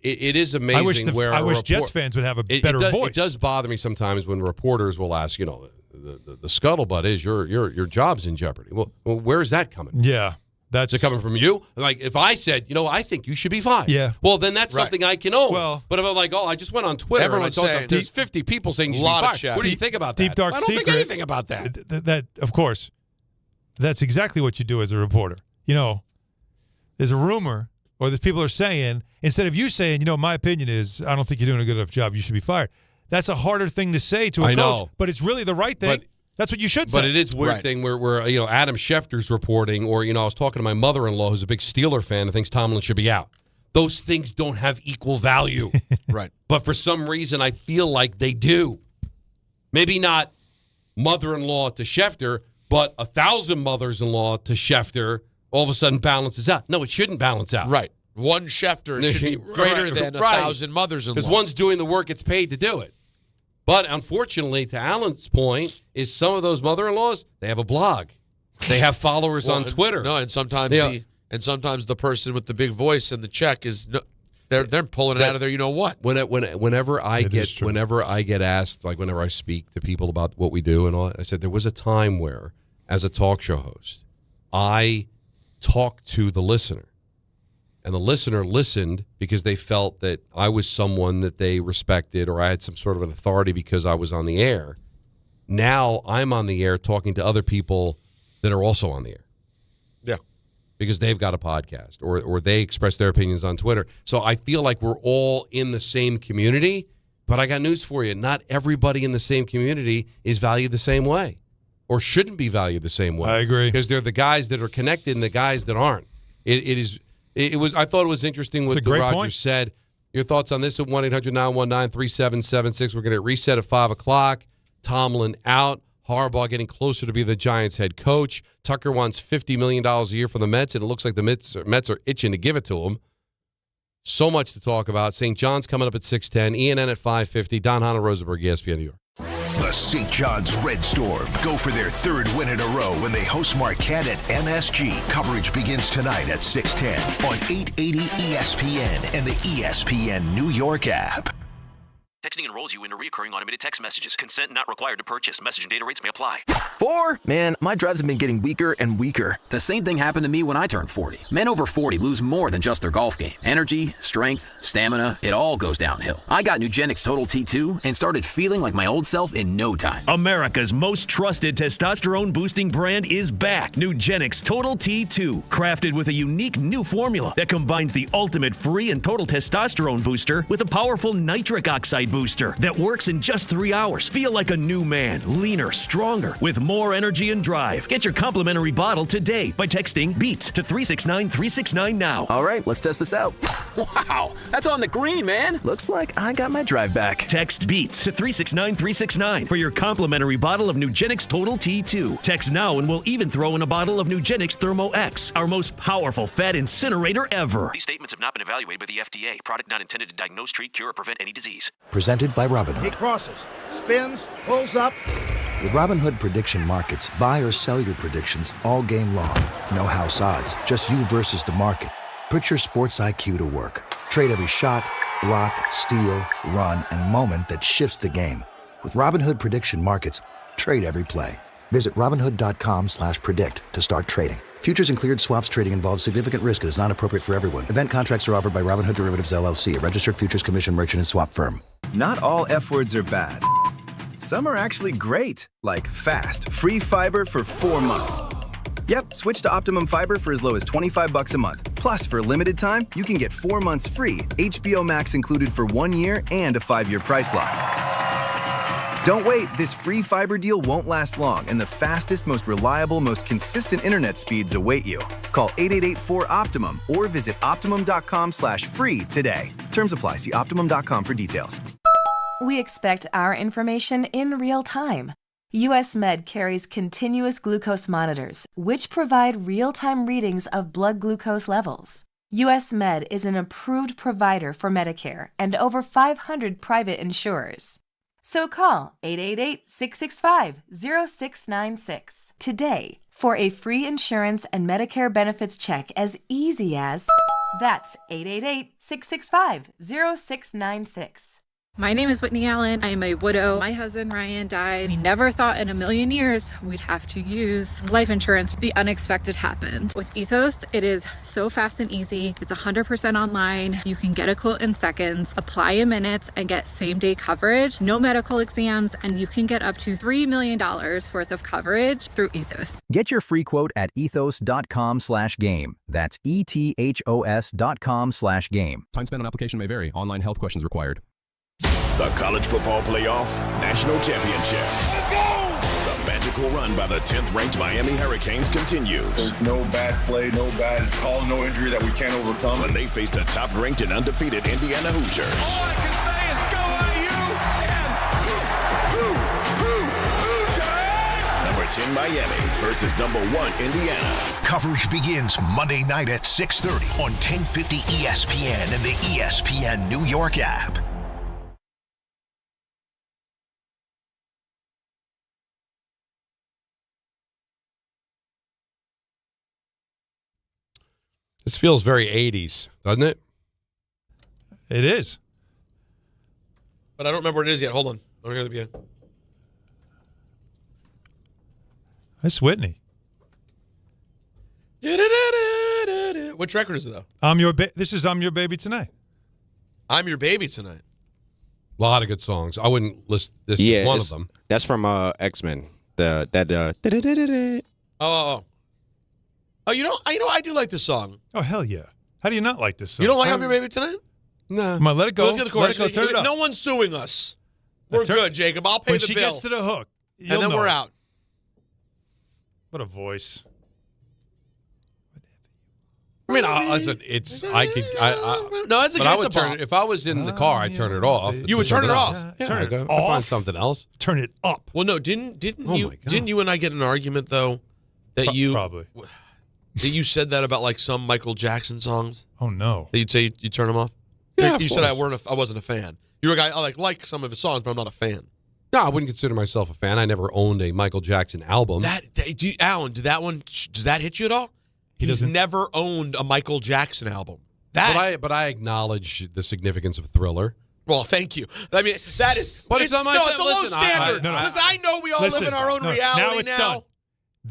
Speaker 6: It is amazing
Speaker 3: I wish Jets fans would have a better voice.
Speaker 6: It does bother me sometimes when reporters will ask, the scuttlebutt is your job's in jeopardy. Well, where's that coming from?
Speaker 3: Yeah.
Speaker 6: Is it coming from you? Like, if I said, I think you should be fired.
Speaker 3: Yeah.
Speaker 6: Well, then that's something I can own.
Speaker 3: Well,
Speaker 6: but if I'm like, I just went on Twitter
Speaker 7: everyone's
Speaker 6: and I
Speaker 7: saying
Speaker 6: there's 50 people saying you should be fired. What do you think about that?
Speaker 3: Deep dark
Speaker 6: I don't
Speaker 3: secret.
Speaker 6: think anything about that.
Speaker 3: That, of course, that's exactly what you do as a reporter. There's a rumor, or there's people are saying, instead of you saying, my opinion is, I don't think you're doing a good enough job, you should be fired. That's a harder thing to say to a coach, but it's really the right thing. That's what you should say.
Speaker 6: But it is a weird thing where Adam Schefter's reporting, or I was talking to my mother-in-law who's a big Steeler fan and thinks Tomlin should be out. Those things don't have equal value.
Speaker 7: Right.
Speaker 6: But for some reason, I feel like they do. Maybe not mother-in-law to Schefter, but 1,000 mothers-in-law to Schefter all of a sudden balances out. No, it shouldn't balance out.
Speaker 7: Right. One Schefter should be greater than 1,000 mothers-in-law.
Speaker 6: Because one's doing the work, it's paid to do it. But unfortunately, to Alan's point, is some of those mother-in-laws, they have a blog. They have followers on Twitter.
Speaker 7: No, and sometimes the person with the big voice and the check is they're pulling it out of there. You know what?
Speaker 6: Whenever I get asked, like whenever I speak to people about what we do and all, I said there was a time where, as a talk show host, I talked to the listener. And the listener listened because they felt that I was someone that they respected or I had some sort of an authority because I was on the air. Now I'm on the air talking to other people that are also on the air.
Speaker 7: Yeah.
Speaker 6: Because they've got a podcast or they express their opinions on Twitter. So I feel like we're all in the same community, but I got news for you. Not everybody in the same community is valued the same way or shouldn't be valued the same way.
Speaker 3: I agree.
Speaker 6: Because they're the guys that are connected and the guys that aren't. I thought it was interesting what Rodgers said. Your thoughts on this at 1-800-919-3776. We're going to reset at 5 o'clock. Tomlin out. Harbaugh getting closer to be the Giants head coach. Tucker wants $50 million a year from the Mets, and it looks like the Mets are itching to give it to him. So much to talk about. St. John's coming up at 6:10. ENN at 5:50. Don Hahn and Rosenberg, ESPN New York.
Speaker 1: The St. John's Red Storm go for their third win in a row when they host Marquette at MSG. Coverage begins tonight at 6:10 on 880 ESPN and the ESPN New York app.
Speaker 8: Texting enrolls you into recurring automated text messages. Consent not required to purchase. Message and data rates may apply.
Speaker 10: 4? Man, my drives have been getting weaker and weaker. The same thing happened to me when I turned 40. Men over 40 lose more than just their golf game. Energy, strength, stamina, it all goes downhill. I got Nugenix Total T2 and started feeling like my old self in no time.
Speaker 12: America's most trusted testosterone-boosting brand is back. Nugenix Total T2. Crafted with a unique new formula that combines the ultimate free and total testosterone booster with a powerful nitric oxide booster booster that works in just 3 hours. Feel like a new man, leaner, stronger, with more energy and drive. Get your complimentary bottle today by texting BEAT to 369-369 now.
Speaker 10: All right, let's test this out. Wow, that's on the green, man. Looks like I got my drive back.
Speaker 12: Text BEAT to 369-369 for your complimentary bottle of Nugenix Total T2. Text now and we'll even throw in a bottle of Nugenix Thermo X, our most powerful fat incinerator ever.
Speaker 8: These statements have not been evaluated by the FDA. Product not intended to diagnose, treat, cure, or prevent any disease.
Speaker 4: Presented by Robinhood.
Speaker 9: He crosses, spins, pulls up.
Speaker 4: With Robinhood Prediction Markets, buy or sell your predictions all game long. No house odds, just you versus the market. Put your sports IQ to work. Trade every shot, block, steal, run, and moment that shifts the game. With Robinhood Prediction Markets, trade every play. Visit Robinhood.com/predict to start trading. Futures and cleared swaps trading involves significant risk and is not appropriate for everyone. Event contracts are offered by Robinhood Derivatives LLC, a registered futures commission merchant and swap firm.
Speaker 11: Not all F words are bad. Some are actually great, like fast, free fiber for 4 months. Yep, switch to Optimum Fiber for as low as $25 a month. Plus, for a limited time, you can get 4 months free, HBO Max included for 1 year, and a 5-year price lock. Don't wait, this free fiber deal won't last long, and the fastest, most reliable, most consistent internet speeds await you. Call 888-4-OPTIMUM or visit Optimum.com/free today. Terms apply. See Optimum.com for details.
Speaker 13: We expect our information in real time. US Med carries continuous glucose monitors, which provide real-time readings of blood glucose levels. US Med is an approved provider for Medicare and over 500 private insurers. So call 888-665-0696 today for a free insurance and Medicare benefits check as easy as... That's 888-665-0696.
Speaker 31: My name is Whitney Allen. I am a widow. My husband, Ryan, died. We never thought in a million years we'd have to use life insurance. The unexpected happened. With Ethos, it is so fast and easy. It's 100% online. You can get a quote in seconds, apply in minutes, and get same-day coverage, no medical exams, and you can get up to $3 million worth of coverage through Ethos.
Speaker 32: Get your free quote at ethos.com/game. That's ETHOS.com/game.
Speaker 14: Time spent on application may vary. Online health questions required.
Speaker 1: The College Football Playoff National Championship. Let's go! The magical run by the 10th-ranked Miami Hurricanes continues.
Speaker 34: There's no bad play, no bad call, no injury that we can't overcome.
Speaker 1: When they faced a top-ranked and undefeated Indiana Hoosiers.
Speaker 21: All I can say is go IU and
Speaker 1: Number 10 Miami versus number 1 Indiana. Coverage begins Monday night at 6:30 on 1050 ESPN and the ESPN New York app.
Speaker 6: This feels very 80s, doesn't it?
Speaker 3: It is.
Speaker 7: But I don't remember what it is yet. Hold on. I don't hear the beginning.
Speaker 3: That's Whitney.
Speaker 7: Which record is it, though?
Speaker 3: This is I'm Your Baby Tonight.
Speaker 7: I'm Your Baby Tonight.
Speaker 6: A lot of good songs. I wouldn't list this as one of them.
Speaker 15: That's from X-Men.
Speaker 7: Oh, you know, I do like this song.
Speaker 3: Oh, hell yeah. How do you not like this song?
Speaker 7: You don't like I'm Your Baby Tonight?
Speaker 6: No.
Speaker 3: Come on, let it go.
Speaker 7: Let's get the chorus.
Speaker 3: Let it go. Turn it up.
Speaker 7: No one's suing us. We're good, Jacob. I'll pay
Speaker 3: when
Speaker 7: the bill.
Speaker 3: When she gets to the hook,
Speaker 7: and then we're out.
Speaker 3: What a voice.
Speaker 6: I mean, listen, it's
Speaker 7: no, it's a
Speaker 6: but I
Speaker 7: good
Speaker 6: would turn it, if I was in the car, I'd turn it off.
Speaker 7: You would turn it off.
Speaker 6: Yeah,
Speaker 3: turn it
Speaker 6: off.
Speaker 3: off.
Speaker 6: Find something else.
Speaker 3: Turn it up.
Speaker 7: Well, no, didn't you and I get in an argument though that you
Speaker 3: probably
Speaker 7: that you said that about like some Michael Jackson songs?
Speaker 3: Oh no,
Speaker 7: that you'd say you turn them off.
Speaker 6: Yeah,
Speaker 7: you said I wasn't a fan. You were a guy I like some of his songs, but I'm not a fan.
Speaker 6: No, I wouldn't consider myself a fan. I never owned a Michael Jackson album.
Speaker 7: Alan, does that hit you at all? He's never owned a Michael Jackson album.
Speaker 6: But I acknowledge the significance of Thriller.
Speaker 7: Well, thank you. I mean, that is.
Speaker 6: But it's on my.
Speaker 7: It's a low standard. Listen, I know we all live in our own reality
Speaker 3: now. It's done.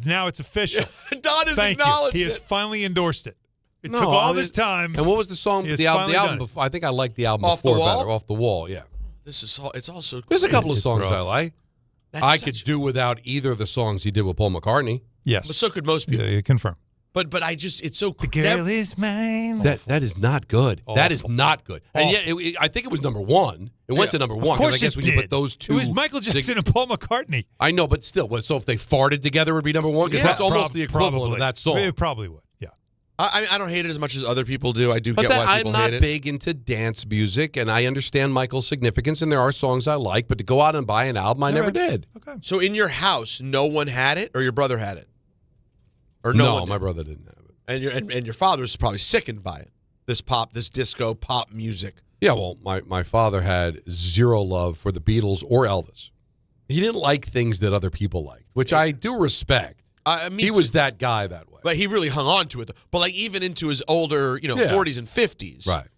Speaker 3: Now it's official.
Speaker 7: Don has acknowledged
Speaker 3: it. He has finally endorsed it. It took all this time.
Speaker 6: And what was the song? The album before. I think I liked the album
Speaker 7: Off
Speaker 6: before
Speaker 7: the Wall?
Speaker 6: better. Off the Wall. Yeah.
Speaker 7: It's also.
Speaker 6: There's a couple of songs I like. I could do without either of the songs he did with Paul McCartney.
Speaker 3: Yes.
Speaker 7: But so could most people.
Speaker 3: Yeah, confirm.
Speaker 7: But I just, it's so...
Speaker 3: The girl is mine.
Speaker 6: That is not good.
Speaker 3: Awful.
Speaker 6: That is not good. And yet, I think it was number one. It went to number one.
Speaker 3: Of course
Speaker 6: I guess
Speaker 3: it
Speaker 6: when you
Speaker 3: did.
Speaker 6: put those two...
Speaker 3: It was Michael Jackson and Paul McCartney.
Speaker 6: I know, but still. So if they farted together, it would be number one? Because that's almost the equivalent of that song.
Speaker 3: It probably would, yeah.
Speaker 7: I don't hate it as much as other people do. I do
Speaker 6: But
Speaker 7: get why people hate it.
Speaker 6: I'm not big into dance music, and I understand Michael's significance, and there are songs I like, but to go out and buy an album, I never did.
Speaker 3: Okay.
Speaker 7: So in your house, no one had it, or your brother had it? Or
Speaker 6: No,
Speaker 7: one
Speaker 6: my
Speaker 7: did?
Speaker 6: brother didn't have it.
Speaker 7: And your father was probably sickened by it. This disco pop music.
Speaker 6: Yeah, well, my father had zero love for the Beatles or Elvis. He didn't like things that other people liked, which I do respect. He was that guy that way.
Speaker 7: But he really hung on to it. But like even into his older, 40s and 50s.
Speaker 6: Right.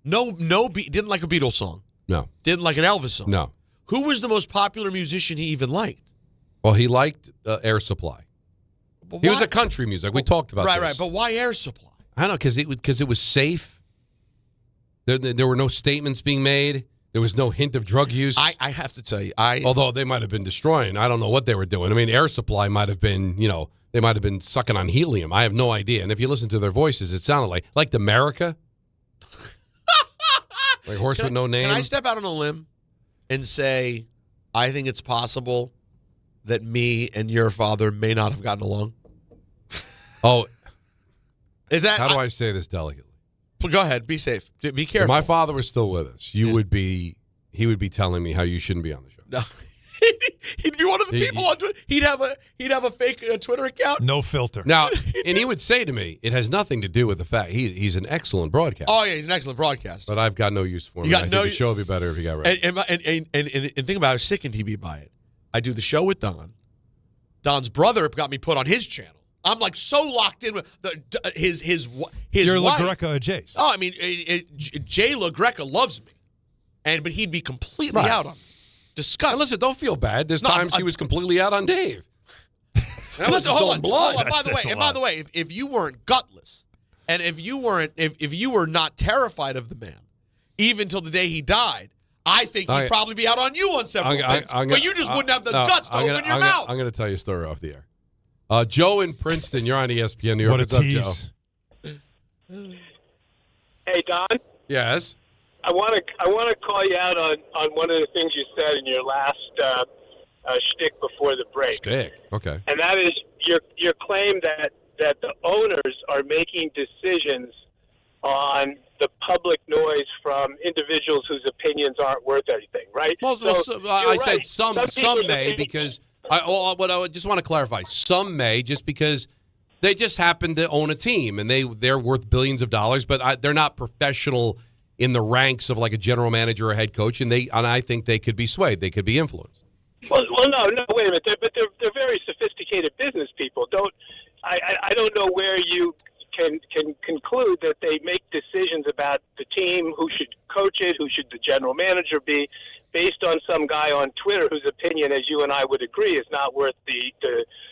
Speaker 7: Didn't like a Beatles song.
Speaker 6: No.
Speaker 7: Didn't like an Elvis song.
Speaker 6: No.
Speaker 7: Who was the most popular musician he even liked?
Speaker 6: Well, he liked Air Supply.
Speaker 7: But
Speaker 6: He was
Speaker 7: why-
Speaker 6: a country music. We talked about this.
Speaker 7: Right. But why Air Supply?
Speaker 6: I don't know, because it was safe. There were no statements being made. There was no hint of drug use.
Speaker 7: I have to tell you,
Speaker 6: although they might have been destroying. I don't know what they were doing. I mean, Air Supply might have been, they might have been sucking on helium. I have no idea. And if you listen to their voices, it sounded like America. Like Horse with No Name.
Speaker 7: Can I step out on a limb and say, I think it's possible that me and your father may not have gotten along?
Speaker 6: Oh.
Speaker 7: Is that...
Speaker 6: How do I say this delicately?
Speaker 7: Go ahead. Be safe. Be careful.
Speaker 6: If my father was still with us, he would be telling me how you shouldn't be on the show.
Speaker 7: No. He'd be one of the people on Twitter. He'd have a fake Twitter account.
Speaker 3: No filter.
Speaker 6: Now, and he would say to me, it has nothing to do with the fact he's an excellent broadcaster.
Speaker 7: Oh yeah, he's an excellent broadcaster.
Speaker 6: But I've got no use for him. I think the show would be better if he got right.
Speaker 7: And think about how sickened he'd be by it. I do the show with Don. Don's brother got me put on his channel. I'm like so locked in with his
Speaker 3: You're
Speaker 7: wife.
Speaker 3: LaGreca or Jace.
Speaker 7: Oh, I mean, Jay LaGreca loves me, but he'd be completely out on me. Disgusting.
Speaker 6: And listen, don't feel bad. There's times he was completely out on Dave.
Speaker 7: Listen, hold on.
Speaker 6: Blood.
Speaker 7: By the way, if you weren't gutless, and if you were not terrified of the man, even till the day he died, I think he'd probably be out on you on several things. But you just wouldn't have the guts to open your mouth.
Speaker 6: I'm going to tell you a story off the air. Joe in Princeton, you're on ESPN New York.
Speaker 3: What a
Speaker 6: What's up,
Speaker 3: tease.
Speaker 6: Joe?
Speaker 5: Hey, Don.
Speaker 6: Yes.
Speaker 5: I want to call you out on one of the things you said in your last shtick before the break.
Speaker 6: Shtick. Okay.
Speaker 5: And that is your claim that the owners are making decisions on the public noise from individuals whose opinions aren't worth anything, right?
Speaker 6: Well, I said some may because what I just want to clarify. Some may just because they just happen to own a team and they're worth billions of dollars, but they're not professional in the ranks of like a general manager or a head coach, and I think they could be swayed. They could be influenced.
Speaker 5: Well, no, wait a minute. They're very sophisticated business people. I don't know where you can conclude that they make decisions about the team, who should coach it, who should the general manager be, based on some guy on Twitter whose opinion, as you and I would agree, is not worth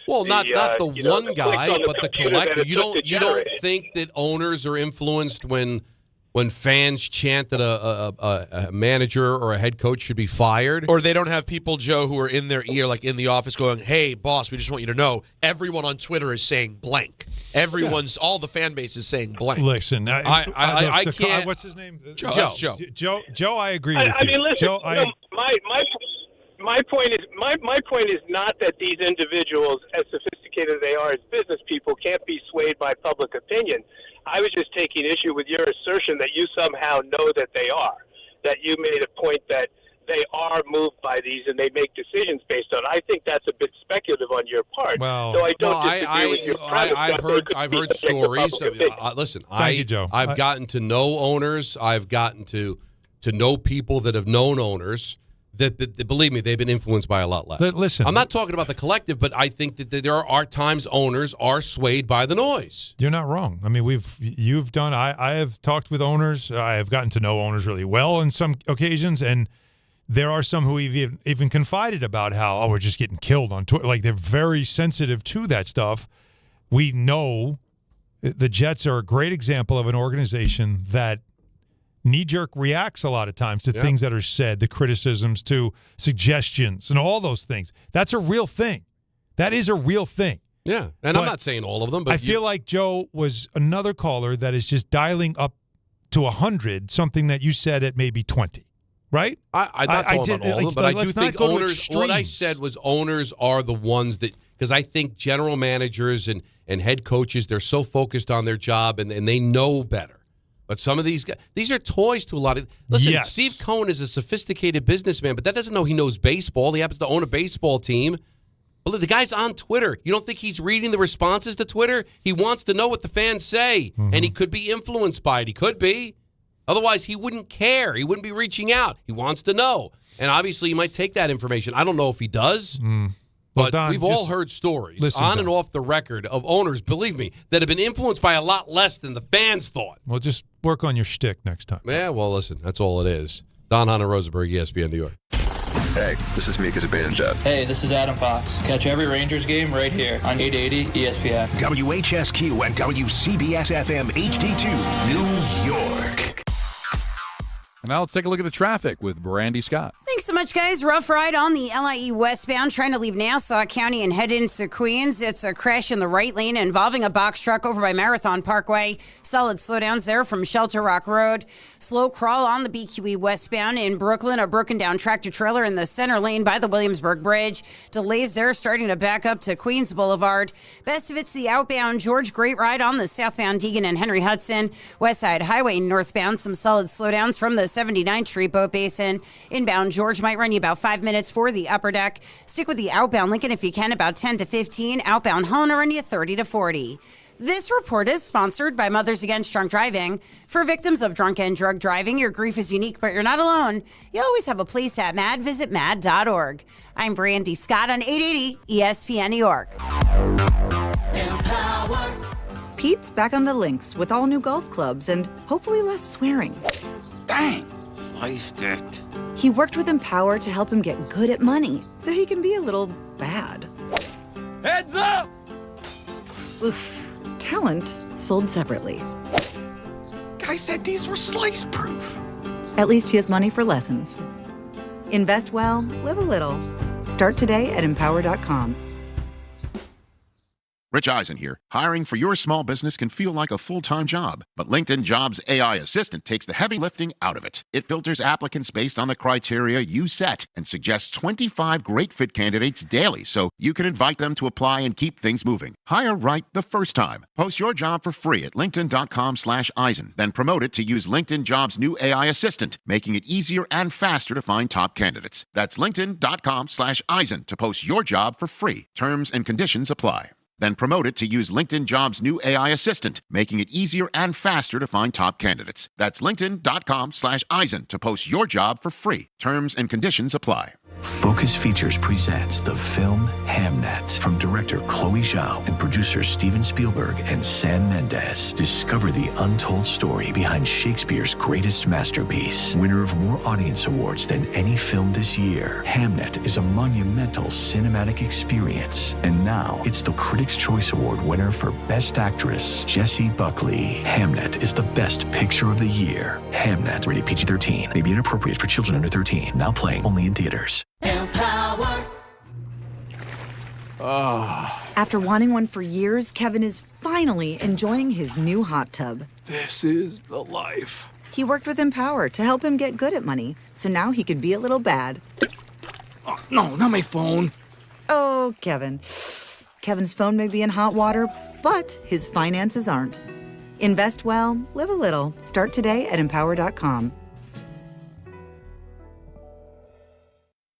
Speaker 6: not the one guy, but the collective. You don't think that owners are influenced when fans chant that a manager or a head coach should be fired?
Speaker 7: Or they don't have people, Joe, who are in their ear, like in the office, going, hey, boss, we just want you to know, everyone on Twitter is saying blank. All the fan base is saying blank.
Speaker 3: Listen,
Speaker 6: I can't.
Speaker 3: What's his name?
Speaker 7: Joe.
Speaker 3: I agree with you.
Speaker 5: I mean, listen,
Speaker 3: Joe,
Speaker 5: my point is not that these individuals, as sophisticated as they are as business people, can't be swayed by public opinion. I was just taking issue with your assertion that you somehow know that they are, that you made a point that they are moved by these and they make decisions based on it. I think that's a bit speculative on your part.
Speaker 3: Well,
Speaker 5: so I don't disagree with your premise.
Speaker 6: I've heard stories. Listen,
Speaker 3: Joe.
Speaker 6: I've gotten to know owners. I've gotten to know people that have known owners. That believe me, they've been influenced by a lot less.
Speaker 3: Listen,
Speaker 6: I'm not talking about the collective, but I think that there are times owners are swayed by the noise.
Speaker 3: You're not wrong. I mean, you've done. I have talked with owners. I have gotten to know owners really well on some occasions, and there are some who even confided about how we're just getting killed on Twitter. Like they're very sensitive to that stuff. We know the Jets are a great example of an organization that knee-jerk reacts a lot of times to things that are said, the criticisms, to suggestions, and all those things. That's a real thing. That is a real thing.
Speaker 6: Yeah, and I'm not saying all of them, but
Speaker 3: I feel like Joe was another caller that is just dialing up to 100, something that you said at maybe 20, right?
Speaker 6: I'm not talking about all of them, but I do think owners, what I said was owners are the ones that, because I think general managers and head coaches, they're so focused on their job and they know better. But some of these guys, these are toys to a lot of. Listen,
Speaker 3: Yes.
Speaker 6: Steve Cohen is a sophisticated businessman, but that doesn't know he knows baseball. He happens to own a baseball team. Well, the guy's on Twitter. You don't think he's reading the responses to Twitter? He wants to know what the fans say, and he could be influenced by it. He could be. Otherwise, he wouldn't care. He wouldn't be reaching out. He wants to know. And obviously, he might take that information. I don't know if he does. But
Speaker 3: Don,
Speaker 6: we've all heard stories
Speaker 3: listen,
Speaker 6: and off the record of owners, believe me, that have been influenced by a lot less than the fans thought.
Speaker 3: Well, just work on your shtick next time.
Speaker 6: Yeah, well, listen, that's all it is. Don, Hahn, and Rosenberg, ESPN New York.
Speaker 15: Hey, this is Mika Zibanejad.
Speaker 16: Hey, this is Adam Fox. Catch every Rangers game right here on 880 ESPN.
Speaker 1: WHSQ and WCBS-FM HD2, New York.
Speaker 17: And now let's take a look at the traffic with Brandy Scott.
Speaker 18: Thanks so much, guys. Rough ride on the LIE westbound, trying to leave Nassau County and head into Queens. It's a crash in the right lane involving a box truck over by Marathon Parkway. Solid slowdowns there from Shelter Rock Road. Slow crawl on the BQE westbound in Brooklyn. A broken down tractor trailer in the center lane by the Williamsburg Bridge. Delays there starting to back up to Queens Boulevard. Best of it's the outbound George Great Ride on the southbound Deegan and Henry Hudson. West Side Highway northbound. Some solid slowdowns from the 79th Street Boat Basin. Inbound George might run you about 5 minutes for the upper deck. Stick with the outbound Lincoln if you can, about 10 to 15. Outbound Hone will run you 30 to 40. This report is sponsored by Mothers Against Drunk Driving. For victims of drunk and drug driving, your grief is unique, but you're not alone. You always have a place at MAD. Visit mad.org. I'm Brandy Scott on 880 ESPN New York.
Speaker 20: Pete's back on the links with all new golf clubs and hopefully less swearing.
Speaker 22: Dang, sliced it.
Speaker 20: He worked with Empower to help him get good at money, so he can be a little bad.
Speaker 22: Heads up!
Speaker 20: Oof. Talent sold separately.
Speaker 22: Guy said these were slice proof.
Speaker 20: At least he has money for lessons. Invest well, live a little. Start today at empower.com.
Speaker 23: Rich Eisen here. Hiring for your small business can feel like a full-time job, but LinkedIn Jobs AI Assistant takes the heavy lifting out of it. It filters applicants based on the criteria you set and suggests 25 great fit candidates daily so you can invite them to apply and keep things moving. Hire right the first time. Post your job for free at linkedin.com/Eisen, then promote it to use LinkedIn Jobs' new AI Assistant, making it easier and faster to find top candidates. That's linkedin.com/Eisen to post your job for free. Terms and conditions apply. Then promote it to use LinkedIn Jobs' new AI Assistant, making it easier and faster to find top candidates. That's linkedin.com/Eisen to post your job for free. Terms and conditions apply.
Speaker 24: Focus Features presents the film Hamnet from director Chloe Zhao and producers Steven Spielberg and Sam Mendes. Discover the untold story behind Shakespeare's greatest masterpiece. Winner of more audience awards than any film this year, Hamnet is a monumental cinematic experience. And now it's the Critics' Choice Award winner for Best Actress, Jessie Buckley. Hamnet is the best picture of the year. Hamnet, rated PG-13, may be inappropriate for children under 13. Now playing only in theaters.
Speaker 20: Empower. After wanting one for years, Kevin is finally enjoying his new hot tub.
Speaker 22: This is the life.
Speaker 20: He worked with Empower to help him get good at money, so now he can be a little bad.
Speaker 22: Oh, no, not my phone.
Speaker 20: Oh, Kevin. Kevin's phone may be in hot water, but his finances aren't. Invest well, live a little. Start today at empower.com.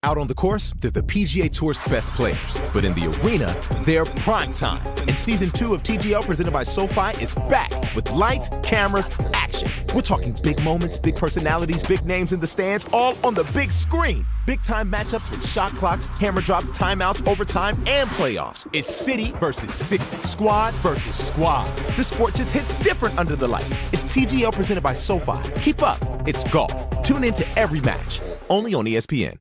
Speaker 25: Out on the course, they're the PGA Tour's best players. But in the arena, they're prime time. And Season 2 of TGL presented by SoFi is back with lights, cameras, action. We're talking big moments, big personalities, big names in the stands, all on the big screen. Big-time matchups with shot clocks, hammer drops, timeouts, overtime, and playoffs. It's city versus city, squad versus squad. The sport just hits different under the lights. It's TGL presented by SoFi. Keep up. It's golf. Tune into every match. Only on ESPN.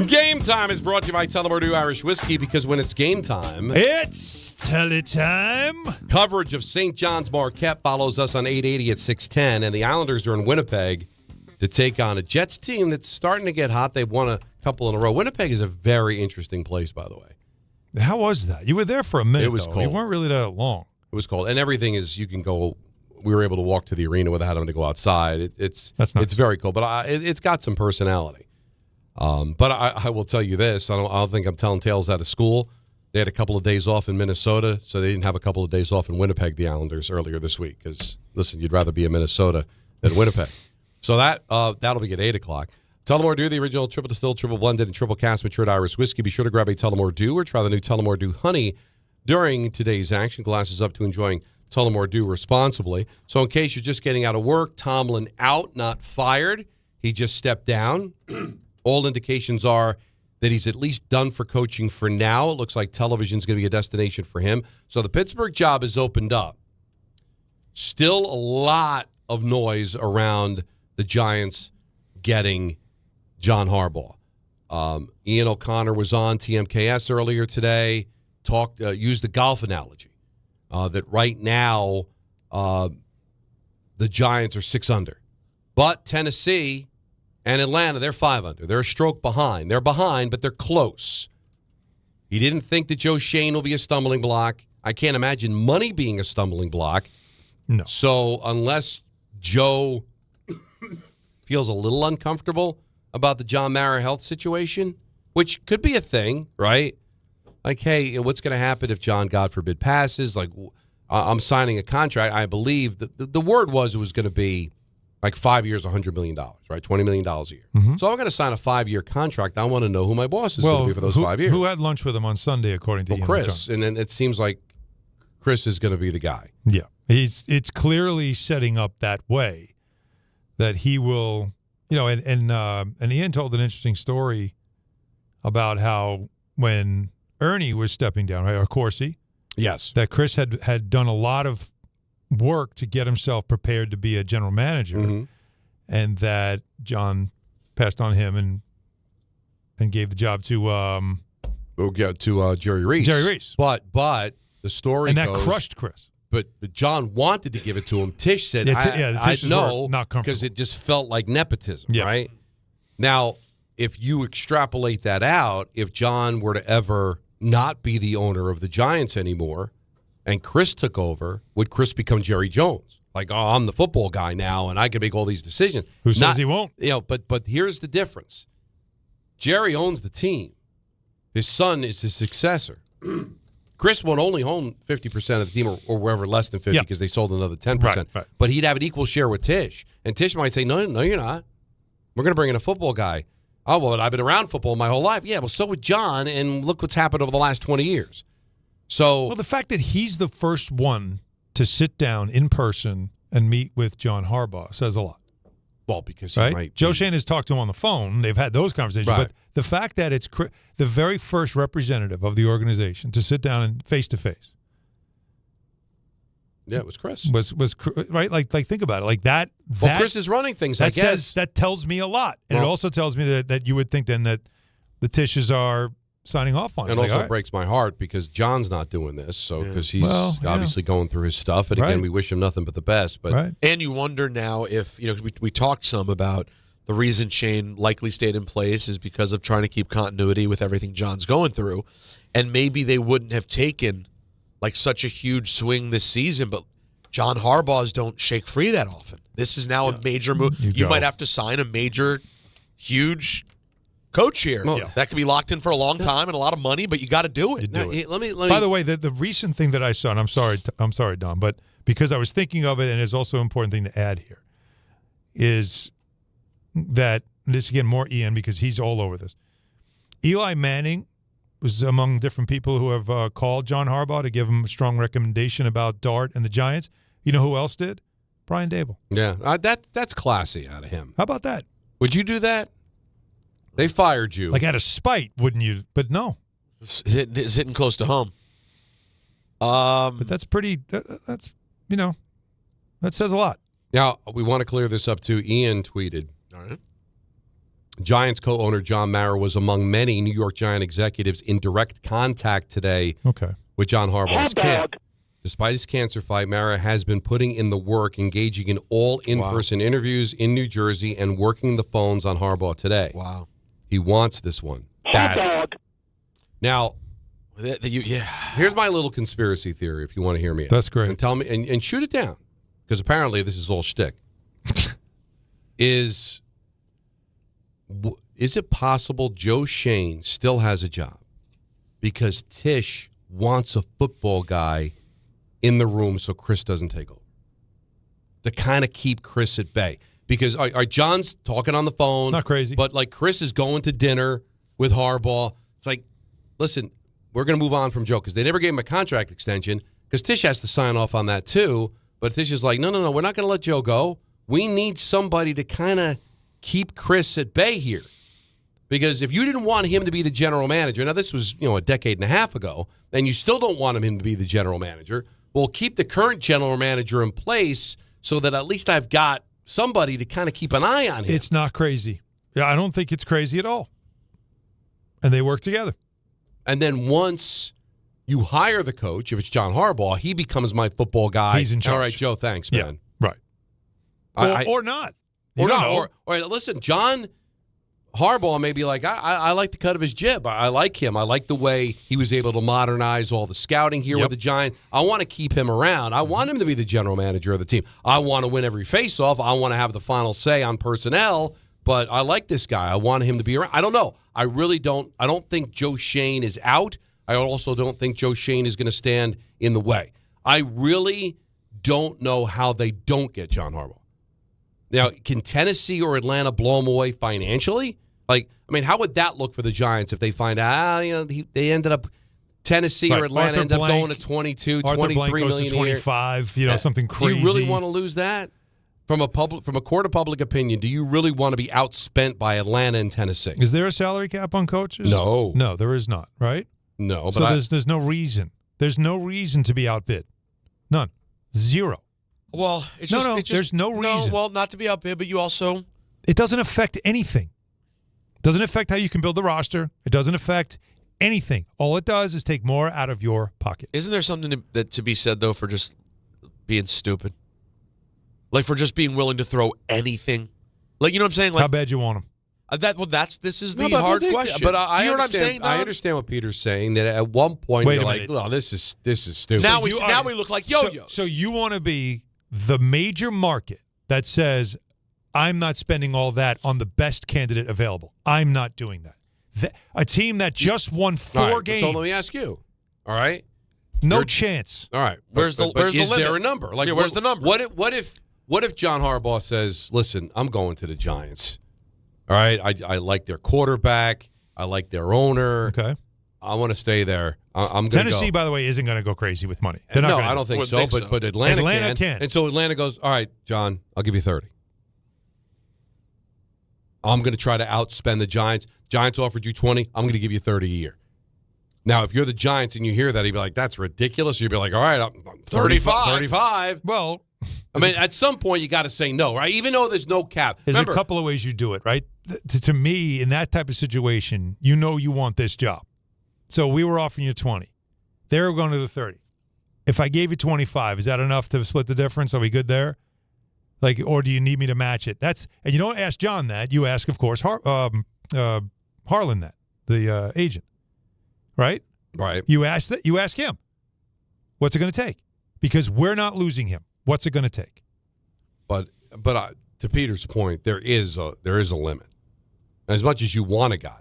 Speaker 6: Game Time is brought to you by Tullamore Irish Whiskey, because when it's game time,
Speaker 3: it's Tully time.
Speaker 6: Coverage of St. John's Marquette follows us on 880 at 610, and the Islanders are in Winnipeg to take on a Jets team that's starting to get hot. They've won a couple in a row. Winnipeg is a very interesting place, by the way.
Speaker 3: How was that? You were there for a minute.
Speaker 6: It was cold.
Speaker 3: You weren't really that long.
Speaker 6: It was cold, and everything is, you can go. We were able to walk to the arena without having to go outside. It's very cool, but it's got some personality. But I will tell you this. I don't think I'm telling tales out of school. They had a couple of days off in Minnesota, so they didn't have a couple of days off in Winnipeg, the Islanders, earlier this week. Because, listen, you'd rather be in Minnesota than Winnipeg. So that'll be at 8 o'clock. Tullamore Dew, the original triple distilled, triple blended, and triple cast matured Irish whiskey. Be sure to grab a Tullamore Dew or try the new Tullamore Dew Honey during today's action. Glasses up to enjoying Tullamore Dew responsibly. So in case you're just getting out of work, Tomlin out, not fired. He just stepped down. All indications are that he's at least done for coaching for now. It looks like television's going to be a destination for him. So the Pittsburgh job is opened up. Still a lot of noise around the Giants getting John Harbaugh. Ian O'Connor was on TMKS earlier today, used the golf analogy that right now the Giants are 6 under. But Tennessee and Atlanta, they're 5 under. They're a stroke behind. They're behind, but they're close. He didn't think that Joe Shane will be a stumbling block. I can't imagine money being a stumbling block.
Speaker 3: No.
Speaker 6: So unless Joe feels a little uncomfortable about the John Mara health situation, which could be a thing, right? Like, hey, what's going to happen if John, God forbid, passes? Like, I'm signing a contract. I believe the word was it was going to be like 5 years, $100 million, right? $20 million a year.
Speaker 3: Mm-hmm.
Speaker 6: So I'm going to sign a 5-year contract. I want to know who my boss is going to be for those 5 years.
Speaker 3: Who had lunch with him on Sunday, according to Ian
Speaker 6: Chris. And then it seems like Chris is going to be the guy.
Speaker 3: Yeah. It's clearly setting up that way that he will, and Ian told an interesting story about how when Ernie was stepping down, right, or Corsi.
Speaker 6: Yes.
Speaker 3: That Chris had done a lot of work to get himself prepared to be a general manager, and that John passed on him and gave the job to
Speaker 6: Jerry Reese.
Speaker 3: Jerry Reese.
Speaker 6: But the story
Speaker 3: and that
Speaker 6: goes,
Speaker 3: crushed Chris.
Speaker 6: But John wanted to give it to him. Tish said,
Speaker 3: Tish
Speaker 6: no,
Speaker 3: not comfortable
Speaker 6: because it just felt like nepotism, right? Now, if you extrapolate that out, if John were to ever not be the owner of the Giants anymore and Chris took over, would Chris become Jerry Jones? Like, oh, I'm the football guy now and I can make all these decisions.
Speaker 3: Who says he won't?
Speaker 6: But here's the difference. Jerry owns the team. His son is his successor. Chris won't only own 50% of the team or wherever less than 50 because they sold another 10%.
Speaker 3: Right.
Speaker 6: But he'd have an equal share with Tish. And Tish might say, no, you're not. We're going to bring in a football guy. Oh, well, I've been around football my whole life. Yeah, well, so would John, and look what's happened over the last 20 years. So,
Speaker 3: well, the fact that he's the first one to sit down in person and meet with John Harbaugh says a lot.
Speaker 6: Well, because he might
Speaker 3: Joe Shane has talked to him on the phone. They've had those conversations.
Speaker 6: Right.
Speaker 3: But the fact that it's the very first representative of the organization to sit down and face-to-face.
Speaker 6: Yeah, it was Chris.
Speaker 3: Was right? Like think about it. Like that.
Speaker 6: Well, Chris is running things, I guess.
Speaker 3: That tells me a lot. And it also tells me that you would think then that the Tishes are signing off on it.
Speaker 6: And
Speaker 3: like,
Speaker 6: also breaks my heart because John's not doing this. So because he's obviously going through his stuff. And again, we wish him nothing but the best. But
Speaker 7: And you wonder now if, we talked some about the reason Shane likely stayed in place is because of trying to keep continuity with everything John's going through. And maybe they wouldn't have taken like such a huge swing this season, but John Harbaugh's don't shake free that often. This is now a major move. You might have to sign a major, huge coach here. That could be locked in for a long time and a lot of money, but you got to do it.
Speaker 6: Let me.
Speaker 3: By the way, the recent thing that I saw, and I'm sorry, Don, but because I was thinking of it, and it's also an important thing to add here, is that this again more Ian because he's all over this. Eli Manning was among different people who have called John Harbaugh to give him a strong recommendation about Dart and the Giants. You know who else did? Brian Dable.
Speaker 6: Yeah, that's classy out of him.
Speaker 3: How about that?
Speaker 6: Would you do that? They fired you.
Speaker 3: Like out of spite, wouldn't you? But no.
Speaker 7: It's hitting close to home.
Speaker 3: But that's pretty, that's, that says a lot.
Speaker 6: Now, we want to clear this up too. Ian tweeted, Giants co-owner John Mara was among many New York Giant executives in direct contact today with John Harbaugh's camp. Despite his cancer fight, Mara has been putting in the work, engaging in all in-person interviews in New Jersey and working the phones on Harbaugh today.
Speaker 7: Wow.
Speaker 6: He wants this one. Now, here's my little conspiracy theory if you want to hear me out.
Speaker 3: That's great.
Speaker 6: And tell me, and shoot it down, because apparently this is all shtick. Is it possible Joe Shane still has a job because Tisch wants a football guy in the room so Chris doesn't take over, to kind of keep Chris at bay? Because John's talking on the phone.
Speaker 3: It's not crazy.
Speaker 6: But, like, Chris is going to dinner with Harbaugh. It's like, listen, we're going to move on from Joe because they never gave him a contract extension because Tisch has to sign off on that too. But Tisch is like, no, we're not going to let Joe go. We need somebody to kind of keep Chris at bay here. Because if you didn't want him to be the general manager, now this was, a decade and a half ago, and you still don't want him to be the general manager, well, keep the current general manager in place so that at least I've got somebody to kind of keep an eye on him.
Speaker 3: It's not crazy. Yeah, I don't think it's crazy at all. And they work together.
Speaker 6: And then once you hire the coach, if it's John Harbaugh, he becomes my football guy.
Speaker 3: He's in charge.
Speaker 6: All right, Joe, thanks, man.
Speaker 3: Yeah, right. Or not.
Speaker 6: Or not. Or listen, John Harbaugh may be like, I like the cut of his jib. I like him. I like the way he was able to modernize all the scouting here with the Giants. I want to keep him around. I want him to be the general manager of the team. I want to win every faceoff. I want to have the final say on personnel. But I like this guy. I want him to be around. I don't know. I really don't. I don't think Joe Shane is out. I also don't think Joe Shane is going to stand in the way. I really don't know how they don't get John Harbaugh. Now, can Tennessee or Atlanta blow him away financially? How would that look for the Giants if they find out, they ended up, Tennessee or Atlanta ended up going to 22,
Speaker 3: Arthur
Speaker 6: 23
Speaker 3: Blank goes
Speaker 6: million
Speaker 3: to 25, something crazy.
Speaker 6: Do you really want to lose that? From a court of public opinion, do you really want to be outspent by Atlanta and Tennessee?
Speaker 3: Is there a salary cap on coaches?
Speaker 6: No.
Speaker 3: No, there is not, right?
Speaker 6: No.
Speaker 3: So there's no reason. There's no reason to be outbid. None. Zero.
Speaker 7: Well,
Speaker 3: there's no reason.
Speaker 7: No, well, not to be outbid, but you also...
Speaker 3: It doesn't affect anything. It doesn't affect how you can build the roster. It doesn't affect anything. All it does is take more out of your pocket.
Speaker 7: Isn't there something to be said, though, for just being stupid? Like, for just being willing to throw anything? Like, you know what I'm saying? Like,
Speaker 3: how bad you want them?
Speaker 7: This is the hard question.
Speaker 6: But I
Speaker 7: you know
Speaker 6: understand,
Speaker 7: what I'm saying, Don?
Speaker 6: I understand what Peter's saying, that at one point you're like, oh, this is stupid.
Speaker 7: Now we look like yo-yos.
Speaker 3: So you want to be the major market that says, I'm not spending all that on the best candidate available. I'm not doing that. A team that just won 4 games.
Speaker 6: So let me ask you. All right?
Speaker 3: No chance.
Speaker 6: All right.
Speaker 7: Where's the limit?
Speaker 6: Is there a number? Like,
Speaker 7: where's the number?
Speaker 6: What if John Harbaugh says, listen, I'm going to the Giants. All right? I like their quarterback. I like their owner.
Speaker 3: Okay.
Speaker 6: I want to stay there. I'm going to go.
Speaker 3: Tennessee, by the way, isn't going to go crazy with money.
Speaker 6: No, I don't think so. But Atlanta can. And so Atlanta goes, all right, John, I'll give you 30. I'm going to try to outspend the Giants. Giants offered you 20. I'm going to give you 30 a year. Now, if you're the Giants and you hear that, you'd be like, that's ridiculous. You'd be like, all right, I'm 35.
Speaker 3: Well,
Speaker 6: at some point, you got to say no, right? Even though there's no cap.
Speaker 3: There's a couple of ways you do it, right? To me, in that type of situation, you want this job. So we were offering you 20. They were going to the 30. If I gave you 25, is that enough to split the difference? Are we good there? Or do you need me to match it? And you don't ask John that. You ask, of course, Harlan that, the agent, right?
Speaker 6: Right.
Speaker 3: You ask him, what's it going to take? Because we're not losing him. What's it going to take?
Speaker 6: But to Peter's point, there is a limit. As much as you want a guy,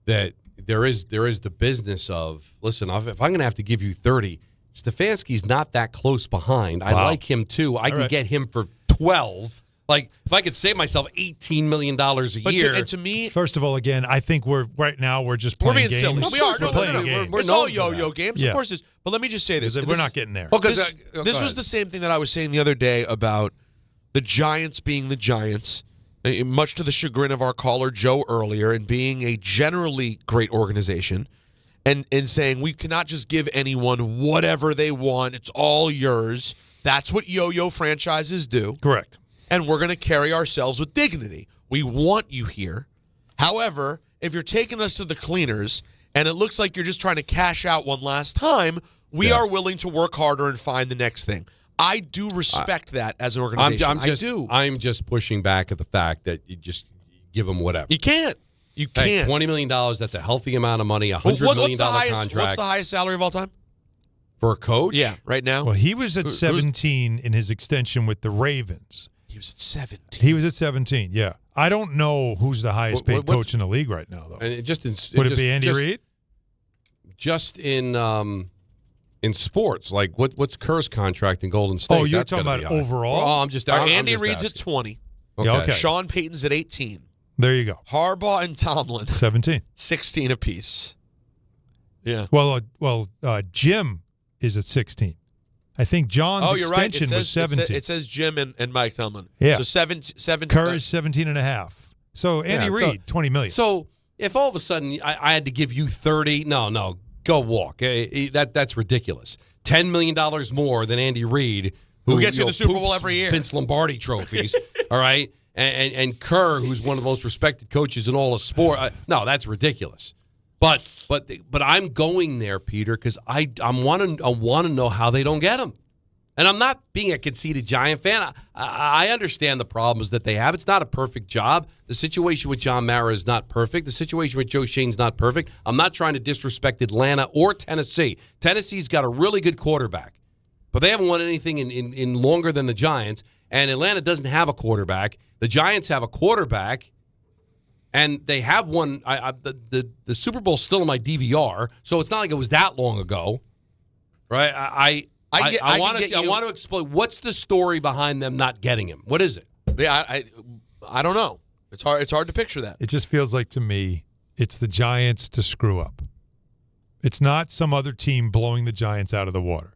Speaker 6: that there is the business of, listen, if I'm going to have to give you 30. Stefanski's not that close behind. I like him, too. I can get him for 12. If I could save myself $18 million a year.
Speaker 7: And to me,
Speaker 3: first of all, again, I think we're just playing
Speaker 7: being
Speaker 3: games.
Speaker 7: silly. We are.
Speaker 3: We're playing games.
Speaker 7: It's all yo-yo games. Of course it is. But let me just say this.
Speaker 3: We're not getting there.
Speaker 7: This was the same thing that I was saying the other day about the Giants being the Giants, much to the chagrin of our caller Joe earlier, and being a generally great organization. And saying we cannot just give anyone whatever they want. It's all yours. That's what yo-yo franchises do.
Speaker 3: Correct.
Speaker 7: And we're going to carry ourselves with dignity. We want you here. However, if you're taking us to the cleaners and it looks like you're just trying to cash out one last time, we are willing to work harder and find the next thing. I do respect that as an organization.
Speaker 6: I'm just pushing back at the fact that you just give them whatever.
Speaker 7: You can't. You can't.
Speaker 6: $20 million, that's a healthy amount of money, $100 million contract.
Speaker 7: What's the highest salary of all time?
Speaker 6: For a coach?
Speaker 7: Yeah, right now.
Speaker 3: Well, he was at 17 in his extension with the Ravens.
Speaker 7: He was at 17.
Speaker 3: He was at 17, yeah. I don't know who's the highest paid coach in the league right now, though.
Speaker 6: And
Speaker 3: Would it be Andy Reid?
Speaker 6: Just in sports, like what's Kerr's contract in Golden State?
Speaker 3: Oh, you're talking about overall?
Speaker 6: Oh,
Speaker 7: Andy Reid's at 20.
Speaker 3: Okay.
Speaker 6: Okay.
Speaker 7: Sean Payton's at 18.
Speaker 3: There you go.
Speaker 7: Harbaugh and Tomlin
Speaker 3: 17.
Speaker 7: 16 apiece. Yeah.
Speaker 3: Well, Jim is at 16. I think John's extension was 17.
Speaker 7: It says Jim and Mike Tomlin.
Speaker 3: Yeah.
Speaker 7: So 17.
Speaker 3: Kerr's 17 and a half. So Andy Reid, $20 million.
Speaker 6: So if all of a sudden I had to give you 30, no, go walk. That's ridiculous. $10 million more than Andy Reid,
Speaker 7: who gets you the Super Bowl every year.
Speaker 6: Vince Lombardi trophies, all right? And Kerr, who's one of the most respected coaches in all of sport. No, that's ridiculous. But I'm going there, Peter, because I want to know how they don't get him. And I'm not being a conceited Giant fan. I understand the problems that they have. It's not a perfect job. The situation with John Mara is not perfect. The situation with Joe Shane's not perfect. I'm not trying to disrespect Atlanta or Tennessee. Tennessee's got a really good quarterback, but they haven't won anything in longer than the Giants. And Atlanta doesn't have a quarterback. The Giants have a quarterback, and they have won. The Super Bowl's still in my DVR, so it's not like it was that long ago, right? I want to explain what's the story behind them not getting him. What is it?
Speaker 7: Yeah, I don't know. It's hard to picture that.
Speaker 3: It just feels like to me, it's the Giants to screw up. It's not some other team blowing the Giants out of the water.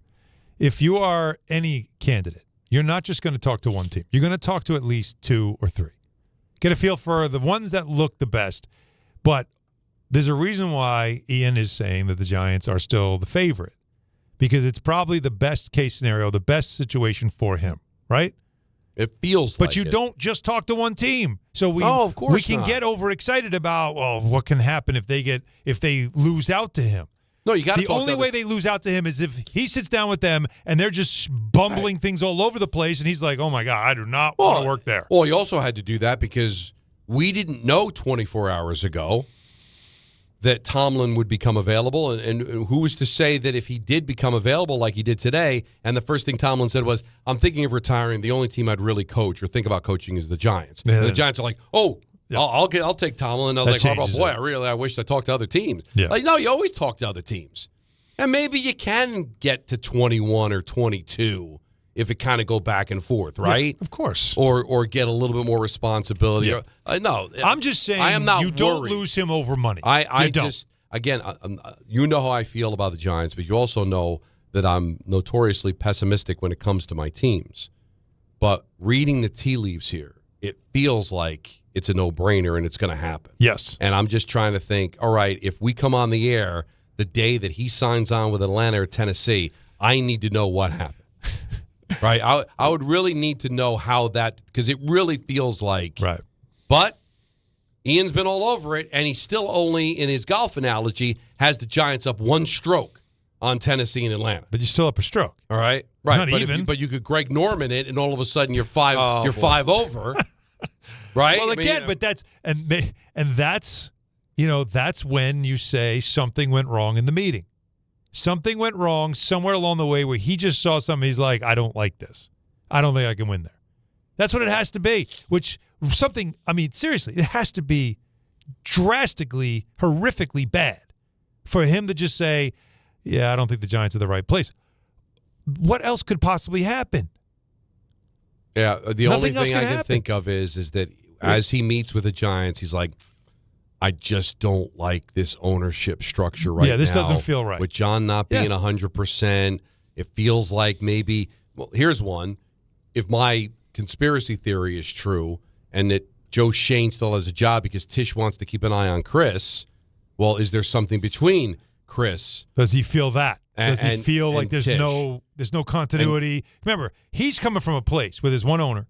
Speaker 3: If you are any candidate, you're not just going to talk to one team. You're going to talk to at least two or three. Get a feel for the ones that look the best. But there's a reason why Ian is saying that the Giants are still the favorite, because it's probably the best case scenario, the best situation for him, right?
Speaker 6: It feels
Speaker 3: but
Speaker 6: like
Speaker 3: you don't just talk to one team. So we can
Speaker 6: not.
Speaker 3: get overexcited about, well, what can happen if they lose out to him.
Speaker 6: No, you got to.
Speaker 3: The only way they lose out to him is if he sits down with them and they're just bumbling things all over the place, and he's like, "Oh my God, I do not want to work there."
Speaker 6: Well, he also had to do that because we didn't know 24 hours ago that Tomlin would become available, and who was to say that if he did become available like he did today, and the first thing Tomlin said was, "I'm thinking of retiring. The only team I'd really coach or think about coaching is the Giants." Yeah. And the Giants are like, "Oh." Yeah. I'll take Tomlin. I was like, Harbaugh, boy, I wish I talked to other teams.
Speaker 3: Yeah.
Speaker 6: Like, no, you always talk to other teams. And maybe you can get to 21 or 22 if it kind of go back and forth, right?
Speaker 3: Yeah, of course.
Speaker 6: Or get a little bit more responsibility.
Speaker 3: Yeah.
Speaker 6: No.
Speaker 3: I'm just saying
Speaker 6: I am not
Speaker 3: you don't
Speaker 6: worried.
Speaker 3: lose him over money.
Speaker 6: I just, again, you know how I feel about the Giants, but you also know that I'm notoriously pessimistic when it comes to my teams. But reading the tea leaves here, it feels like it's a no-brainer and it's going to happen.
Speaker 3: Yes.
Speaker 6: And I'm just trying to think, all right, if we come on the air the day that he signs on with Atlanta or Tennessee, I need to know what happened. Right? I would really need to know how that, because it really feels like.
Speaker 3: Right.
Speaker 6: But Ian's been all over it, and he still only, in his golf analogy, has the Giants up one stroke on Tennessee and Atlanta.
Speaker 3: But you're still up a stroke.
Speaker 6: All right? Right.
Speaker 3: Not even.
Speaker 6: But you could Greg Norman it, and all of a sudden you're five over. Right?
Speaker 3: Well, again, but that's that's that's when you say something went wrong in the meeting. Something went wrong somewhere along the way where he just saw something. He's like, I don't like this. I don't think I can win there. That's what it has to be. Seriously, it has to be drastically, horrifically bad for him to just say, yeah, I don't think the Giants are the right place. What else could possibly happen?
Speaker 6: Yeah, the only thing I can
Speaker 3: happen.
Speaker 6: think of is that as he meets with the Giants, he's like, I just don't like this ownership structure right now.
Speaker 3: Yeah, this doesn't feel right.
Speaker 6: With John not being 100%, it feels like maybe, well, here's one. If my conspiracy theory is true and that Joe Shane still has a job because Tisch wants to keep an eye on Chris, well, is there something between Chris?
Speaker 3: Does he feel that? Does he feel like there's
Speaker 6: Tisch?
Speaker 3: no continuity? Remember, he's coming from a place with his one owner,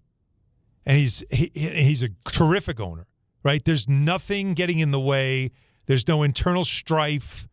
Speaker 3: and he's a terrific owner, right? There's nothing getting in the way. There's no internal strife.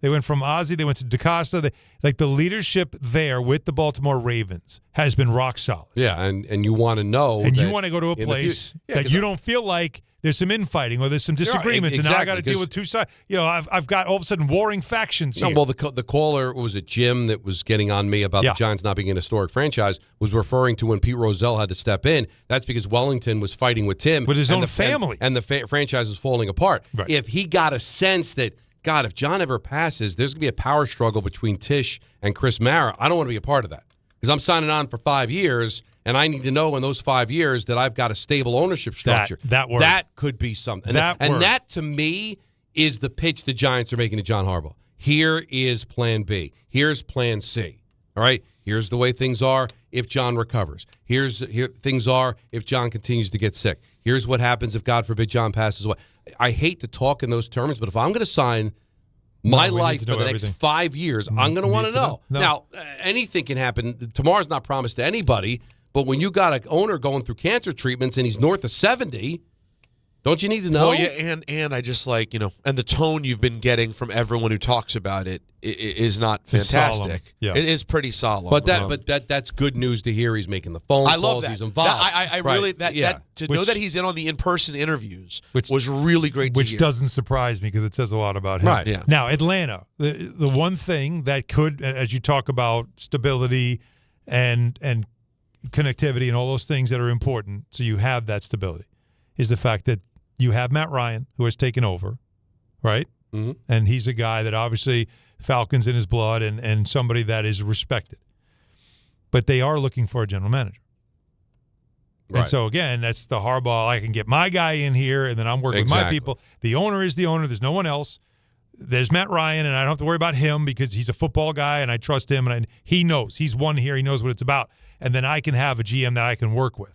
Speaker 3: They went from Ozzie, they went to DeCosta. The leadership there with the Baltimore Ravens has been rock solid.
Speaker 6: Yeah, and you want to know.
Speaker 3: And you want to go to a place that you don't feel like there's some infighting or there's some disagreements, and now I got to deal with two sides. I've got all of a sudden warring factions here.
Speaker 6: Well, the caller, was it Jim that was getting on me about the Giants not being an historic franchise, was referring to when Pete Rozelle had to step in. That's because Wellington was fighting with Tim.
Speaker 3: With his own family.
Speaker 6: And the franchise was falling apart.
Speaker 3: Right.
Speaker 6: If he got a sense that, God, if John ever passes, there's going to be a power struggle between Tisch and Chris Mara. I don't want to be a part of that because I'm signing on for 5 years, and I need to know in those 5 years that I've got a stable ownership structure. That could be something. And that, to me, is the pitch the Giants are making to John Harbaugh. Here is plan B. Here's plan C. All right? Here's the way things are if John recovers. Here things are if John continues to get sick. Here's what happens if, God forbid, John passes away. I hate to talk in those terms, but if I'm going to sign my life for the next 5 years, I'm going to want to know. Now, anything can happen. Tomorrow's not promised to anybody, but when you got an owner going through cancer treatments and he's north of 70, don't you need to know?
Speaker 7: Well, yeah, and I just and the tone you've been getting from everyone who talks about it is not fantastic.
Speaker 3: Yeah.
Speaker 7: It is pretty solemn.
Speaker 6: But that's good news to hear. He's making the phone calls.
Speaker 7: I love that.
Speaker 6: He's involved.
Speaker 7: I really know that he's in on the in-person interviews was really great to hear.
Speaker 3: Which doesn't surprise me because it says a lot about him.
Speaker 6: Right. Yeah.
Speaker 3: Now, Atlanta, the one thing that could, as you talk about stability and connectivity and all those things that are important, so you have that stability, is the fact that you have Matt Ryan, who has taken over, right?
Speaker 6: Mm-hmm.
Speaker 3: And he's a guy that obviously Falcons in his blood and somebody that is respected. But they are looking for a general manager. Right. And so, again, that's the Harbaugh. I can get my guy in here, and then I'm working with my people. The owner is the owner. There's no one else. There's Matt Ryan, and I don't have to worry about him because he's a football guy, and I trust him, and he knows. He's won here. He knows what it's about. And then I can have a GM that I can work with.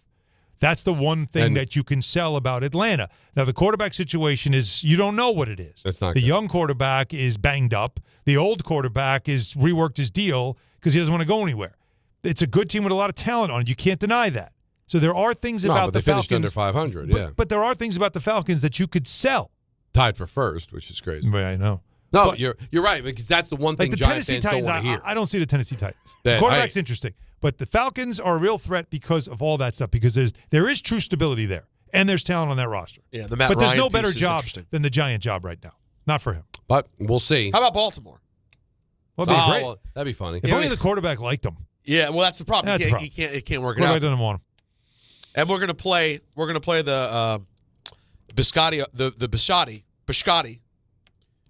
Speaker 3: That's the one thing that you can sell about Atlanta. Now, the quarterback situation is you don't know what it is.
Speaker 6: That's not
Speaker 3: the
Speaker 6: good.
Speaker 3: Young quarterback is banged up. The old quarterback is reworked his deal because he doesn't want to go anywhere. It's a good team with a lot of talent on it. You can't deny that. So there are things about the Falcons.
Speaker 6: They finished under 500, yeah.
Speaker 3: But there are things about the Falcons that you could sell.
Speaker 6: Tied for first, which is crazy.
Speaker 3: I know.
Speaker 6: No,
Speaker 3: but,
Speaker 6: you're right because that's the one thing
Speaker 3: the
Speaker 6: Giants
Speaker 3: Tennessee
Speaker 6: fans
Speaker 3: Titans,
Speaker 6: don't want to hear.
Speaker 3: I don't see the Tennessee Titans. The quarterback's interesting. But the Falcons are a real threat because of all that stuff, because there is true stability there, and there's talent on that roster.
Speaker 7: Yeah, the Matt
Speaker 3: but there's
Speaker 7: Ryan
Speaker 3: no better
Speaker 7: piece is
Speaker 3: job
Speaker 7: interesting.
Speaker 3: than the Giant job right now. Not for him.
Speaker 6: But we'll see.
Speaker 7: How about Baltimore?
Speaker 3: Well, that'd be great.
Speaker 6: Well, that'd be funny.
Speaker 3: If only the quarterback liked him.
Speaker 7: Yeah, well, that's the problem. He can't work it out.
Speaker 3: Quarterback doesn't want him.
Speaker 7: And we're gonna play the biscotti, the biscotti.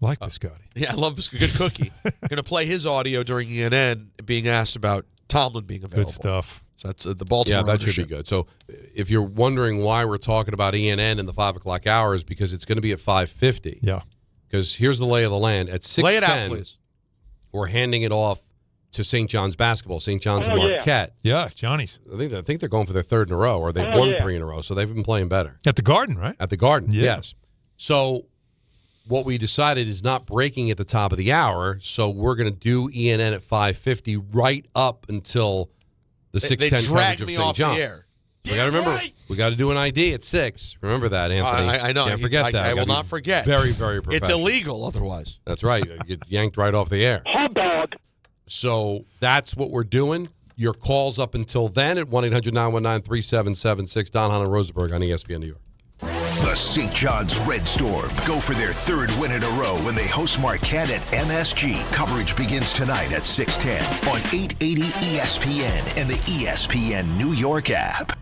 Speaker 3: Like biscotti.
Speaker 7: Yeah, I love biscotti. Good cookie. Gonna play his audio during ENN being asked about Tomlin being available.
Speaker 3: Good stuff.
Speaker 7: So that's the Baltimore.
Speaker 6: Yeah, that
Speaker 7: ownership.
Speaker 6: should be good. So if you're wondering why we're talking about ENN in the 5 o'clock hour, is because it's going to be at 5:50.
Speaker 3: Yeah.
Speaker 6: Because here's the lay of the land. At 6:10,
Speaker 7: lay it out, please.
Speaker 6: We're handing it off to St. John's basketball. St. John's and Marquette.
Speaker 3: Yeah, Johnny's.
Speaker 6: I think they're going for their third in a row, or they've won 3 in a row. So they've been playing better.
Speaker 3: At the Garden, right?
Speaker 6: At the Garden,
Speaker 3: Yeah.
Speaker 6: yes. So what we decided is not breaking at the top of the hour, so we're going to do ENN at 5:50 right up until the 6:10 coverage of St. John.
Speaker 7: The air.
Speaker 6: We got to remember, we got to do an ID at 6. Remember that, Anthony.
Speaker 7: I know.
Speaker 6: Can't forget that.
Speaker 7: I will not forget.
Speaker 6: Very, very professional.
Speaker 7: It's illegal otherwise.
Speaker 6: That's right. You get yanked right off the air.
Speaker 34: Hot dog.
Speaker 6: So that's what we're doing. Your calls up until then at 1-800-919-3776. Don, Hahn, and Rosenberg on ESPN New York.
Speaker 1: The St. John's Red Storm go for their third win in a row when they host Marquette at MSG. Coverage begins tonight at 6:10 on 880 ESPN and the ESPN New York app.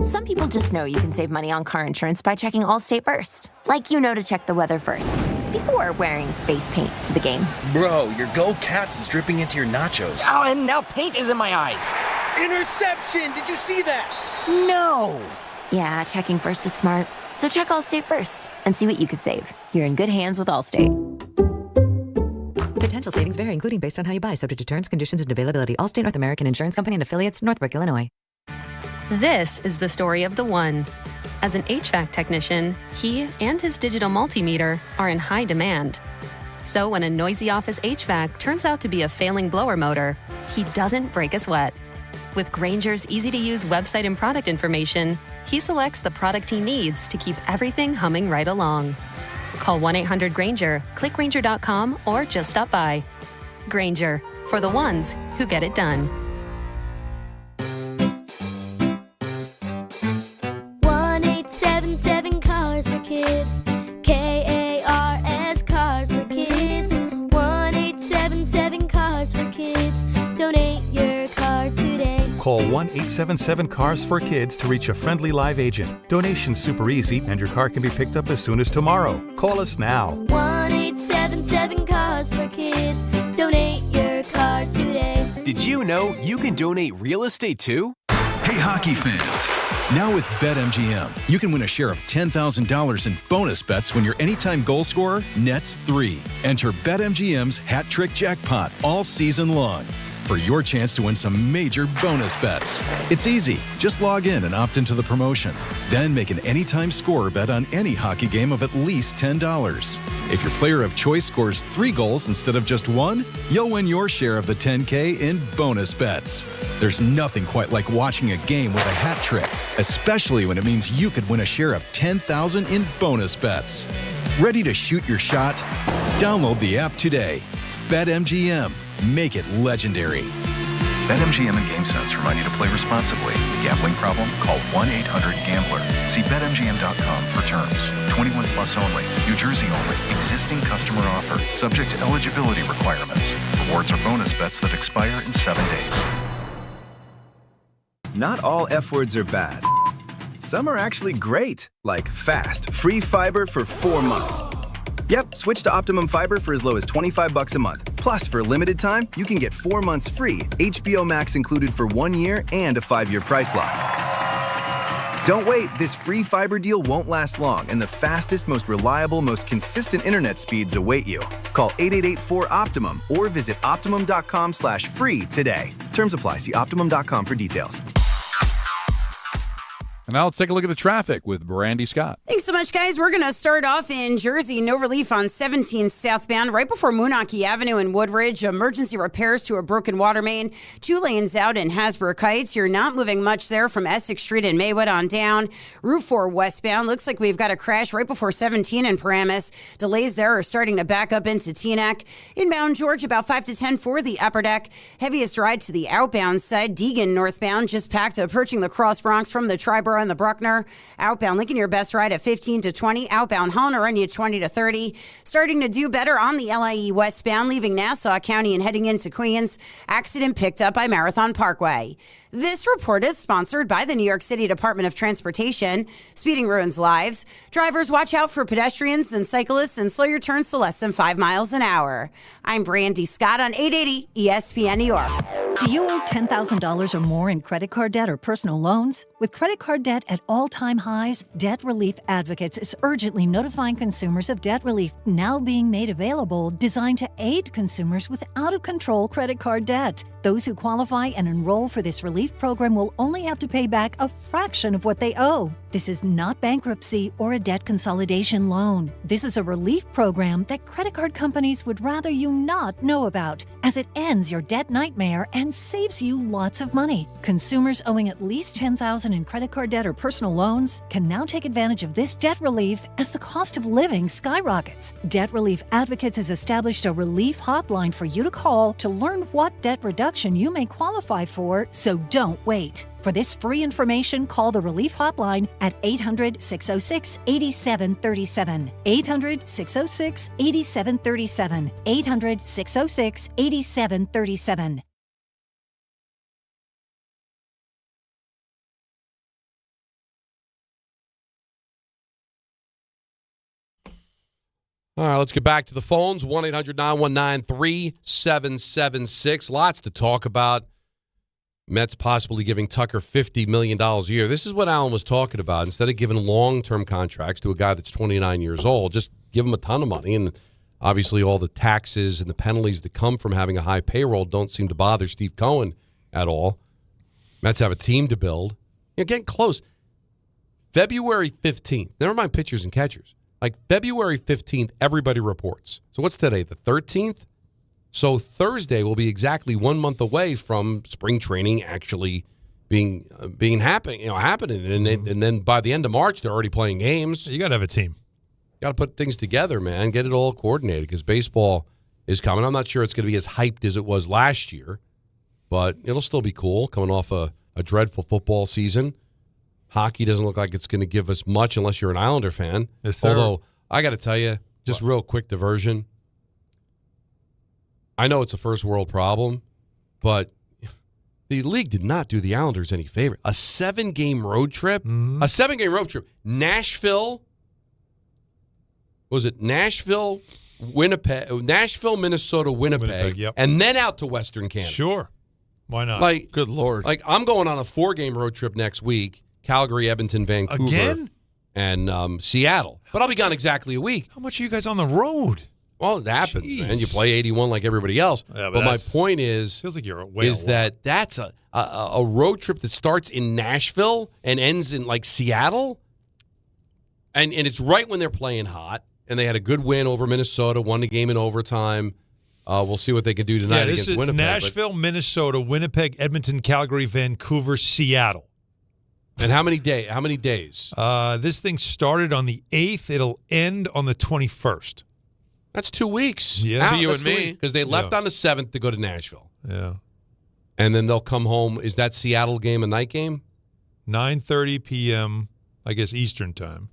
Speaker 2: Some people just know you can save money on car insurance by checking Allstate first. Like you know to check the weather first, before wearing face paint to the game.
Speaker 4: Bro, your Go Cats is dripping into your nachos.
Speaker 8: Oh, and now paint is in my eyes.
Speaker 4: Interception! Did you see that?
Speaker 8: No!
Speaker 2: Yeah, checking first is smart. So check Allstate first and see what you could save. You're in good hands with Allstate.
Speaker 9: Potential savings vary, including based on how you buy, subject to terms, conditions, and availability. Allstate North American Insurance Company and affiliates, Northbrook, Illinois.
Speaker 10: This is the story of the one. As an HVAC technician, he and his digital multimeter are in high demand. So when a noisy office HVAC turns out to be a failing blower motor, he doesn't break a sweat. With Grainger's easy-to-use website and product information, he selects the product he needs to keep everything humming right along. Call 1-800-GRAINGER, click Grainger.com, or just stop by. Grainger, for the ones who get it done.
Speaker 11: 1-877 Cars for Kids. KARS Cars for Kids. 1-877 Cars for Kids. Donate your car today.
Speaker 12: Call 1-877-CARS-FOR-KIDS to reach a friendly live agent. Donation's super easy, and your car can be picked up as soon as tomorrow. Call us now.
Speaker 11: 1-877 Cars for Kids. Donate your car today.
Speaker 13: Did you know you can donate real estate too?
Speaker 14: Hey, hockey fans. Now with BetMGM, you can win a share of $10,000 in bonus bets when your anytime goal scorer nets 3. Enter BetMGM's Hat Trick Jackpot all season long for your chance to win some major bonus bets. It's easy. Just log in and opt into the promotion. Then make an anytime scorer bet on any hockey game of at least $10. If your player of choice scores 3 goals instead of just 1, you'll win your share of the $10K in bonus bets. There's nothing quite like watching a game with a hat trick, especially when it means you could win a share of $10,000 in bonus bets. Ready to shoot your shot? Download the app today. BetMGM. Make it legendary.
Speaker 24: BetMGM and GameSense remind you to play responsibly. Gambling problem? Call 1-800-GAMBLER. See BetMGM.com for terms. 21 plus only. New Jersey only. Existing customer offer. Subject to eligibility requirements. Rewards or bonus bets that expire in 7 days.
Speaker 13: Not all F words are bad. Some are actually great, like fast, free fiber for 4 months. Yep, switch to Optimum Fiber for as low as $25 a month. Plus, for a limited time, you can get 4 months free, HBO Max included for 1 year, and a 5-year price lock. Don't wait, this free fiber deal won't last long, and the fastest, most reliable, most consistent internet speeds await you. Call 888-4-OPTIMUM or visit Optimum.com/free today. Terms apply. See Optimum.com for details.
Speaker 17: And now let's take a look at the traffic with Brandy Scott.
Speaker 18: Thanks so much, guys. We're going to start off in Jersey. No relief on 17 southbound, right before Moonachie Avenue in Woodridge. Emergency repairs to a broken water main. 2 lanes out in Hasbrook Heights. You're not moving much there from Essex Street and Maywood on down. Route 4 westbound. Looks like we've got a crash right before 17 in Paramus. Delays there are starting to back up into Teaneck. Inbound George, about 5 to 10 for the upper deck. Heaviest ride to the outbound side. Deegan northbound, just packed, approaching the Cross Bronx from the Triborough and the Bruckner. Outbound Lincoln, your best ride at 15 to 20. Outbound Hahn run you 20 to 30. Starting to do better on the LIE westbound, leaving Nassau County and heading into Queens. Accident picked up by Marathon Parkway. This report is sponsored by the New York City Department of Transportation. Speeding ruins lives. Drivers, watch out for pedestrians and cyclists and slow your turns to less than 5 miles an hour. I'm Brandy Scott on 880 ESPN New York.
Speaker 19: Do you owe $10,000 or more in credit card debt or personal loans? With credit card debt at all-time highs, Debt Relief Advocates is urgently notifying consumers of debt relief now being made available, designed to aid consumers with out-of-control credit card debt. Those who qualify and enroll for this relief program will only have to pay back a fraction of what they owe. This is not bankruptcy or a debt consolidation loan. This is a relief program that credit card companies would rather you not know about, as it ends your debt nightmare and saves you lots of money. Consumers owing at least $10,000 in credit card debt or personal loans can now take advantage of this debt relief as the cost of living skyrockets. Debt Relief Advocates has established a relief hotline for you to call to learn what debt reduction you may qualify for, so don't wait. For this free information, call the Relief Hotline at 800-606-8737. 800-606-8737. 800-606-8737.
Speaker 6: All right, let's get back to the phones. 1-800-919-3776. Lots to talk about. Mets possibly giving Tucker $50 million a year. This is what Alan was talking about. Instead of giving long-term contracts to a guy that's 29 years old, just give him a ton of money. And obviously all the taxes and the penalties that come from having a high payroll don't seem to bother Steve Cohen at all. Mets have a team to build. You're getting close. February 15th. Never mind pitchers and catchers. Like February 15th, everybody reports. So what's today, the 13th? So Thursday will be exactly 1 month away from spring training actually being happening, and then by the end of March they're already playing games.
Speaker 3: You got to have a team.
Speaker 6: Got to put things together, man. Get it all coordinated because baseball is coming. I'm not sure it's going to be as hyped as it was last year, but it'll still be cool coming off a dreadful football season. Hockey doesn't look like it's going to give us much unless you're an Islander fan.
Speaker 3: Yes, sir.
Speaker 6: Although I got to tell you, just real quick diversion. I know it's a first world problem, but the league did not do the Islanders any favor. A 7-game road trip? A 7-game road trip. Nashville, Winnipeg, Nashville, Minnesota, Winnipeg,
Speaker 3: yep.
Speaker 6: And then out to Western Canada.
Speaker 3: Sure. Why not?
Speaker 6: Like,
Speaker 7: good Lord.
Speaker 6: Like, I'm going on a 4-game road trip next week. Calgary, Edmonton, Vancouver.
Speaker 3: Again?
Speaker 6: And Seattle. But I'll be gone exactly a week.
Speaker 3: How much are you guys on the road?
Speaker 6: Well, it happens, man. You play 81 like everybody else.
Speaker 3: Yeah,
Speaker 6: but my point is,
Speaker 3: feels like you're way
Speaker 6: is that that's a road trip that starts in Nashville and ends in like Seattle, and it's right when they're playing hot. And they had a good win over Minnesota, won the game in overtime. We'll see what they can do tonight against Winnipeg.
Speaker 3: Nashville, Minnesota, Winnipeg, Edmonton, Calgary, Vancouver, Seattle.
Speaker 6: And how many days?
Speaker 3: This thing started on the 8th. It'll end on the 21st.
Speaker 6: That's 2 weeks.
Speaker 3: Yeah.
Speaker 7: To you and me.
Speaker 6: Because they left on the 7th to go to Nashville.
Speaker 3: Yeah.
Speaker 6: And then they'll come home. Is that Seattle game a night game?
Speaker 3: 9:30 p.m., I guess, Eastern time.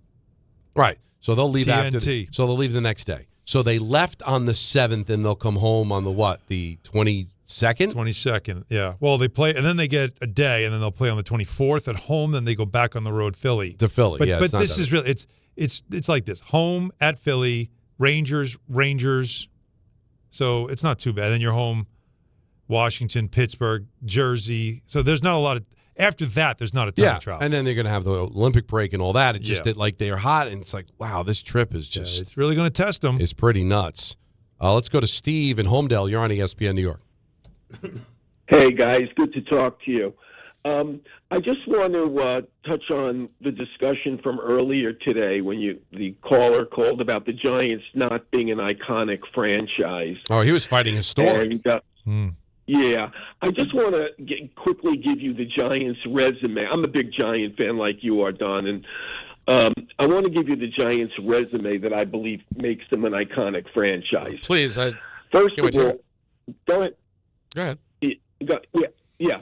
Speaker 6: Right. So they'll leave
Speaker 3: TNT.
Speaker 6: So they'll leave the next day. So they left on the 7th, and they'll come home on the what? The 22nd?
Speaker 3: 22nd, yeah. Well, they play, and then they get a day, and then they'll play on the 24th at home. Then they go back on the road, Philly.
Speaker 6: To Philly,
Speaker 3: but,
Speaker 6: yeah.
Speaker 3: But this is really it's like this: home at Philly, Rangers. So it's not too bad. Then you're home, Washington, Pittsburgh, Jersey. So there's not a lot of. After that, there's not a ton of travel.
Speaker 6: And then they're going to have the Olympic break and all that. It's just that like they're hot, and it's like, wow, this trip is just.
Speaker 3: It's really going to test them.
Speaker 6: It's pretty nuts. Let's go to Steve in Homedale. You're on ESPN New York.
Speaker 5: Hey, guys. Good to talk to you. I just want to touch on the discussion from earlier today when the caller called about the Giants not being an iconic franchise.
Speaker 6: Oh, he was fighting his story.
Speaker 5: And, yeah, I just want to quickly give you the Giants' resume. I'm a big Giant fan like you are, Don, and I want to give you the Giants' resume that I believe makes them an iconic franchise.
Speaker 7: Please,
Speaker 5: First of all, go ahead.
Speaker 7: Go ahead.
Speaker 5: Yeah.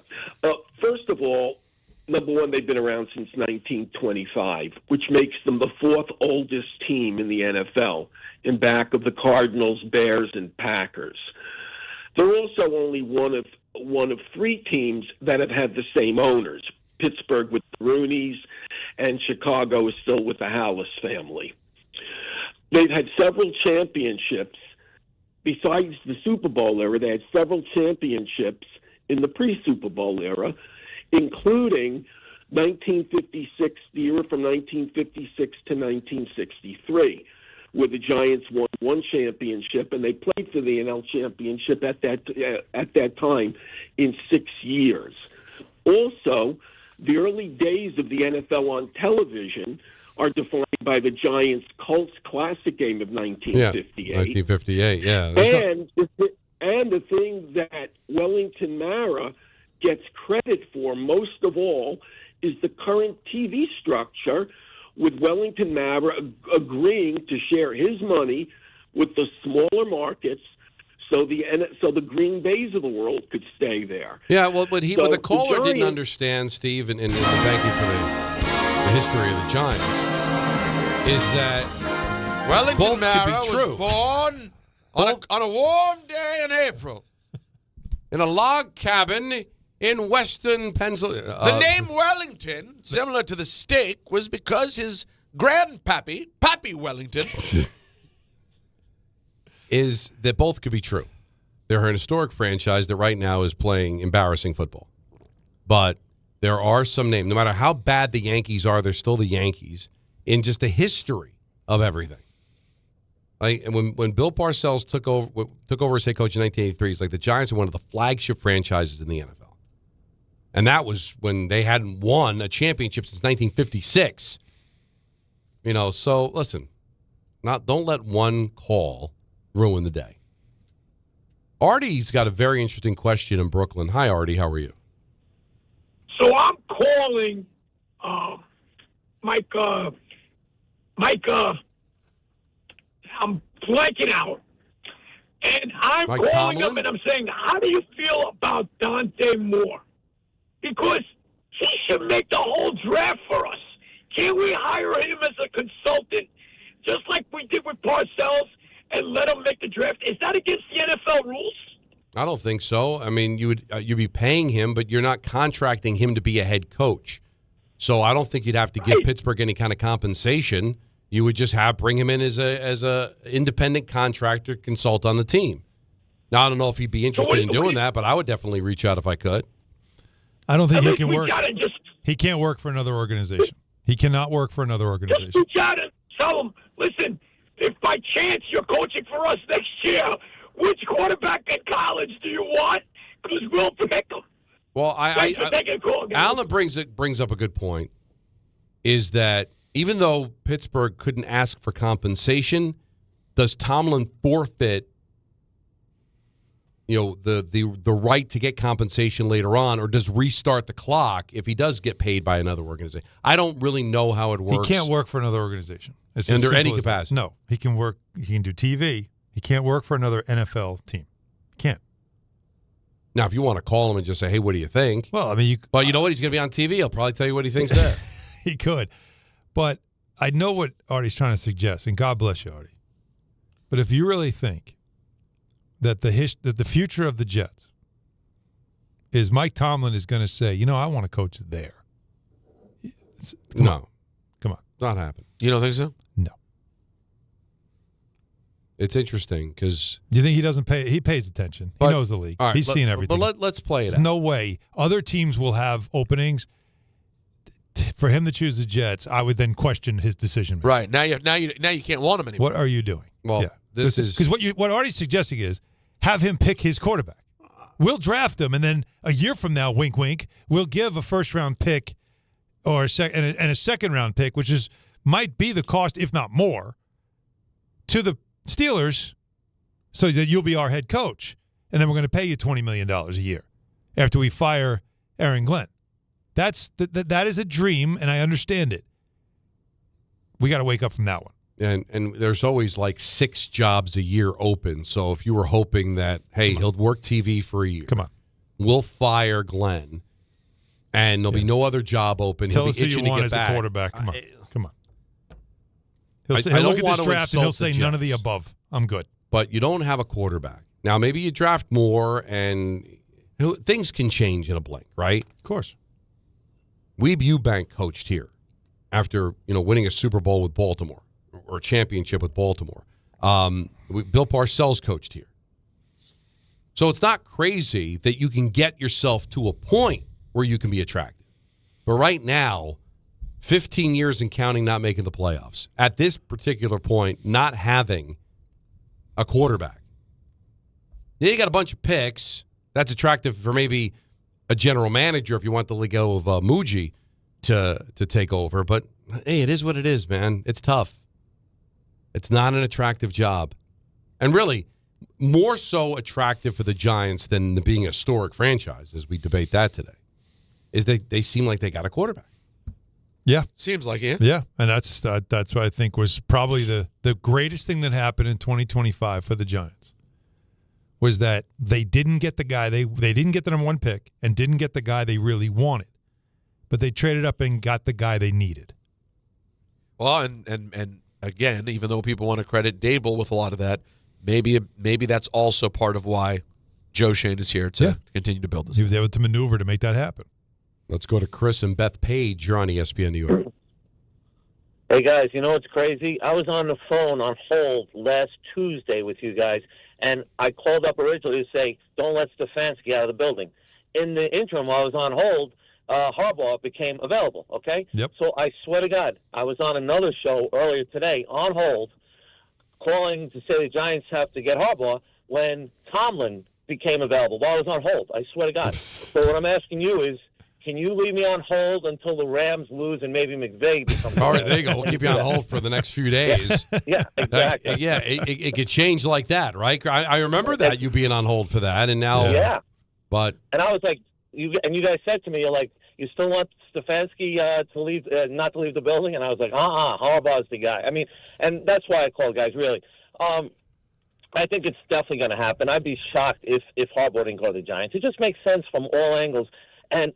Speaker 5: First of all, number one, they've been around since 1925, which makes them the 4th oldest team in the NFL, in back of the Cardinals, Bears, and Packers. They're also only one of 3 teams that have had the same owners. Pittsburgh with the Rooneys, and Chicago is still with the Hallis family. They've had several championships. Besides the Super Bowl era, they had several championships in the pre-Super Bowl era, including 1956, the era from 1956 to 1963. Where the Giants won 1 championship, and they played for the NL championship at that time in 6 years. Also, the early days of the NFL on television are defined by the Giants' Colts Classic game of 1958.
Speaker 6: Yeah, 1958, yeah.
Speaker 5: And the thing that Wellington Mara gets credit for most of all is the current TV structure, with Wellington Mara agreeing to share his money with the smaller markets, so the Green Bays of the world could stay there.
Speaker 6: Yeah, well, what the caller didn't understand, Steve, and thank you for the history of the Giants, is that
Speaker 7: Wellington Mara
Speaker 6: was
Speaker 7: was born on a warm day in April
Speaker 6: in a log cabin in western Pennsylvania.
Speaker 7: The name Wellington, similar to the steak, was because his grandpappy, Pappy Wellington,
Speaker 6: is that both could be true. They're an historic franchise that right now is playing embarrassing football. But there are some names. No matter how bad the Yankees are, they're still the Yankees in just the history of everything. Like, and when Bill Parcells took over as head coach in 1983, he's like, the Giants are one of the flagship franchises in the NFL. And that was when they hadn't won a championship since 1956. So listen, don't let one call ruin the day. Artie's got a very interesting question in Brooklyn. Hi, Artie. How are you?
Speaker 15: So I'm calling Mike, I'm blanking out. And I'm
Speaker 6: Mike
Speaker 15: calling
Speaker 6: Tomlin?
Speaker 15: him and I'm saying, how do you feel about Dante Moore? Because he should make the whole draft for us. Can't we hire him as a consultant, just like we did with Parcells, and let him make the draft? Is that against the NFL rules?
Speaker 6: I don't think so. I mean, you'd be paying him, but you're not contracting him to be a head coach. So I don't think you'd have to give Pittsburgh any kind of compensation. You would just bring him in as a independent contractor, consult on the team. Now I don't know if he'd be interested in doing that, but I would definitely reach out if I could.
Speaker 3: I don't think he can work. He can't work for another organization. He cannot work for another organization.
Speaker 15: You gotta tell him, listen, if by chance you're coaching for us next year, which quarterback in college do you want? Because we'll pick him.
Speaker 6: Well, Alan brings up a good point, is that even though Pittsburgh couldn't ask for compensation, does Tomlin forfeit the right to get compensation later on, or does restart the clock if he does get paid by another organization? I don't really know how it works.
Speaker 3: He can't work for another organization. It's
Speaker 6: under any capacity.
Speaker 3: No, he can work. He can do TV. He can't work for another NFL team. He can't.
Speaker 6: Now, if you want to call him and just say, "Hey, what do you think?"
Speaker 3: Well, I mean,
Speaker 6: but you know what? He's going to be on TV. He'll probably tell you what he thinks there.
Speaker 3: He could, but I know what Artie's trying to suggest, and God bless you, Artie. But if you really think that the future of the Jets is Mike Tomlin is going to say, I want to coach there. Come on.
Speaker 6: Not happening.
Speaker 7: You don't think so?
Speaker 3: No.
Speaker 6: It's interesting because
Speaker 3: you think he doesn't pay? He pays attention. He knows the league.
Speaker 6: Right,
Speaker 3: He's seen everything.
Speaker 6: But let's play it.
Speaker 3: There's no way other teams will have openings. For him to choose the Jets, I would then question his decision.
Speaker 7: Right now, you can't want him anymore.
Speaker 3: What are you doing?
Speaker 6: Well, this is
Speaker 3: because what Artie's suggesting is have him pick his quarterback. We'll draft him, and then a year from now, wink, wink, we'll give a first-round pick or a second-round pick, which might be the cost, if not more, to the Steelers, so that you'll be our head coach, and then we're going to pay you $20 million a year after we fire Aaron Glenn. That is a dream, and I understand it. We got to wake up from that one.
Speaker 6: And there's always like 6 jobs a year open. So if you were hoping that, hey, he'll work TV for a year.
Speaker 3: Come on.
Speaker 6: We'll fire Glenn, and there'll be no other job open.
Speaker 3: Tell
Speaker 6: He'll
Speaker 3: us
Speaker 6: be
Speaker 3: who
Speaker 6: itching
Speaker 3: you want
Speaker 6: to get
Speaker 3: as
Speaker 6: back.
Speaker 3: a quarterback. Come on. Come on.
Speaker 6: I
Speaker 3: He'll look
Speaker 6: don't
Speaker 3: at
Speaker 6: want
Speaker 3: this
Speaker 6: to
Speaker 3: draft, and he'll
Speaker 6: insult
Speaker 3: say
Speaker 6: the
Speaker 3: none of the
Speaker 6: Jets.
Speaker 3: above. I'm good.
Speaker 6: But you don't have a quarterback. Now, maybe you draft more, and things can change in a blink, right?
Speaker 3: Of course.
Speaker 6: Weeb Eubank coached here after winning a Super Bowl with Baltimore or a championship with Baltimore. Bill Parcells coached here. So it's not crazy that you can get yourself to a point where you can be attractive. But right now, 15 years and counting, not making the playoffs. At this particular point, not having a quarterback. Yeah, you got a bunch of picks. That's attractive for maybe a general manager if you want the Lego of Muji to take over. But, hey, it is what it is, man. It's tough. It's not an attractive job. And really, more so attractive for the Giants than being a historic franchise, as we debate that today, is they seem like they got a quarterback.
Speaker 3: Yeah.
Speaker 7: Seems like it.
Speaker 3: Yeah, and that's what I think was probably the greatest thing that happened in 2025 for the Giants was that they didn't get the guy they didn't get the number 1 pick and didn't get the guy they really wanted, but they traded up and got the guy they needed.
Speaker 7: Well, and again, even though people want to credit Dable with a lot of that, maybe that's also part of why Joe Shane is here to continue to build this.
Speaker 3: He was able to maneuver to make that happen.
Speaker 6: Let's go to Chris and Beth Page. You're on ESPN New York.
Speaker 16: Hey, guys, you know what's crazy? I was on the phone on hold last Tuesday with you guys, and I called up originally to say, don't let Stefanski out of the building. In the interim, while I was on hold, Harbaugh became available, okay?
Speaker 3: Yep.
Speaker 16: So I swear to God, I was on another show earlier today on hold calling to say the Giants have to get Harbaugh when Tomlin became available while I was on hold. I swear to God. So what I'm asking you is, can you leave me on hold until the Rams lose and maybe McVay becomes
Speaker 6: All right, there you go. We'll keep you on hold for the next few days.
Speaker 16: Yeah, exactly.
Speaker 6: It could change like that, right? I remember that, you being on hold for that, and now.
Speaker 16: Yeah.
Speaker 6: But.
Speaker 16: And I was like, you guys said to me, you're like, you still want Stefanski to leave, not to leave the building? And I was like, Harbaugh's the guy. I mean, and that's why I called, guys, really. I think it's definitely going to happen. I'd be shocked if Harbaugh didn't go to the Giants. It just makes sense from all angles. And,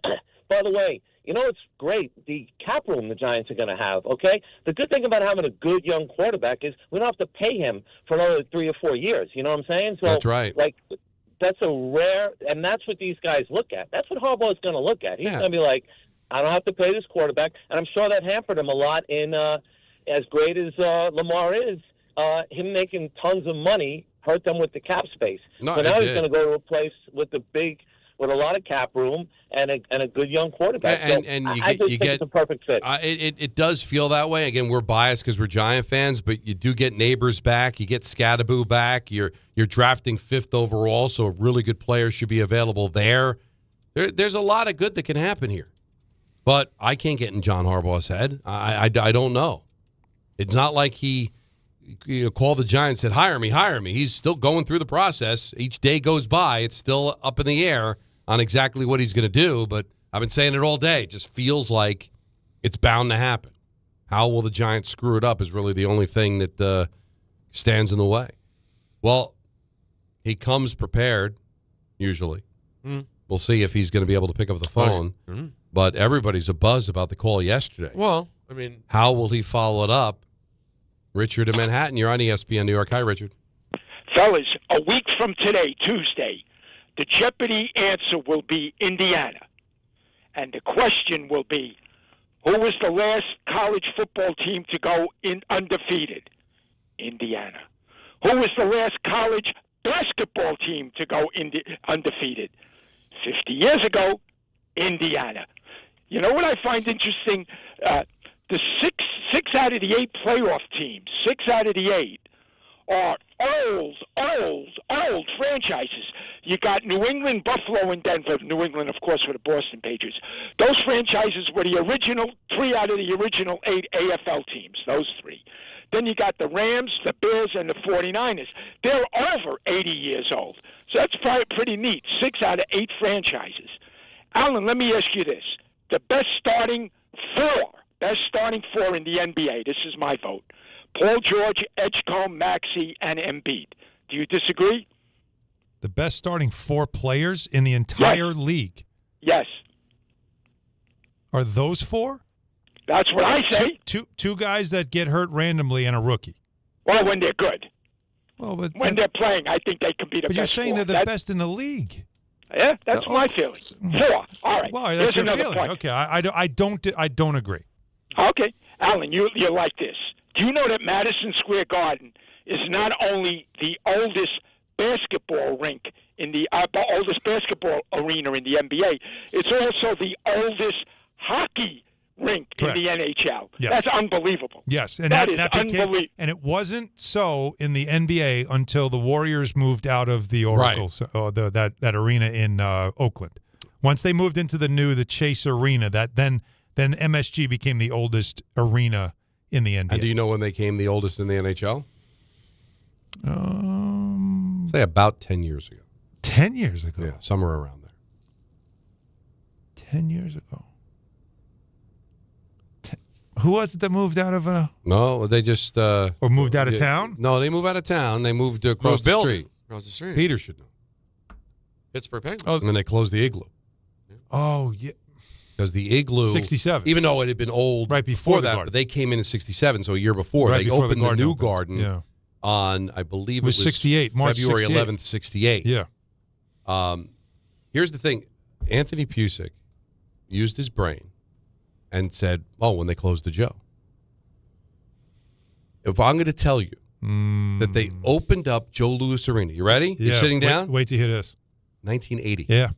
Speaker 16: by the way, you know what's great? The cap room the Giants are going to have, okay? The good thing about having a good young quarterback is we don't have to pay him for another 3 or 4 years. You know what I'm saying? So,
Speaker 6: that's right.
Speaker 16: Like, that's a rare – and that's what these guys look at. That's what Harbaugh's going to look at. He's going to be like, I don't have to pay this quarterback. And I'm sure that hampered him a lot in as great as Lamar is. Him making tons of money hurt them with the cap space.
Speaker 6: No,
Speaker 16: so now he's going to go to a place with a lot of cap room and a good young quarterback.
Speaker 6: And
Speaker 16: I think it's a perfect fit.
Speaker 6: It does feel that way. Again, we're biased because we're Giant fans, but you do get Neighbors back. You get Scadaboo back. You're drafting 5th overall, so a really good player should be available there. There's a lot of good that can happen here. But I can't get in John Harbaugh's head. I don't know. It's not like he called the Giants and said, hire me. He's still going through the process. Each day goes by. It's still up in the air on exactly what he's going to do. But I've been saying it all day. It just feels like it's bound to happen. How will the Giants screw it up is really the only thing that stands in the way. Well, he comes prepared, usually. We'll see if he's going to be able to pick up the phone. But everybody's abuzz about the call yesterday.
Speaker 7: Well, I mean,
Speaker 6: how will he follow it up? Richard in Manhattan, you're on ESPN New York. Hi, Richard.
Speaker 15: Fellas, a week from today, Tuesday, the Jeopardy answer will be Indiana. And the question will be, who was the last college football team to go in undefeated? Indiana. Who was the last college basketball team to go undefeated? 50 years ago, Indiana. You know what I find interesting? The six out of the 8 playoff teams, 6 out of the 8, are old franchises. You got New England, Buffalo, and Denver. New England, of course, for the Boston Patriots. Those franchises were the original 3 out of the original 8 AFL teams, those 3. Then you got the Rams, the Bears, and the 49ers. They're over 80 years old. So that's probably pretty neat, 6 out of 8 franchises. Alan, let me ask you this. The best starting 4 in the NBA, this is my vote. Paul George, Edgecombe, Maxey, and Embiid. Do you disagree?
Speaker 3: The best starting 4 players in the entire league?
Speaker 15: Yes.
Speaker 3: Are those 4?
Speaker 15: That's what I say.
Speaker 3: Two guys that get hurt randomly and a rookie.
Speaker 15: Well, when they're good.
Speaker 3: Well, but
Speaker 15: when they're playing, I think they can be the best.
Speaker 3: But you're saying
Speaker 15: 4.
Speaker 3: they're the best in the league.
Speaker 15: Yeah, that's my feeling. 4. All right.
Speaker 3: Well,
Speaker 15: Here's
Speaker 3: that's your
Speaker 15: another
Speaker 3: feeling.
Speaker 15: point.
Speaker 3: Okay, I don't agree.
Speaker 15: Okay, Alan, you like this. Do you know that Madison Square Garden is not only the oldest basketball rink in the oldest basketball arena in the NBA, it's also the oldest hockey rink
Speaker 3: Correct.
Speaker 15: in the NHL.
Speaker 3: Yes.
Speaker 15: That's unbelievable.
Speaker 3: Yes, and
Speaker 15: that is
Speaker 3: became,
Speaker 15: unbelievable.
Speaker 3: and it wasn't so in the NBA until the Warriors moved out of the Oracle, that arena in Oakland. Once they moved into the Chase Arena, then MSG became the oldest arena in the NBA.
Speaker 6: And do you know when they came the oldest in the NHL? Say about 10 years ago.
Speaker 3: 10 years ago?
Speaker 6: Yeah, somewhere around there.
Speaker 3: 10 years ago. Who was it that moved out of a...
Speaker 6: No, they just...
Speaker 3: or moved out of town?
Speaker 6: No, they moved out of town. They moved across the street.
Speaker 7: Across the street.
Speaker 6: Peter should know.
Speaker 7: Pittsburgh Penguins.
Speaker 6: Oh, and then they closed the Igloo.
Speaker 3: Oh, yeah.
Speaker 6: Because the Igloo...
Speaker 3: 67.
Speaker 6: Even though it had been old
Speaker 3: right before
Speaker 6: that,
Speaker 3: Garden.
Speaker 6: but they came in 67, so a year before.
Speaker 3: Right
Speaker 6: they
Speaker 3: before
Speaker 6: opened the new garden
Speaker 3: yeah.
Speaker 6: on, I believe
Speaker 3: it was 68, March
Speaker 6: February
Speaker 3: 68.
Speaker 6: 11th, 68.
Speaker 3: Yeah.
Speaker 6: Here's the thing. Anthony Pusick used his brain and said, when they closed the Joe. If I'm going to tell you that they opened up Joe Louis Arena, you ready?
Speaker 3: Yeah.
Speaker 6: You're sitting down?
Speaker 3: Wait till you hear this.
Speaker 6: 1980.
Speaker 3: Yeah.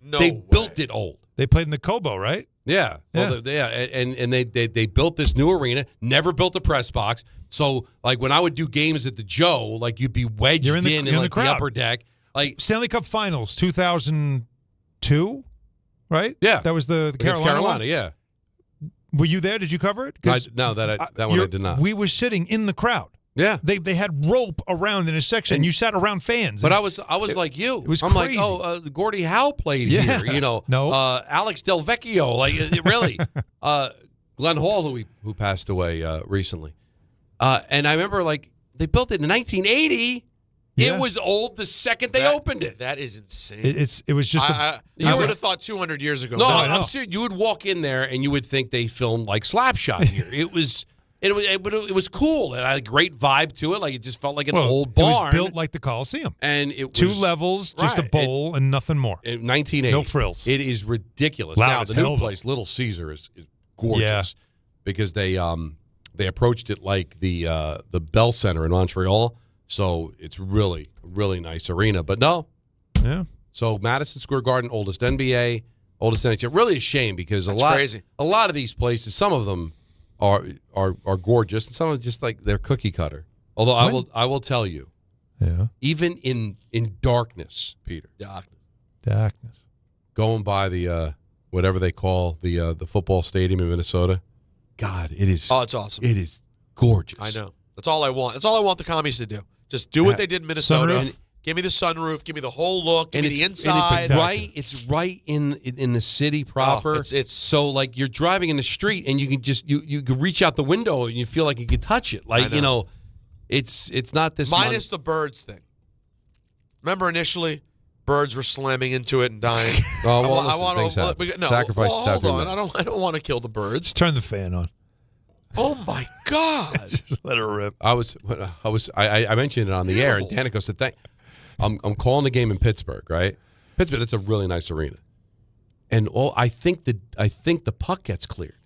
Speaker 6: They built it old.
Speaker 3: They played in the Cobo, right?
Speaker 6: Yeah. Well, and they built this new arena, never built a press box. So, like, when I would do games at the Joe, like, you'd be wedged
Speaker 3: You're in the
Speaker 6: like, the
Speaker 3: crowd.
Speaker 6: upper deck. Like
Speaker 3: Stanley Cup Finals, 2002? right?
Speaker 6: Yeah.
Speaker 3: That was the
Speaker 6: Against
Speaker 3: Carolina one?
Speaker 6: yeah.
Speaker 3: Were you there? Did you cover it?
Speaker 6: No, that one I did not.
Speaker 3: We were sitting in the crowd.
Speaker 6: Yeah.
Speaker 3: They had rope around in a section. And you sat around fans.
Speaker 6: But I was like you.
Speaker 3: It was
Speaker 6: I'm
Speaker 3: crazy.
Speaker 6: like, Gordie Howe played
Speaker 3: Yeah.
Speaker 6: here.
Speaker 3: No.
Speaker 6: Alex Del Vecchio. Like, really. Glenn Hall, who passed away recently. And I remember, like, they built it in 1980.
Speaker 3: Yeah.
Speaker 6: It was old the second they opened it.
Speaker 7: That is insane.
Speaker 3: It was just.
Speaker 7: I would have thought 200 years ago.
Speaker 6: No, I'm serious. You would walk in there and you would think they filmed like Slapshot here. It was cool. It had a great vibe to it. Like, it just felt like an old barn.
Speaker 3: It was built like the Coliseum.
Speaker 6: And it was
Speaker 3: 2 levels, just a bowl, and nothing more.
Speaker 6: In 1980.
Speaker 3: No frills.
Speaker 6: It is ridiculous.
Speaker 3: Loud
Speaker 6: now,
Speaker 3: as
Speaker 6: the new
Speaker 3: hell,
Speaker 6: place, Little Caesar, is gorgeous because they approached it like the Bell Center in Montreal. So it's really, really nice arena. But no.
Speaker 3: Yeah.
Speaker 6: So Madison Square Garden, oldest NBA, oldest NHL. Really a shame because a lot of these places, some of them are gorgeous, and some of them just like they're cookie cutter. Although I will tell you, even in darkness, Peter,
Speaker 3: darkness,
Speaker 6: going by the whatever they call the football stadium in Minnesota, God, it is.
Speaker 7: Oh, it's awesome.
Speaker 6: It is gorgeous.
Speaker 7: I know. That's all I want. That's all I want the commies to do. Just do what they did in Minnesota.
Speaker 3: Sunroof?
Speaker 7: Give me the sunroof. Give me the whole look. Give me the inside.
Speaker 6: And it's right in the city proper.
Speaker 7: It's
Speaker 6: so like you're driving in the street and you can just you can reach out the window and you feel like you can touch it. Like it's not this
Speaker 7: minus the birds thing. Remember initially, birds were slamming into it and dying.
Speaker 6: I want to sacrifices
Speaker 7: hold on. I don't want to kill the birds.
Speaker 3: Just turn the fan on.
Speaker 7: Oh my God!
Speaker 3: Just let it rip.
Speaker 6: I mentioned it on the air, and Danico said, I'm calling the game in Pittsburgh, right? Pittsburgh, it's a really nice arena, and I think the puck gets cleared.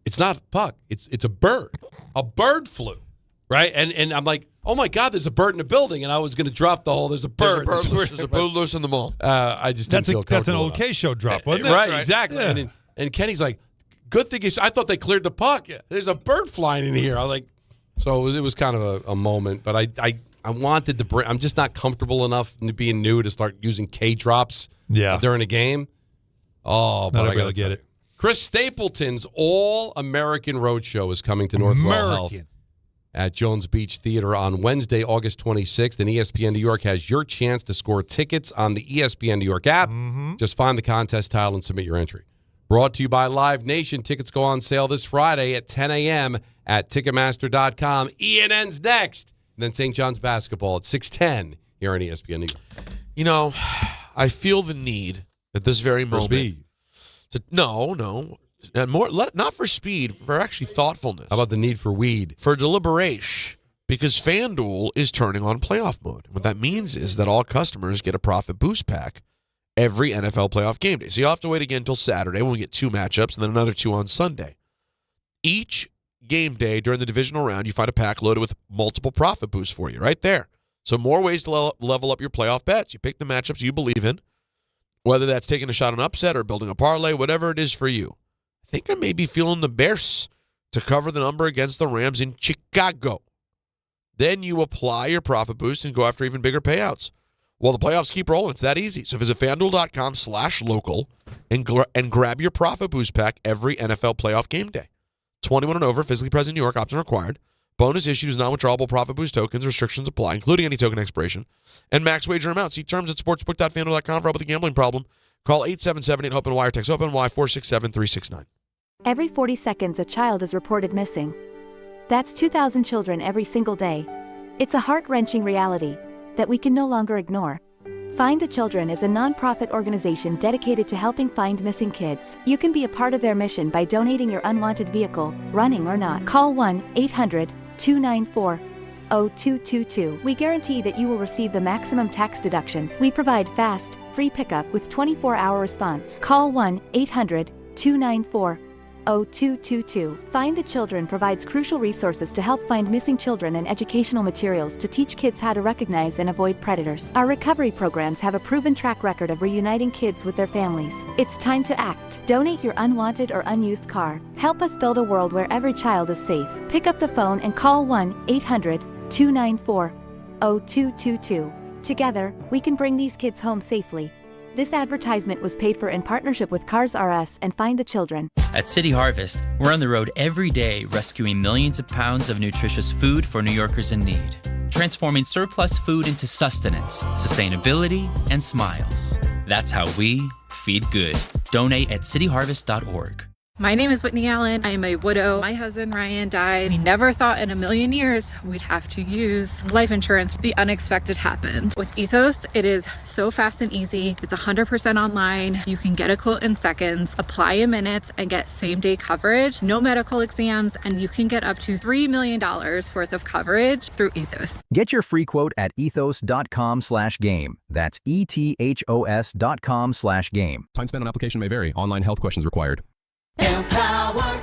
Speaker 6: It's not a puck. It's a bird. A bird flew, right? And I'm like, oh my God, there's a bird in the building, and I was going to drop the whole. There's a bird.
Speaker 7: There's a bird loose in the mall.
Speaker 6: I just didn't feel
Speaker 3: that's an
Speaker 6: comfortable
Speaker 3: old
Speaker 6: enough.
Speaker 3: K-Show drop, wasn't it?
Speaker 6: Right, exactly. Yeah. And Kenny's like, good thing I thought they cleared the puck. There's a bird flying in here. I was like, so it was kind of a moment, but I wanted to bring. I'm just not comfortable enough being new to start using K drops during a game. Oh, but I gotta
Speaker 3: get it.
Speaker 6: Chris Stapleton's All-American Roadshow is coming to Northwell Health at Jones Beach Theater on Wednesday, August 26th. And ESPN New York has your chance to score tickets on the ESPN New York app. Just find the contest tile and submit your entry. Brought to you by Live Nation. Tickets go on sale this Friday at 10 a.m. at Ticketmaster.com. ENN's next. And then St. John's basketball at 6:10 here on ESPN New York.
Speaker 7: You know, I feel the need at this very moment.
Speaker 6: For speed.
Speaker 7: No. And more, not for speed, for actually thoughtfulness.
Speaker 6: How about the need for weed?
Speaker 7: For deliberation. Because FanDuel is turning on playoff mode. What that means is that all customers get a profit boost pack every NFL playoff game day. So you have to wait again until Saturday when we get 2 matchups and then another 2 on Sunday. Each game day during the divisional round, you find a pack loaded with multiple profit boosts for you right there. So more ways to level up your playoff bets. You pick the matchups you believe in, whether that's taking a shot on upset or building a parlay, whatever it is for you. I think I may be feeling the Bears to cover the number against the Rams in Chicago. Then you apply your profit boost and go after even bigger payouts. Well, the playoffs keep rolling. It's that easy. So visit FanDuel.com/local and grab your profit boost pack every NFL playoff game day. 21 and over, physically present in New York, option required. Bonus issued is non-withdrawable profit boost tokens. Restrictions apply, including any token expiration. And max wager amount. See terms at sportsbook.fanduel.com for help with a gambling problem. Call 877-8-HOPE-NY or text HOPE-NY 467-369.
Speaker 20: Every 40 seconds, a child is reported missing. That's 2,000 children every single day. It's a heart-wrenching reality that we can no longer ignore. Find the Children is a non-profit organization dedicated to helping find missing kids. You can be a part of their mission by donating your unwanted vehicle, running or not. Call 1-800-294-0222. We guarantee that you will receive the maximum tax deduction. We provide fast, free pickup with 24-hour response. Call 1-800-294-0222. Find the Children provides crucial resources to help find missing children and educational materials to teach kids how to recognize and avoid predators. Our recovery programs have a proven track record of reuniting kids with their families. It's time to act. Donate your unwanted or unused car. Help us build a world where every child is safe. Pick up the phone and call 1-800-294-0222. Together, we can bring these kids home safely. This advertisement was paid for in partnership with Cars R Us and Find the Children.
Speaker 1: At City Harvest, we're on the road every day rescuing millions of pounds of nutritious food for New Yorkers in need, transforming surplus food into sustenance, sustainability, and smiles. That's how we feed good. Donate at cityharvest.org.
Speaker 21: My name is Whitney Allen. I am a widow. My husband, Ryan, died. We never thought in a million years we'd have to use life insurance. The unexpected happened. With Ethos, it is so fast and easy. It's 100% online. You can get a quote in seconds, apply in minutes, and get same-day coverage. No medical exams, and you can get up to $3 million worth of coverage through Ethos.
Speaker 22: Get your free quote at ethos.com/game. That's ETHOS.com/game.
Speaker 23: Time spent on application may vary. Online health questions required.
Speaker 25: Empower.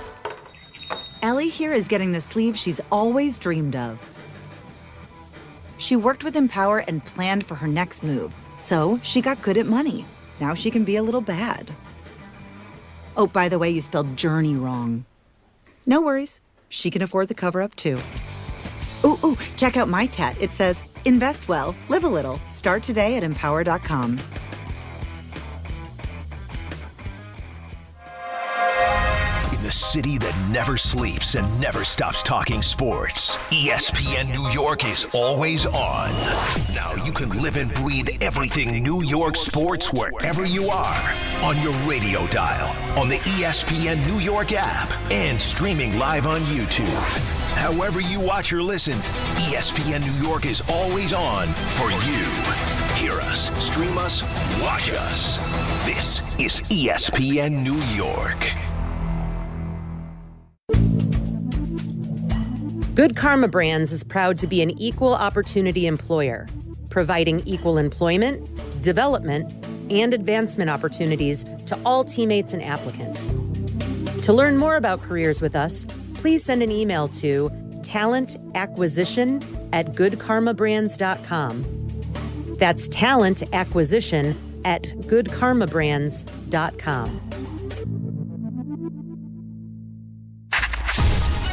Speaker 25: Ellie here is getting the sleeve she's always dreamed of. She worked with Empower and planned for her next move, so she got good at money. Now she can be a little bad. Oh, by the way, you spelled journey wrong. No worries. She can afford the cover-up, too. Ooh, check out my tat. It says, invest well, live a little. Start today at empower.com.
Speaker 24: The city that never sleeps and never stops talking sports. ESPN New York is always on. Now you can live and breathe everything New York sports wherever you are. On your radio dial, on the ESPN New York app, and streaming live on YouTube. However you watch or listen, ESPN New York is always on for you. Hear us, stream us, watch us. This is ESPN New York.
Speaker 26: Good Karma Brands is proud to be an equal opportunity employer, providing equal employment, development, and advancement opportunities to all teammates and applicants. To learn more about careers with us, please send an email to talentacquisition@goodkarmabrands.com. That's talentacquisition@goodkarmabrands.com.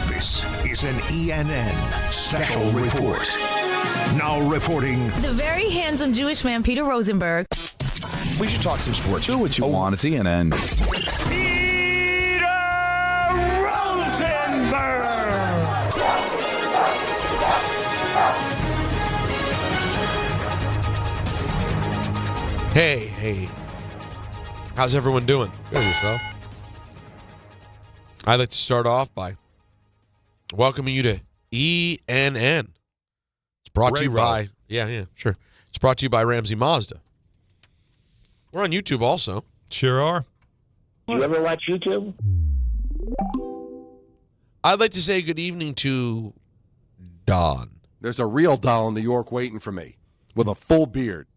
Speaker 24: This is an ENN Special Report. Now reporting
Speaker 27: the very handsome Jewish man, Peter Rosenberg.
Speaker 17: We should talk some sports. Do what you want. It's ENN.
Speaker 7: Hey. How's everyone doing?
Speaker 6: Good, yourself?
Speaker 7: I'd like to start off by welcoming you to ENN. It's brought to you by... Yeah, sure. It's brought to you by Ramsey Mazda. We're on YouTube also.
Speaker 3: Sure are.
Speaker 15: You ever watch YouTube?
Speaker 7: I'd like to say good evening to Don.
Speaker 17: There's a real Don in New York waiting for me with a full beard.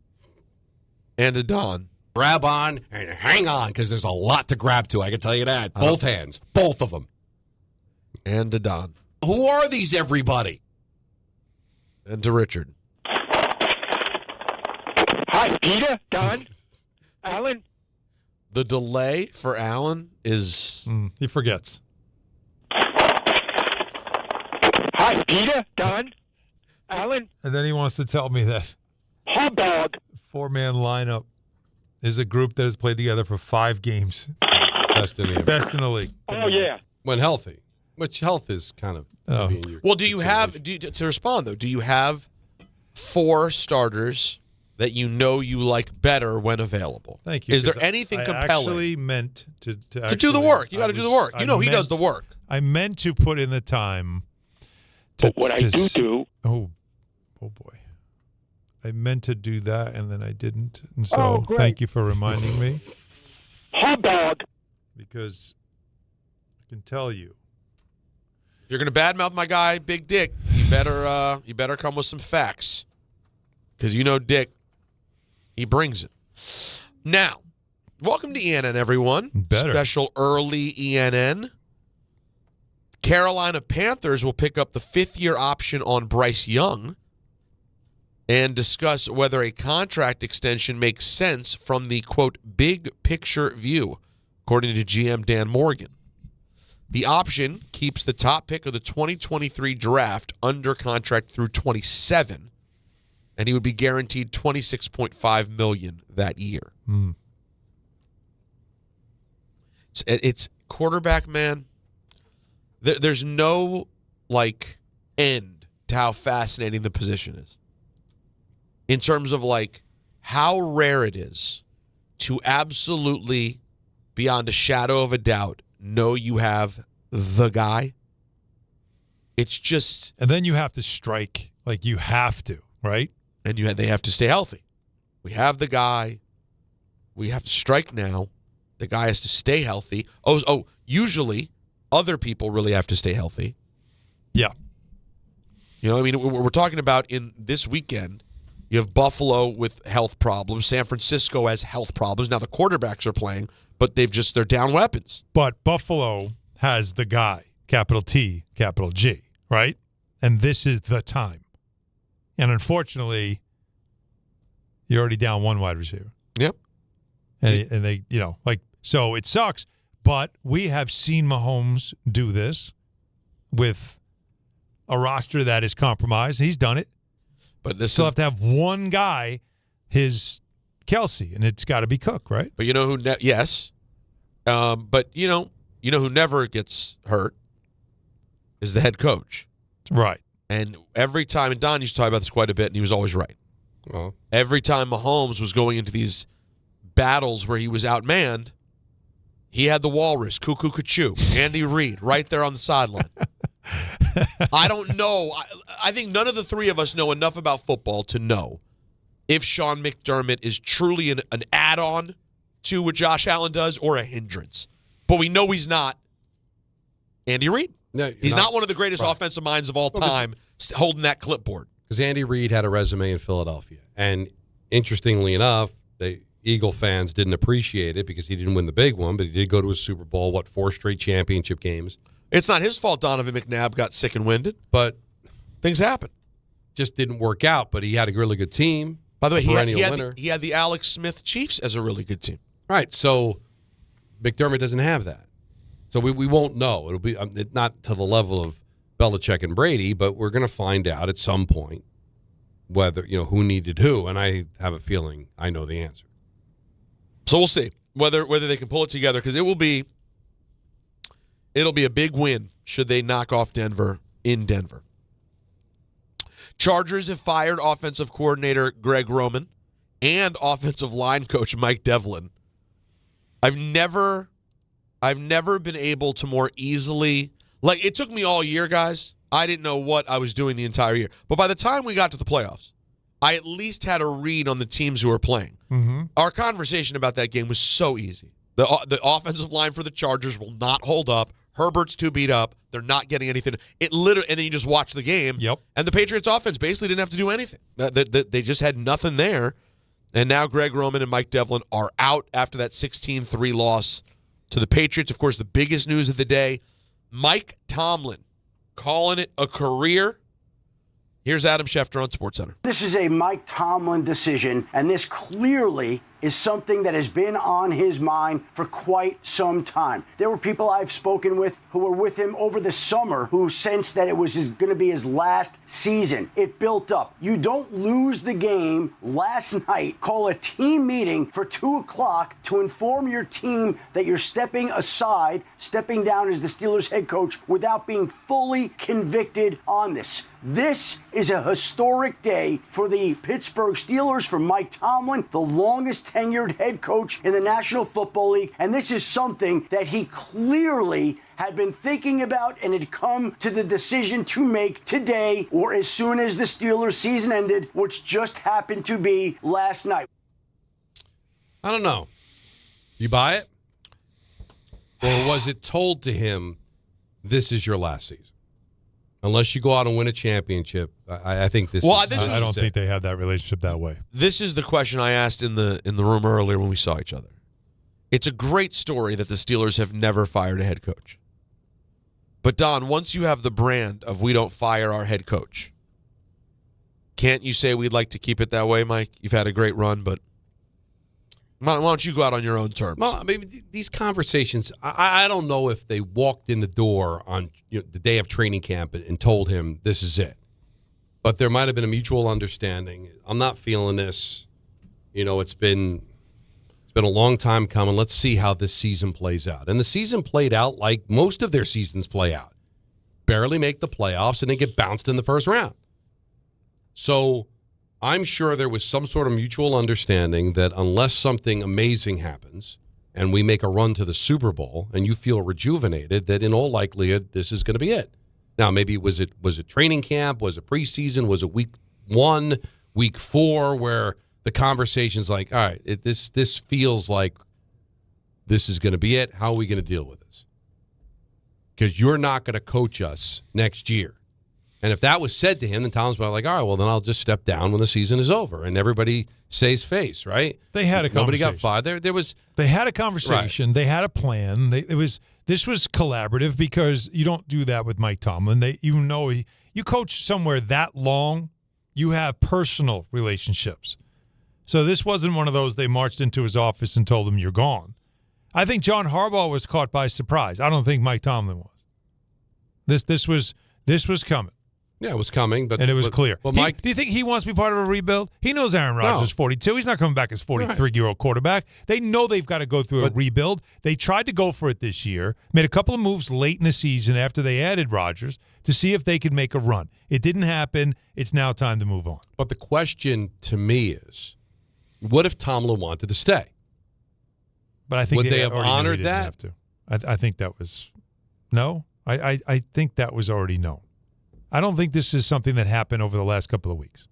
Speaker 7: And to Don.
Speaker 28: Grab on and hang on, because there's a lot to grab to. I can tell you that. Both hands. Both of them.
Speaker 7: And to Don.
Speaker 28: Who are these, everybody?
Speaker 7: And to Richard.
Speaker 15: Hi, Peter, Don, Alan.
Speaker 7: The delay for Alan is...
Speaker 3: he forgets.
Speaker 15: Hi, Peter, Don, Alan.
Speaker 3: And then he wants to tell me that
Speaker 15: Harbaugh.
Speaker 3: 4-man lineup is a group that has played together for 5 games.
Speaker 6: Best in the league.
Speaker 15: Oh, yeah.
Speaker 6: When healthy. Which health is kind of...
Speaker 7: Well, do you have... to respond, though, do you have 4 starters that you know you like better when available?
Speaker 3: Thank you.
Speaker 7: Is there anything compelling?
Speaker 3: I actually meant to
Speaker 7: do the work. You got to do the work. You know he does the work.
Speaker 3: I meant to put in the time.
Speaker 15: But what I do...
Speaker 3: Oh, boy. I meant to do that, and then I didn't. And so thank you for reminding me.
Speaker 15: Harbaugh.
Speaker 3: Because I can tell you.
Speaker 7: If you're going to badmouth my guy, Big Dick, you better come with some facts. Because you know Dick, he brings it. Now, welcome to ENN, everyone. Special early ENN. Carolina Panthers will pick up the 5th-year option on Bryce Young and discuss whether a contract extension makes sense from the, quote, big picture view, according to GM Dan Morgan. The option keeps the top pick of the 2023 draft under contract through 27, and he would be guaranteed $26.5 million that year. It's quarterback, man. There's no end to how fascinating the position is. In terms of how rare it is to absolutely, beyond a shadow of a doubt, know you have the guy. It's just,
Speaker 3: and then you have to strike you have to, right?
Speaker 7: And they have to stay healthy. We have the guy. We have to strike now. The guy has to stay healthy. Usually other people really have to stay healthy.
Speaker 3: Yeah.
Speaker 7: We're talking about in this weekend, you have Buffalo with health problems. San Francisco has health problems. Now the quarterbacks are playing, but they're down weapons.
Speaker 3: But Buffalo has the guy, capital T, capital G, right? And this is the time. And unfortunately, you're already down one wide receiver.
Speaker 7: Yep.
Speaker 3: And they, so it sucks. But we have seen Mahomes do this with a roster that is compromised. He's done it.
Speaker 7: But this
Speaker 3: still have to have one guy, his Kelsey, and it's got to be Cook, right?
Speaker 7: But you know who? Yes. But you know who never gets hurt is the head coach.
Speaker 3: Right.
Speaker 7: And every time, and Don used to talk about this quite a bit, and he was always right.
Speaker 6: Oh.
Speaker 7: Every time Mahomes was going into these battles where he was outmanned, he had the walrus, cuckoo, cuckoo, Andy Reid, right there on the sideline. I don't know. I think none of the three of us know enough about football to know if Sean McDermott is truly an add-on to what Josh Allen does or a hindrance. But we know he's not Andy Reid.
Speaker 6: No,
Speaker 7: he's not one of the greatest offensive minds of all time holding that clipboard.
Speaker 6: Because Andy Reid had a resume in Philadelphia. And interestingly enough, the Eagle fans didn't appreciate it because he didn't win the big one, but he did go to a Super Bowl, 4 straight championship games.
Speaker 7: It's not his fault Donovan McNabb got sick and winded.
Speaker 6: But
Speaker 7: things happen.
Speaker 6: Just didn't work out, but he had a really good team.
Speaker 7: By the way, he had the Alex Smith Chiefs as a really good team.
Speaker 6: Right, so McDermott doesn't have that. So we won't know. It'll be not to the level of Belichick and Brady, but we're going to find out at some point whether, who needed who, and I have a feeling I know the answer.
Speaker 7: So we'll see whether they can pull it together, because it'll be a big win should they knock off Denver in Denver. Chargers have fired offensive coordinator Greg Roman and offensive line coach Mike Devlin. I've never been able to more easily, it took me all year, guys. I didn't know what I was doing the entire year. But by the time we got to the playoffs, I at least had a read on the teams who were playing.
Speaker 3: Mm-hmm.
Speaker 7: Our conversation about that game was so easy. The offensive line for the Chargers will not hold up. Herbert's too beat up. They're not getting anything. It literally, and then you just watch the game.
Speaker 3: Yep.
Speaker 7: And the Patriots offense basically didn't have to do anything. They just had nothing there. And now Greg Roman and Mike Devlin are out after that 16-3 loss to the Patriots. Of course, the biggest news of the day, Mike Tomlin calling it a career. Here's Adam Schefter on SportsCenter.
Speaker 2: This is a Mike Tomlin decision, and this clearly is something that has been on his mind for quite some time. There were people I've spoken with who were with him over the summer who sensed that it was going to be his last season. It built up. You don't lose the game last night, call a team meeting for 2 o'clock to inform your team that you're stepping down as the Steelers head coach without being fully convicted on this. This is a historic day for the Pittsburgh Steelers, for Mike Tomlin, the longest tenured head coach in the National Football League. And this is something that he clearly had been thinking about and had come to the decision to make today or as soon as the Steelers season ended, which just happened to be last night.
Speaker 6: I don't know. You buy it? Or was it told to him, this is your last season? Unless you go out and win a championship, I think this.
Speaker 3: Well, I don't think they have that relationship that way.
Speaker 7: This is the question I asked in the room earlier when we saw each other. It's a great story that the Steelers have never fired a head coach. But Don, once you have the brand of we don't fire our head coach, can't you say we'd like to keep it that way, Mike? You've had a great run, but why don't you go out on your own terms?
Speaker 6: Well, I mean, these conversations, I don't know if they walked in the door on the day of training camp and told him this is it. But there might have been a mutual understanding. I'm not feeling this. It's been It's been a long time coming. Let's see how this season plays out. And the season played out like most of their seasons play out. Barely make the playoffs and then get bounced in the first round. So I'm sure there was some sort of mutual understanding that unless something amazing happens and we make a run to the Super Bowl and you feel rejuvenated, that in all likelihood this is going to be it. Now, maybe was it training camp? Was it preseason? Was it week 1, week 4, where the conversation's like, all right, this feels like this is going to be it. How are we going to deal with this? Because you're not going to coach us next year. And if that was said to him, then Tomlin's like, all right, well, then I'll just step down when the season is over. And everybody saves face, right?
Speaker 3: They had a conversation.
Speaker 6: Nobody got fired. They
Speaker 3: had a conversation. Right. They had a plan. This was collaborative because you don't do that with Mike Tomlin. You coach somewhere that long, you have personal relationships. So this wasn't one of those they marched into his office and told him you're gone. I think John Harbaugh was caught by surprise. I don't think Mike Tomlin was. This was coming.
Speaker 6: Yeah, it was coming,
Speaker 3: and it was clear.
Speaker 6: But Mike,
Speaker 3: do you think he wants to be part of a rebuild? He knows Aaron Rodgers is 42. He's not coming back as 43-year-old quarterback. They know they've got to go through a rebuild. They tried to go for it this year, made a couple of moves late in the season after they added Rodgers to see if they could make a run. It didn't happen. It's now time to move on.
Speaker 6: But the question to me is, what if Tomlin wanted to stay?
Speaker 3: But I think
Speaker 6: would they have honored that?
Speaker 3: Have to. I think that was no. I think that was already known. I don't think this is something that happened over the last couple of weeks.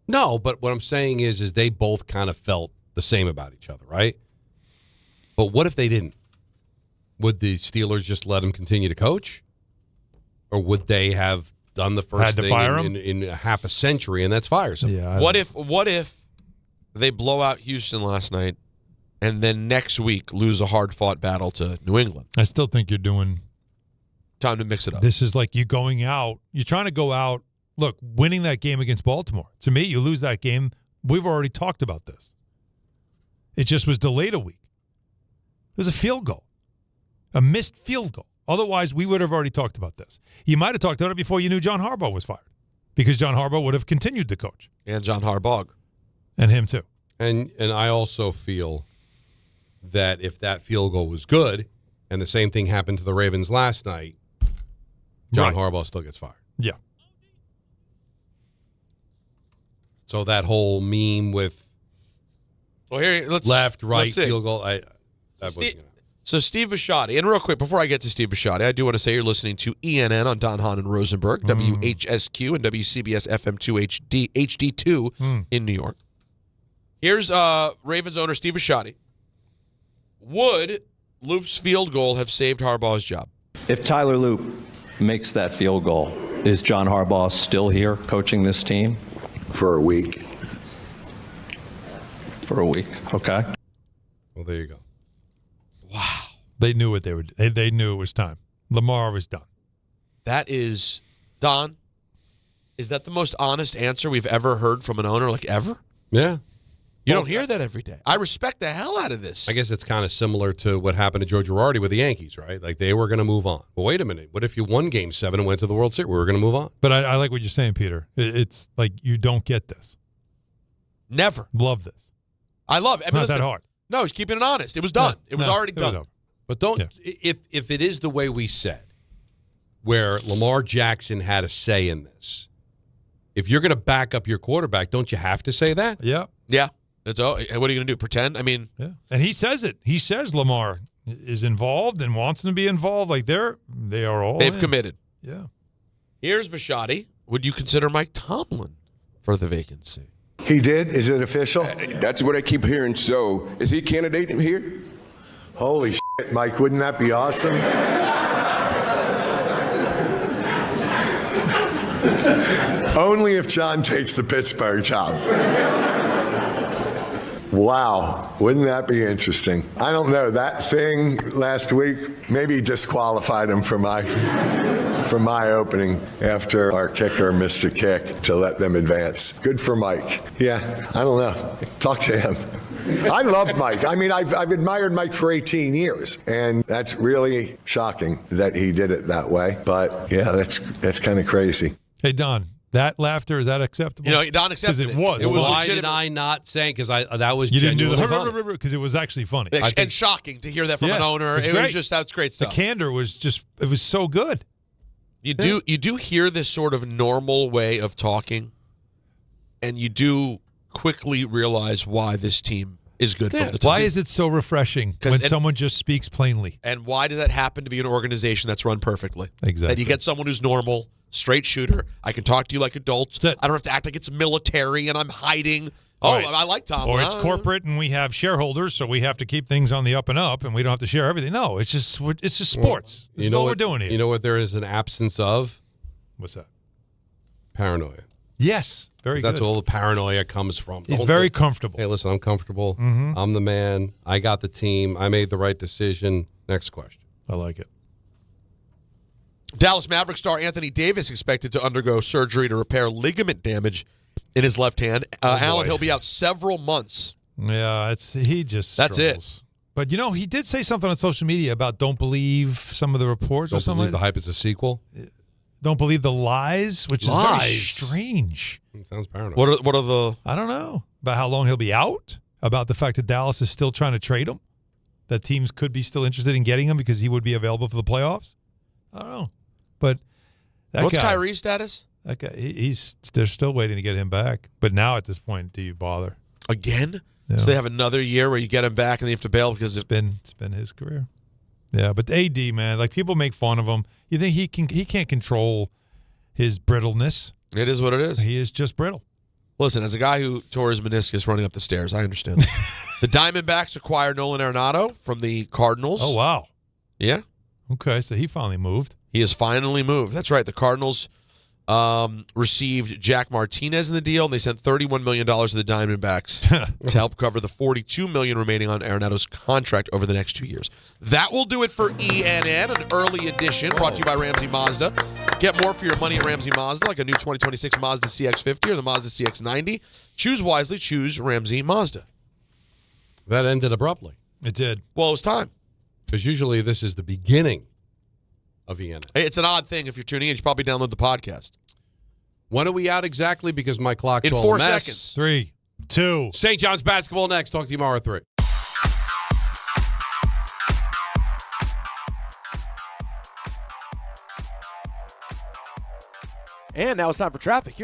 Speaker 6: No, but what I'm saying is they both kind of felt the same about each other, right? But what if they didn't? Would the Steelers just let him continue to coach? Or would they have done the first thing in half a century, and that's fire somebody?
Speaker 3: Yeah,
Speaker 7: what if they blow out Houston last night and then next week lose a hard-fought battle to New England?
Speaker 3: I still think you're doing...
Speaker 7: Time to mix it up.
Speaker 3: This is like you going out. You're trying to go out. Look, winning that game against Baltimore. To me, you lose that game. We've already talked about this. It just was delayed a week. It was a field goal. A missed field goal. Otherwise, we would have already talked about this. You might have talked about it before you knew John Harbaugh was fired. Because John Harbaugh would have continued to coach.
Speaker 7: And John Harbaugh.
Speaker 3: And him too.
Speaker 6: And I also feel that if that field goal was good, and the same thing happened to the Ravens last night, John Harbaugh still gets fired.
Speaker 3: Yeah.
Speaker 6: So that whole meme with left, right, field goal,
Speaker 7: So Steve Bisciotti, and real quick, before I get to Steve Bisciotti, I do want to say you're listening to ENN on Don, Hahn, and Rosenberg, WHSQ and WCBS FM2 HD2 in New York. Here's Ravens owner Steve Bisciotti. Would Loop's field goal have saved Harbaugh's job?
Speaker 4: If Tyler Loop makes that field goal, is John Harbaugh still here coaching this team?
Speaker 8: For a week.
Speaker 4: For a week, okay.
Speaker 6: Well, there you go.
Speaker 7: Wow.
Speaker 3: They knew what they would. They knew it was time. Lamar was done.
Speaker 7: That is, Don, is that the most honest answer we've ever heard from an owner, like ever?
Speaker 6: Yeah.
Speaker 7: You don't hear that every day. I respect the hell out of this.
Speaker 6: I guess it's kind of similar to what happened to Joe Girardi with the Yankees, right? Like they were going to move on. But wait a minute. What if you won Game 7 and went to the World Series? We were going to move on.
Speaker 3: But I like what you're saying, Peter. It's like you don't get this.
Speaker 7: Never.
Speaker 3: Love this.
Speaker 7: I love it.
Speaker 3: It's not that hard.
Speaker 7: No, he's keeping it honest. It was done. It was already done.
Speaker 6: But if it is the way we said, where Lamar Jackson had a say in this, if you're going to back up your quarterback, don't you have to say that?
Speaker 3: Yeah.
Speaker 7: Yeah. What are you going to do? Pretend? I mean,
Speaker 3: yeah. And he says it. He says Lamar is involved and wants to be involved. Like they are all.
Speaker 7: They've committed.
Speaker 3: Yeah.
Speaker 7: Here's Bisciotti. Would you consider Mike Tomlin for the vacancy?
Speaker 8: He did? Is it official?
Speaker 9: That's what I keep hearing. So, is he a candidate here?
Speaker 8: Holy shit, Mike! Wouldn't that be awesome? Only if John takes the Pittsburgh job. Wow, wouldn't that be interesting? I don't know, that thing last week maybe disqualified him for my opening after our kicker missed a kick to let them advance. Good for Mike. Yeah, I don't know. Talk to him. I love Mike. I mean, I've admired Mike for 18 years, and that's really shocking that he did it that way. But yeah, that's kind of crazy.
Speaker 3: Hey, Don, That laughter, is that acceptable?
Speaker 7: Don accepted
Speaker 3: it. Was.
Speaker 7: It was
Speaker 6: Why
Speaker 7: legitimate.
Speaker 6: did I not say? Because that was
Speaker 3: You didn't do
Speaker 6: genuinely
Speaker 3: the because it was actually funny.
Speaker 7: And shocking to hear that from an owner. It was just, that's great stuff.
Speaker 3: The candor was just, it was so good.
Speaker 7: You do hear this sort of normal way of talking, and you do quickly realize why this team is good from the top.
Speaker 3: Why is it so refreshing when someone just speaks plainly?
Speaker 7: And why does that happen to be an organization that's run perfectly?
Speaker 3: Exactly.
Speaker 7: That you get someone who's normal, straight shooter. I can talk to you like adults. I don't have to act like it's military and I'm hiding.
Speaker 3: Right.
Speaker 7: I like Tom.
Speaker 3: Or it's corporate and we have shareholders, so we have to keep things on the up and up, and we don't have to share everything. No, it's just sports.
Speaker 6: Well,
Speaker 3: This is all we're doing here.
Speaker 6: You know what there is an absence of?
Speaker 3: What's that?
Speaker 6: Paranoia.
Speaker 3: Yes, very good.
Speaker 6: That's where all the paranoia comes from.
Speaker 3: He's very comfortable.
Speaker 6: Hey, listen, I'm comfortable.
Speaker 3: Mhm.
Speaker 6: I'm the man. I got the team. I made the right decision. Next question.
Speaker 3: I like it.
Speaker 7: Dallas Maverick star Anthony Davis expected to undergo surgery to repair ligament damage in his left hand. Alan, he'll be out several months.
Speaker 3: Yeah, he just
Speaker 7: That's
Speaker 3: struggles. It. But, he did say something on social media about don't believe some of the reports or
Speaker 6: Don't
Speaker 3: something.
Speaker 6: believe the hype is a sequel?
Speaker 3: Don't believe the lies, which is very strange.
Speaker 6: Sounds paranoid.
Speaker 7: What are the...
Speaker 3: I don't know. About how long he'll be out? About the fact that Dallas is still trying to trade him? That teams could be still interested in getting him because he would be available for the playoffs? I don't know. But
Speaker 7: what's Kyrie's status?
Speaker 3: That guy, they're still waiting to get him back. But now at this point, do you bother?
Speaker 7: Again?
Speaker 3: Yeah.
Speaker 7: So they have another year where you get him back and they have to bail because
Speaker 3: it's been his career. Yeah, but AD, man, like people make fun of him. You think he can't control his brittleness?
Speaker 7: It is what it is.
Speaker 3: He is just brittle.
Speaker 7: Listen, as a guy who tore his meniscus running up the stairs, I understand. The Diamondbacks acquired Nolan Arenado from the Cardinals.
Speaker 3: Oh, wow.
Speaker 7: Yeah.
Speaker 3: Okay, so he finally moved.
Speaker 7: He has finally moved. That's right. The Cardinals received Jack Martinez in the deal, and they sent $31 million to the Diamondbacks to help cover the $42 million remaining on Arenado's contract over the next 2 years. That will do it for ENN, an early edition brought to you by Ramsey Mazda. Get more for your money at Ramsey Mazda, like a new 2026 Mazda CX-50 or the Mazda CX-90. Choose wisely. Choose Ramsey Mazda.
Speaker 6: That ended abruptly.
Speaker 3: It did.
Speaker 7: Well, it was time.
Speaker 6: Because usually this is the beginning of ENN.
Speaker 7: It's an odd thing. If you're tuning in, you should probably download the podcast.
Speaker 6: When are we out exactly? Because my clock's
Speaker 7: in
Speaker 6: all
Speaker 7: 4
Speaker 6: a mess.
Speaker 7: seconds.
Speaker 3: 3, 2.
Speaker 6: St. John's basketball next. Talk to you tomorrow at 3.
Speaker 5: And now it's time for traffic.